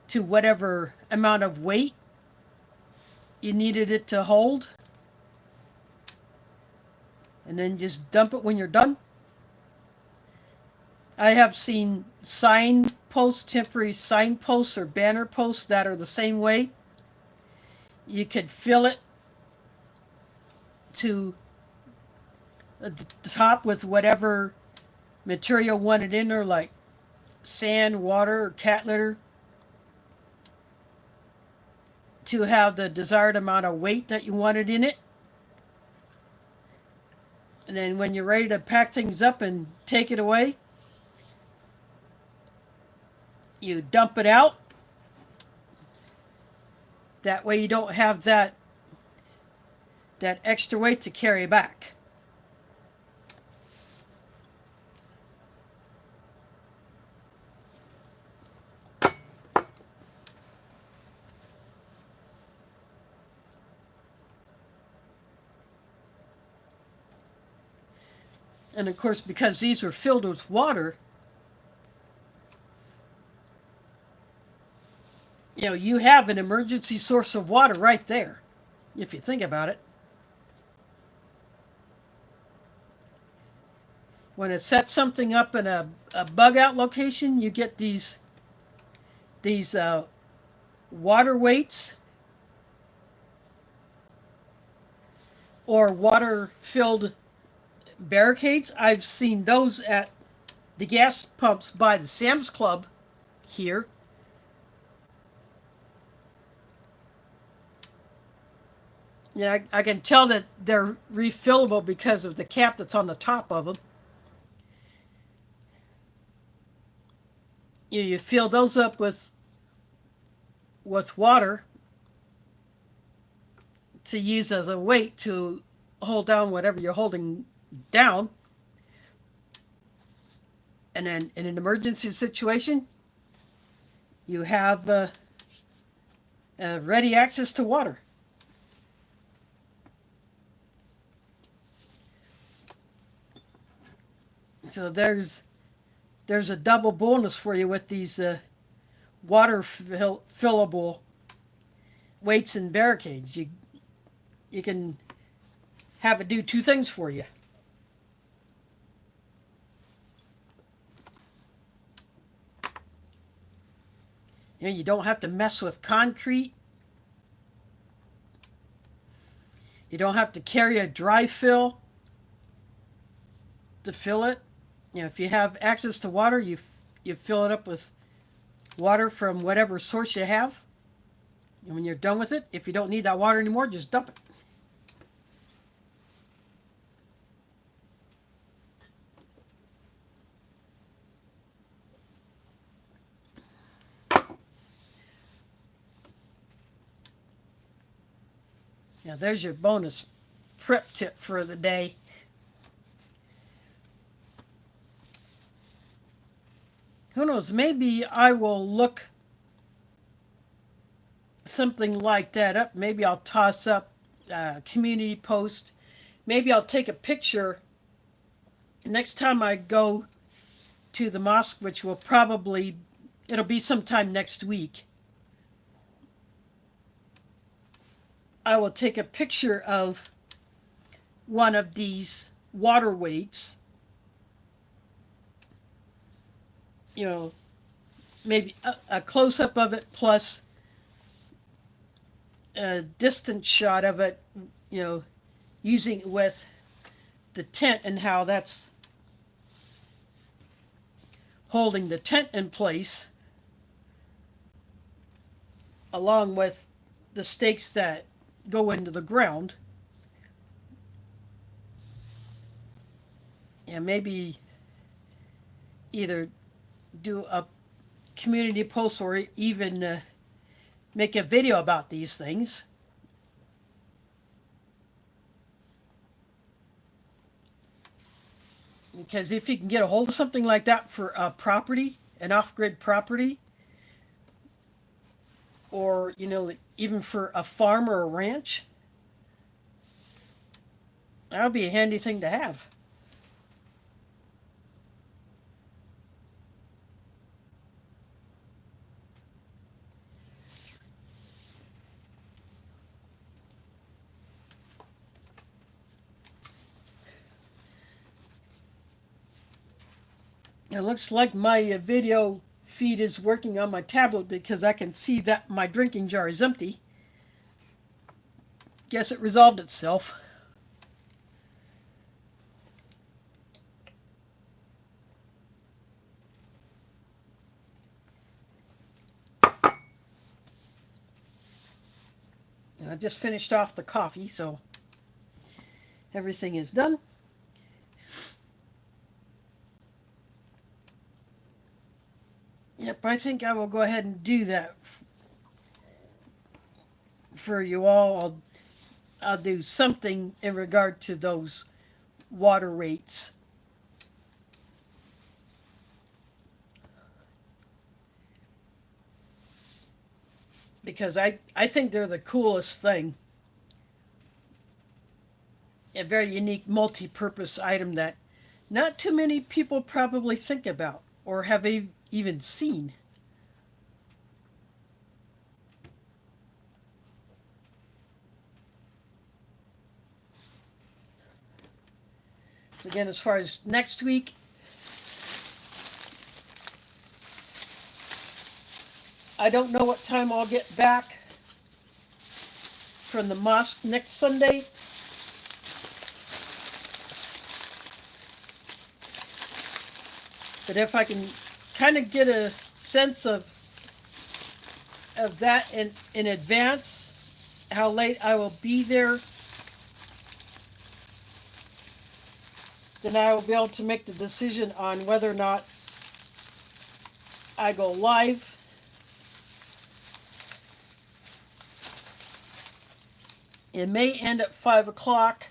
to whatever amount of weight you needed it to hold, and then just dump it when you're done. I have seen signposts, temporary signposts or banner posts that are the same way. You could fill it to the top with whatever material wanted in there, like sand, water, or cat litter, to have the desired amount of weight that you wanted in it. And then when you're ready to pack things up and take it away, you dump it out. That way you don't have that extra weight to carry back. And of course, because these are filled with water, you have an emergency source of water right there, if you think about it. When it sets something up in a bug out location, you get these water weights or water filled barricades. I've seen those at the gas pumps by the Sam's Club here. Yeah, I can tell that they're refillable because of the cap that's on the top of them. You fill those up with water, to use as a weight to hold down whatever you're holding down. And then in an emergency situation, you have ready access to water. So there's a double bonus for you with these water fillable weights and barricades. You can have it do two things for you. You know, you don't have to mess with concrete. You don't have to carry a dry fill to fill it. You know, if you have access to water, you fill it up with water from whatever source you have. And when you're done with it, if you don't need that water anymore, just dump it. Now there's your bonus prep tip for the day. Who knows, maybe I will look something like that up. Maybe I'll toss up a community post. Maybe I'll take a picture next time I go to the mosque, which will probably, it'll be sometime next week. I will take a picture of one of these water weights. You know, maybe a close-up of it plus a distant shot of it, you know, using it with the tent and how that's holding the tent in place, along with the stakes that go into the ground. And maybe either do a community post or even make a video about these things. Because if you can get a hold of something like that for a property, an off-grid property, or, you know, even for a farm or a ranch, that would be a handy thing to have. It looks like my video feed is working on my tablet because I can see that my drinking jar is empty. Guess it resolved itself. And I just finished off the coffee, so everything is done. Yep, I think I will go ahead and do that for you all. I'll do something in regard to those water rates. Because I think they're the coolest thing. A very unique multi-purpose item that not too many people probably think about or have even seen. So again, as far as next week, I don't know what time I'll get back from the mosque next Sunday. But if I can kind of get a sense of that in advance, how late I will be there, then I will be able to make the decision on whether or not I go live It may end at 5 o'clock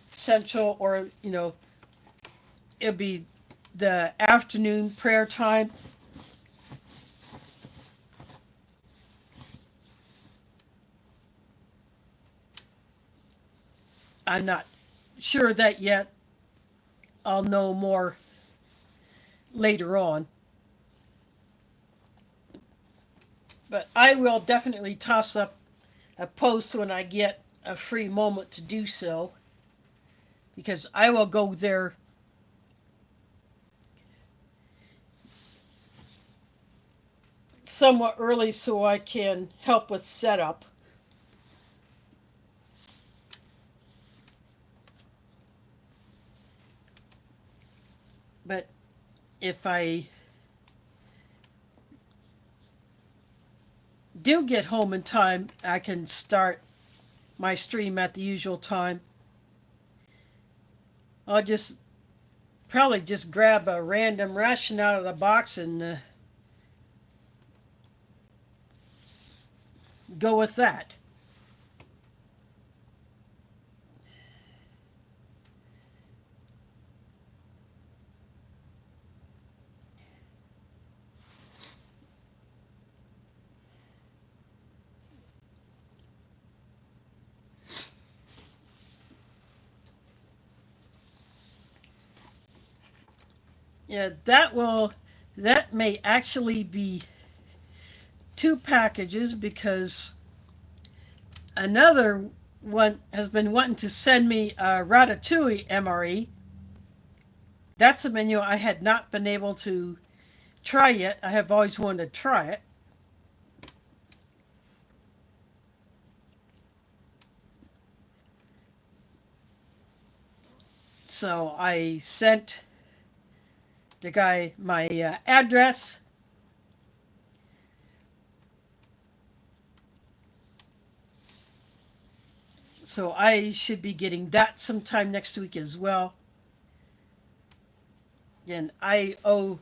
Central, or, it'll be the afternoon prayer time. I'm not sure of that yet. I'll know more later on. But I will definitely toss up a post when I get a free moment to do so, because I will go there somewhat early so I can help with setup. But if I do get home in time, I can start my stream at the usual time. I'll just probably just grab a random ration out of the box and go with that. Yeah, that may actually be two packages, because another one has been wanting to send me a ratatouille MRE. That's a menu I had not been able to try yet. I have always wanted to try it. So I sent the guy my address. So I should be getting that sometime next week as well. And I owe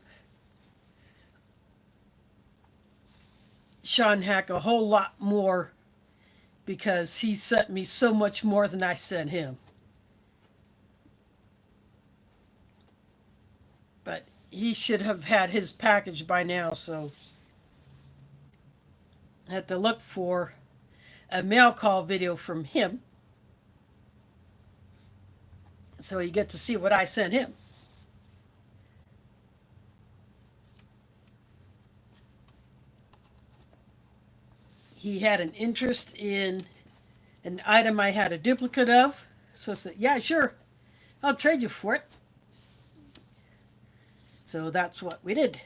Sean Hack a whole lot more, because he sent me so much more than I sent him. But he should have had his package by now, so I had to look for a mail call video from him so you get to see what I sent him. He had an interest in an item I had a duplicate of, so I said, yeah, sure, I'll trade you for it. So that's what we did.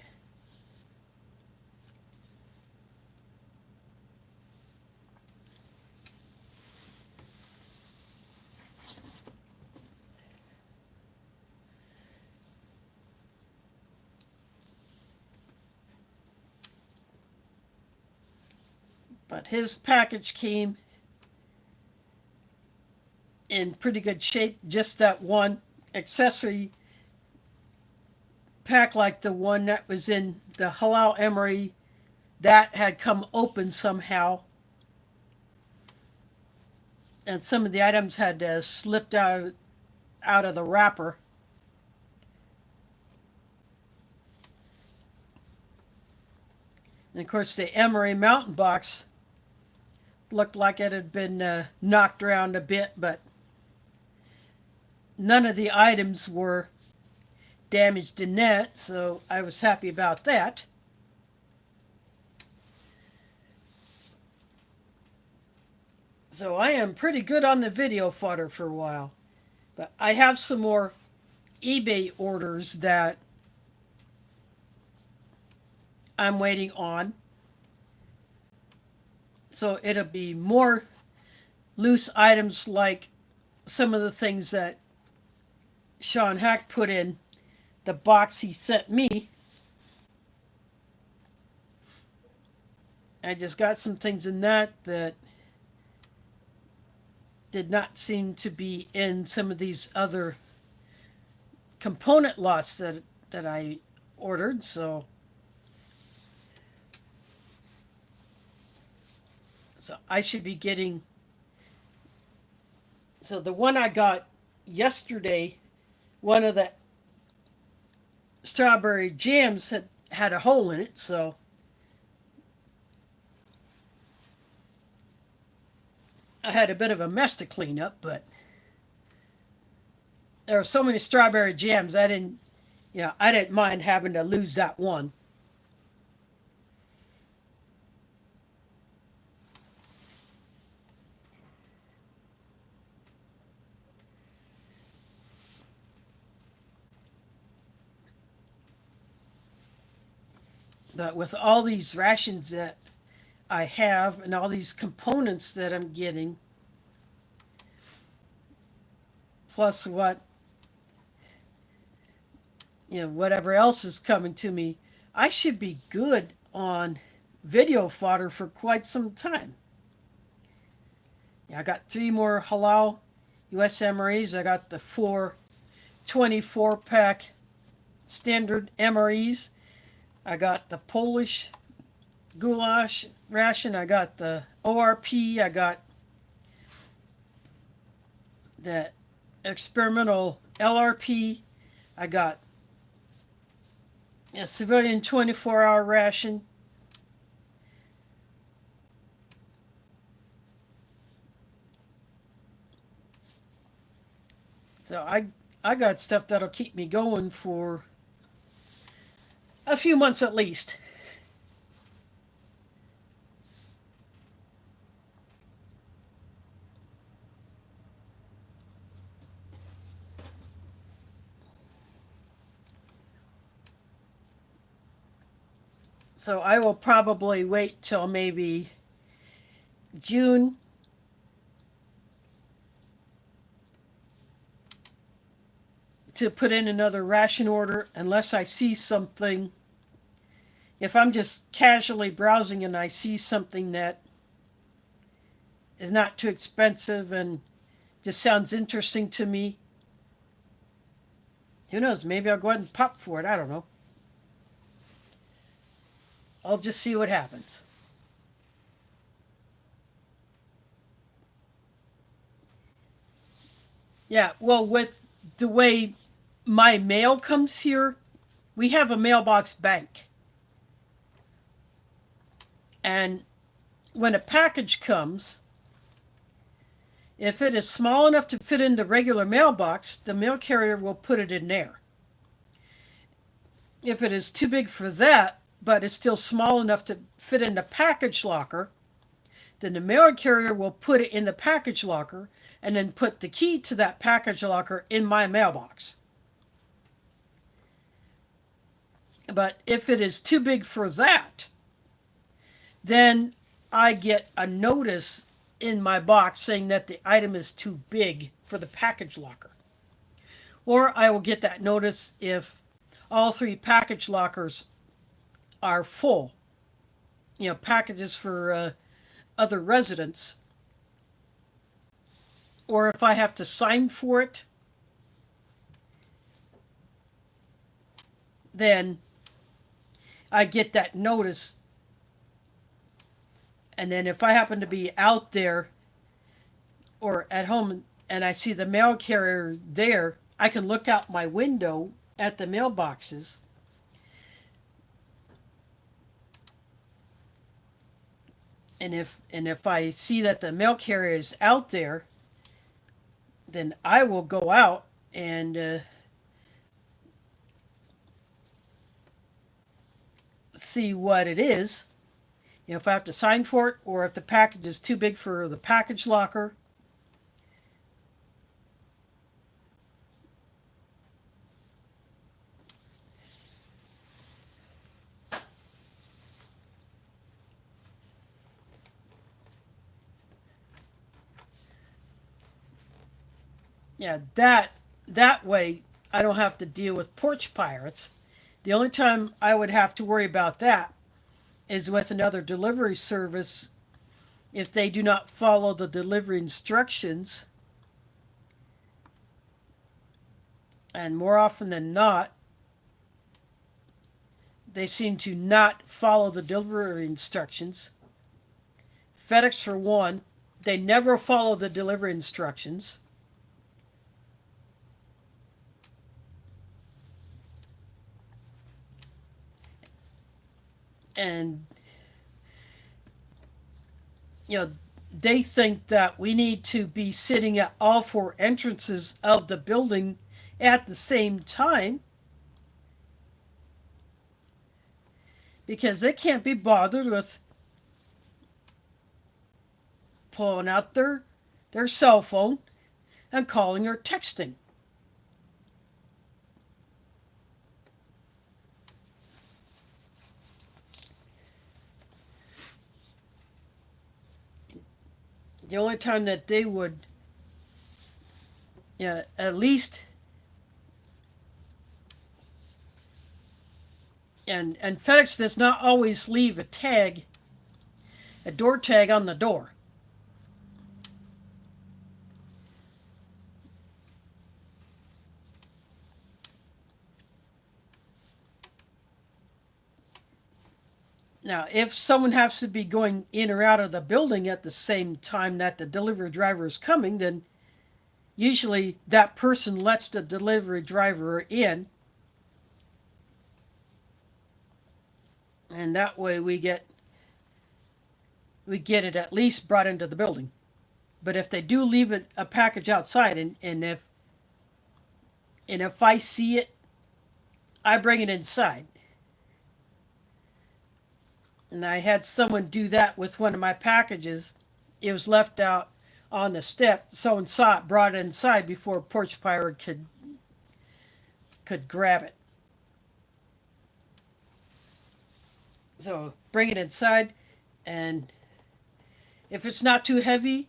But his package came in pretty good shape. Just that one accessory pack, like the one that was in the Halal MRE, that had come open somehow. And some of the items had slipped out of the wrapper. And of course, the MRE mountain box looked like it had been knocked around a bit, but none of the items were damaged in that, so I was happy about that. So I am pretty good on the video fodder for a while. But I have some more eBay orders that I'm waiting on. So it'll be more loose items, like some of the things that Sean Hack put in the box he sent me. I just got some things in that did not seem to be in some of these other component lots that I ordered. So So I should be getting. So the one I got yesterday, one of the strawberry jams had a hole in it, so I had a bit of a mess to clean up. But there were so many strawberry jams, I didn't mind having to lose that one. But with all these rations that I have and all these components that I'm getting, plus whatever else is coming to me, I should be good on video fodder for quite some time. Yeah, I got 3 more Halal US MREs. I got the 4 24-pack standard MREs. I got the Polish goulash ration. I got the ORP. I got the experimental LRP. I got a civilian 24-hour ration. So I got stuff that'll keep me going for a few months at least. So I will probably wait till maybe June to put in another ration order unless I see something. If I'm just casually browsing and I see something that is not too expensive and just sounds interesting to me, who knows, maybe I'll go ahead and pop for it. I don't know. I'll just see what happens. Yeah, well, with the way my mail comes here, we have a mailbox bank. And when a package comes, if it is small enough to fit in the regular mailbox, the mail carrier will put it in there. If it is too big for that, but it's still small enough to fit in the package locker, then the mail carrier will put it in the package locker and then put the key to that package locker in my mailbox. But if it is too big for that, then I get a notice in my box saying that the item is too big for the package locker. Or I will get that notice if all 3 package lockers are full. Packages for other residents. Or if I have to sign for it, then I get that notice. And then if I happen to be out there or at home and I see the mail carrier there, I can look out my window at the mailboxes and if I see that the mail carrier is out there, then I will go out and see what it is. If I have to sign for it or if the package is too big for the package locker. Yeah, that way I don't have to deal with porch pirates. The only time I would have to worry about that is with another delivery service if they do not follow the delivery instructions. And more often than not, they seem to not follow the delivery instructions. FedEx, for one, they never follow the delivery instructions. And, you know, they think that we need to be sitting at all four entrances of the building at the same time because they can't be bothered with pulling out their cell phone and calling or texting. The only time that they would, yeah, at least, and FedEx does not always leave a door tag on the door. Now, if someone has to be going in or out of the building at the same time that the delivery driver is coming, then usually that person lets the delivery driver in. And that way we get it at least brought into the building. But if they do leave a package outside, and if I see it, I bring it inside. And I had someone do that with one of my packages. It was left out on the step. Someone saw it, brought it inside before a porch pirate could grab it. So bring it inside, and if it's not too heavy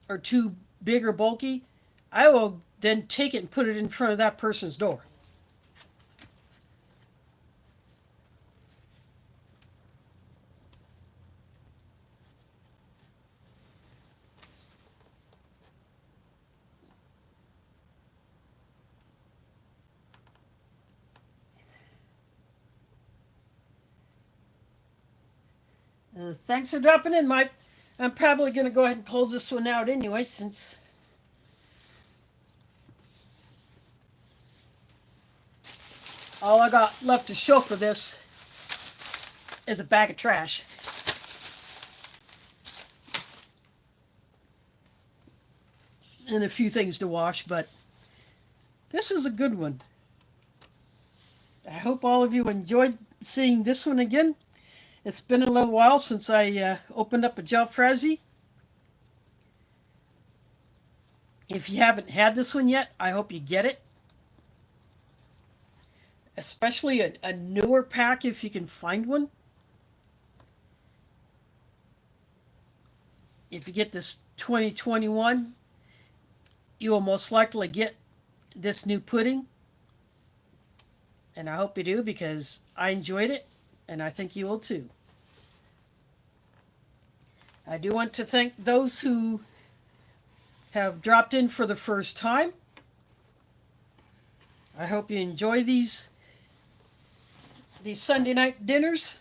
or too big or bulky, I will then take it and put it in front of that person's door. Thanks for dropping in, Mike. I'm probably going to go ahead and close this one out anyway, since all I got left to show for this is a bag of trash. And a few things to wash, but this is a good one. I hope all of you enjoyed seeing this one again. It's been a little while since I opened up a Jalfrazi. If you haven't had this one yet, I hope you get it. Especially a newer pack if you can find one. If you get this 2021, you will most likely get this new pudding. And I hope you do, because I enjoyed it, and I think you will too. I do want to thank those who have dropped in for the first time. I hope you enjoy these Sunday night dinners.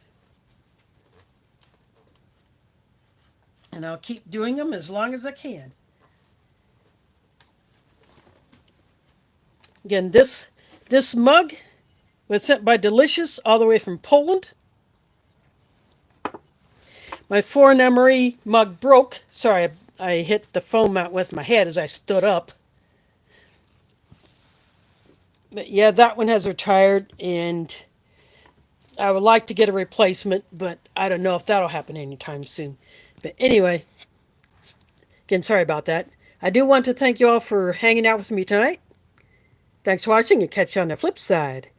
And I'll keep doing them as long as I can. Again, this mug was sent by Delicious all the way from Poland. My foreign MRE mug broke. Sorry, I hit the foam out with my head as I stood up. But yeah, that one has retired, and I would like to get a replacement, but I don't know if that'll happen anytime soon. But anyway, again, sorry about that. I do want to thank you all for hanging out with me tonight. Thanks for watching, and catch you on the flip side.